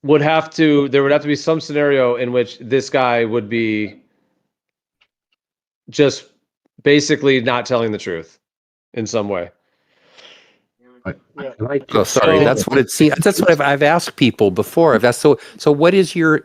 would have to be some scenario in which this guy would be just basically not telling the truth in some way. Oh, sorry. That's what it seems. That's what I've asked people before. I've asked, so what is your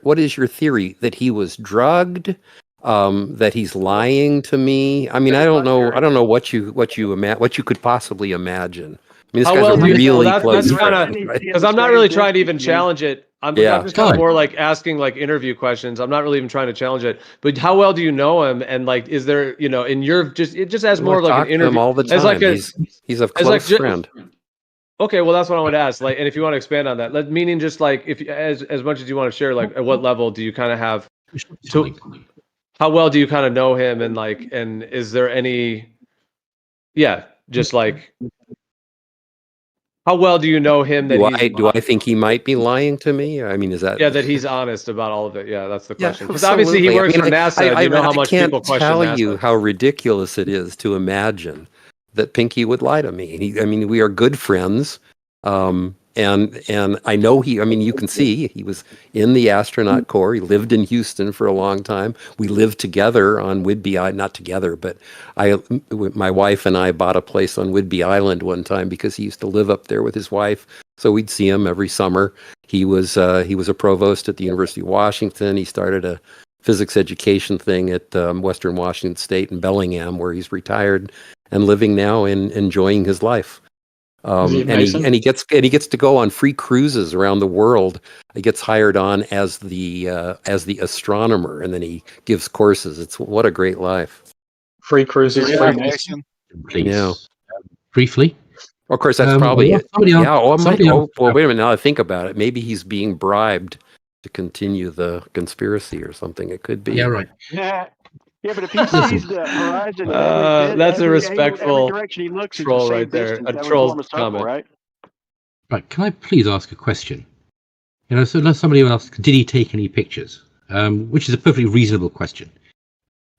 theory, that he was drugged, that he's lying to me? I mean, I don't know what you could possibly imagine. I mean, this guy's a really close friend, right? Because I'm not really trying to even challenge it. I'm just kind of more like asking like interview questions. I'm not really even trying to challenge it. But how well do you know him? And like, is there, in your just as more of like an interview all the time. As like he's a close friend. Okay, well that's what I would ask. Like, and if you want to expand on that, meaning just like if as much as you want to share, like at what level do you kind of have how well do you kind of know him, and is there any just like how well do you know him that do I think he might be lying to me? I mean, is that that he's honest about all of it? Yeah, that's the question. Because obviously he works for NASA. You know how much people question NASA. I can't tell you how ridiculous it is to imagine that Pinky would lie to me. We are good friends. And I know you can see he was in the astronaut corps. He lived in Houston for a long time. We lived together on Whidbey Island, not together, but my wife and I bought a place on Whidbey Island one time because he used to live up there with his wife. So we'd see him every summer. He was a provost at the University of Washington. He started a physics education thing at Western Washington State in Bellingham, where he's retired and living now and enjoying his life. And he gets to go on free cruises around the world. He gets hired on as the astronomer, and then he gives courses. What a great life! Free cruises, briefly. Of course, that's probably it. Wait a minute. Now I think about it, maybe he's being bribed to continue the conspiracy or something. It could be. Yeah, right. Yeah, but if he sees the horizon, that's a respectful direction he looks troll right there. A troll comment. Right? Right. Can I please ask a question? So somebody asked, did he take any pictures? Which is a perfectly reasonable question.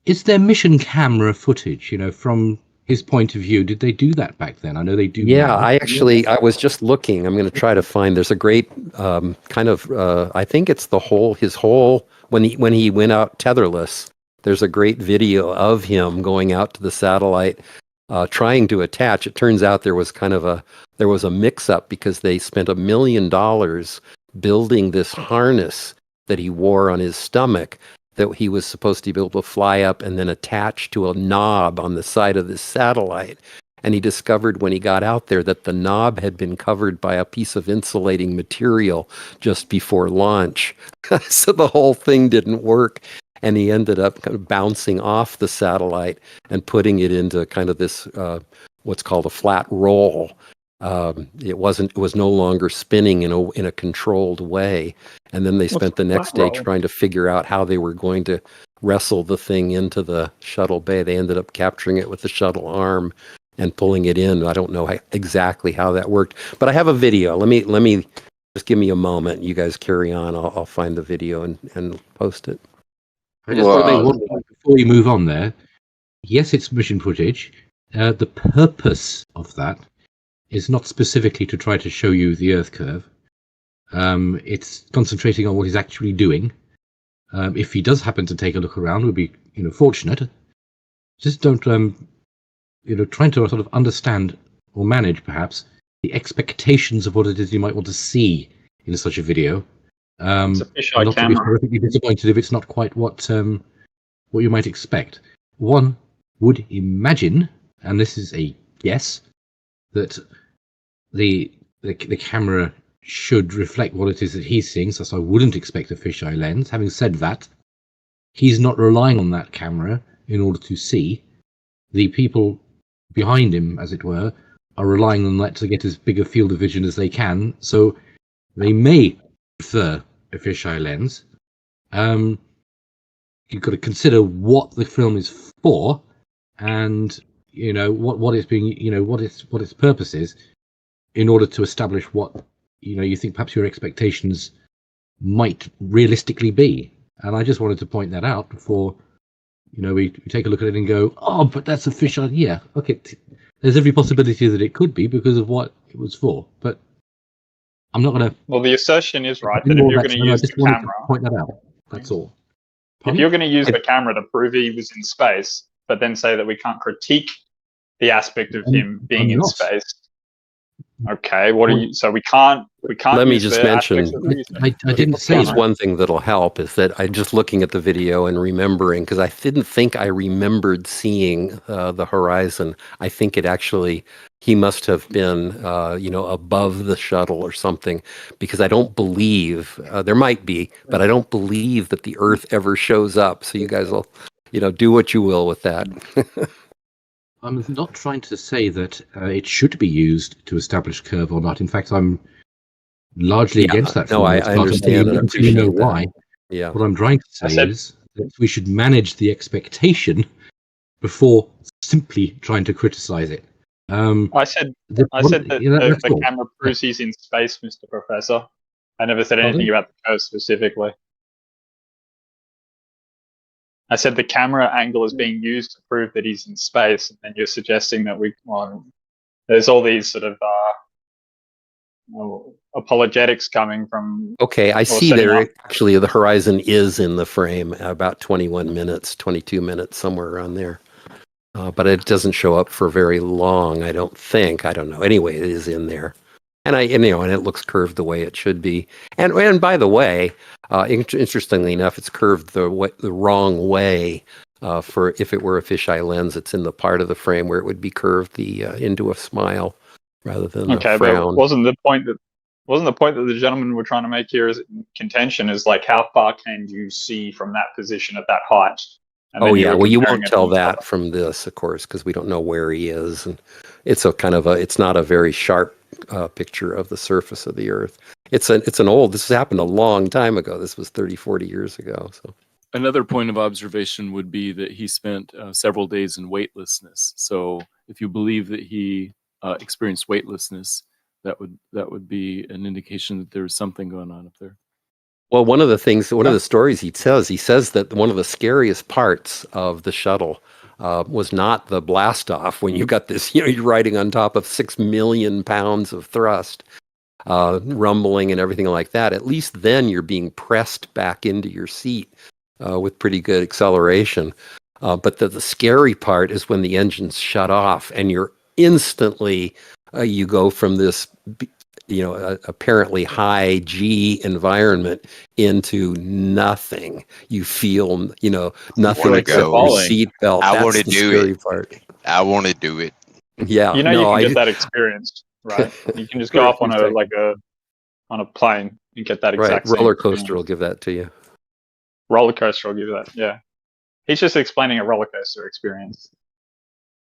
Is there mission camera footage, from his point of view? Did they do that back then? I know they do. Yeah, now. I was just looking. I'm going to try to find. There's a great I think it's his whole when he went out tetherless. There's a great video of him going out to the satellite, trying to attach. It turns out there was a mix-up because they spent $1 million building this harness that he wore on his stomach that he was supposed to be able to fly up and then attach to a knob on the side of this satellite. And he discovered when he got out there that the knob had been covered by a piece of insulating material just before launch. So the whole thing didn't work. And he ended up kind of bouncing off the satellite and putting it into kind of this, what's called a flat roll. It was no longer spinning in a controlled way. And then they spent the next day trying to figure out how they were going to wrestle the thing into the shuttle bay. They ended up capturing it with the shuttle arm and pulling it in. I don't know exactly how that worked, but I have a video. Let me just give me a moment. You guys carry on. I'll find the video and post it. I just want to make one point before we move on there. Yes, it's mission footage. The purpose of that is not specifically to try to show you the Earth curve. It's concentrating on what he's actually doing. If he does happen to take a look around, we'll be, fortunate. Just don't, trying to sort of understand or manage perhaps the expectations of what it is you might want to see in such a video. It's a fisheye not to be horrifically disappointed if it's not quite what you might expect. One would imagine, and this is a guess, that the camera should reflect what it is that he's seeing, so I wouldn't expect a fisheye lens. Having said that, he's not relying on that camera in order to see. The people behind him, as it were, are relying on that to get as big a field of vision as they can, so they may prefer a fisheye lens. You've got to consider what the film is for, and what it's being, what its purpose is, in order to establish what you think perhaps your expectations might realistically be. And I just wanted to point that out before we take a look at it and go, oh, but that's a fisheye. Yeah, okay. There's every possibility that it could be because of what it was for, but I'm not going to. Well, the assertion is right that if you're going to use the camera, point that out. That's all. If you're going to use the camera to prove he was in space, but then say that we can't critique the aspect of him being in space. Okay, what are you? So we can't. Let me just mention. I didn't say that. One thing that'll help is that I'm just looking at the video and remembering, because I didn't think I remembered seeing the horizon. I think it actually, he must have been, above the shuttle or something, because I don't believe there might be, but I don't believe that the Earth ever shows up. So you guys will, do what you will with that. I'm not trying to say that it should be used to establish curve or not. In fact, I'm largely against that. No, I understand. And you know why. Yeah. What I'm trying to say is that we should manage the expectation before simply trying to criticize it. I said that the camera proves he's in space, Mr. Professor. I never said anything about the curve specifically. I said the camera angle is being used to prove that he's in space, and then you're suggesting that there's all these sort of apologetics coming from. Okay, I see there actually the horizon is in the frame, about 21 minutes, 22 minutes, somewhere around there. But it doesn't show up for very long, I don't think. I don't know. Anyway, it is in there. And and it looks curved the way it should be. And by the way, interestingly enough, it's curved the wrong way. For if it were a fisheye lens, it's in the part of the frame where it would be curved into a smile rather than a frown. But wasn't the point that the gentlemen were trying to make here is contention is like how far can you see from that position at that height? Oh yeah, well you won't tell that from this, of course, because we don't know where he is, and it's it's not a very sharp picture of the surface of the Earth. This has happened a long time ago. This was 30, 40 years ago. So another point of observation would be that he spent several days in weightlessness. So if you believe that he experienced weightlessness, that would be an indication that there's something going on up there. Well, one of the stories he says that one of the scariest parts of the shuttle was not the blast off when you got this, you're riding on top of 6 million pounds of thrust, rumbling and everything like that. At least then you're being pressed back into your seat with pretty good acceleration. But the scary part is when the engines shut off and you're instantly, you go from this, apparently high G environment into nothing. You feel, nothing except your seatbelt. I want to do it. I want to do it. Yeah, You know, no, you I can get that experience, right? You can just go off on a plane and get that right. exact same Roller coaster experience. will give that to you. Roller coaster will give you that. Yeah, he's just explaining a roller coaster experience.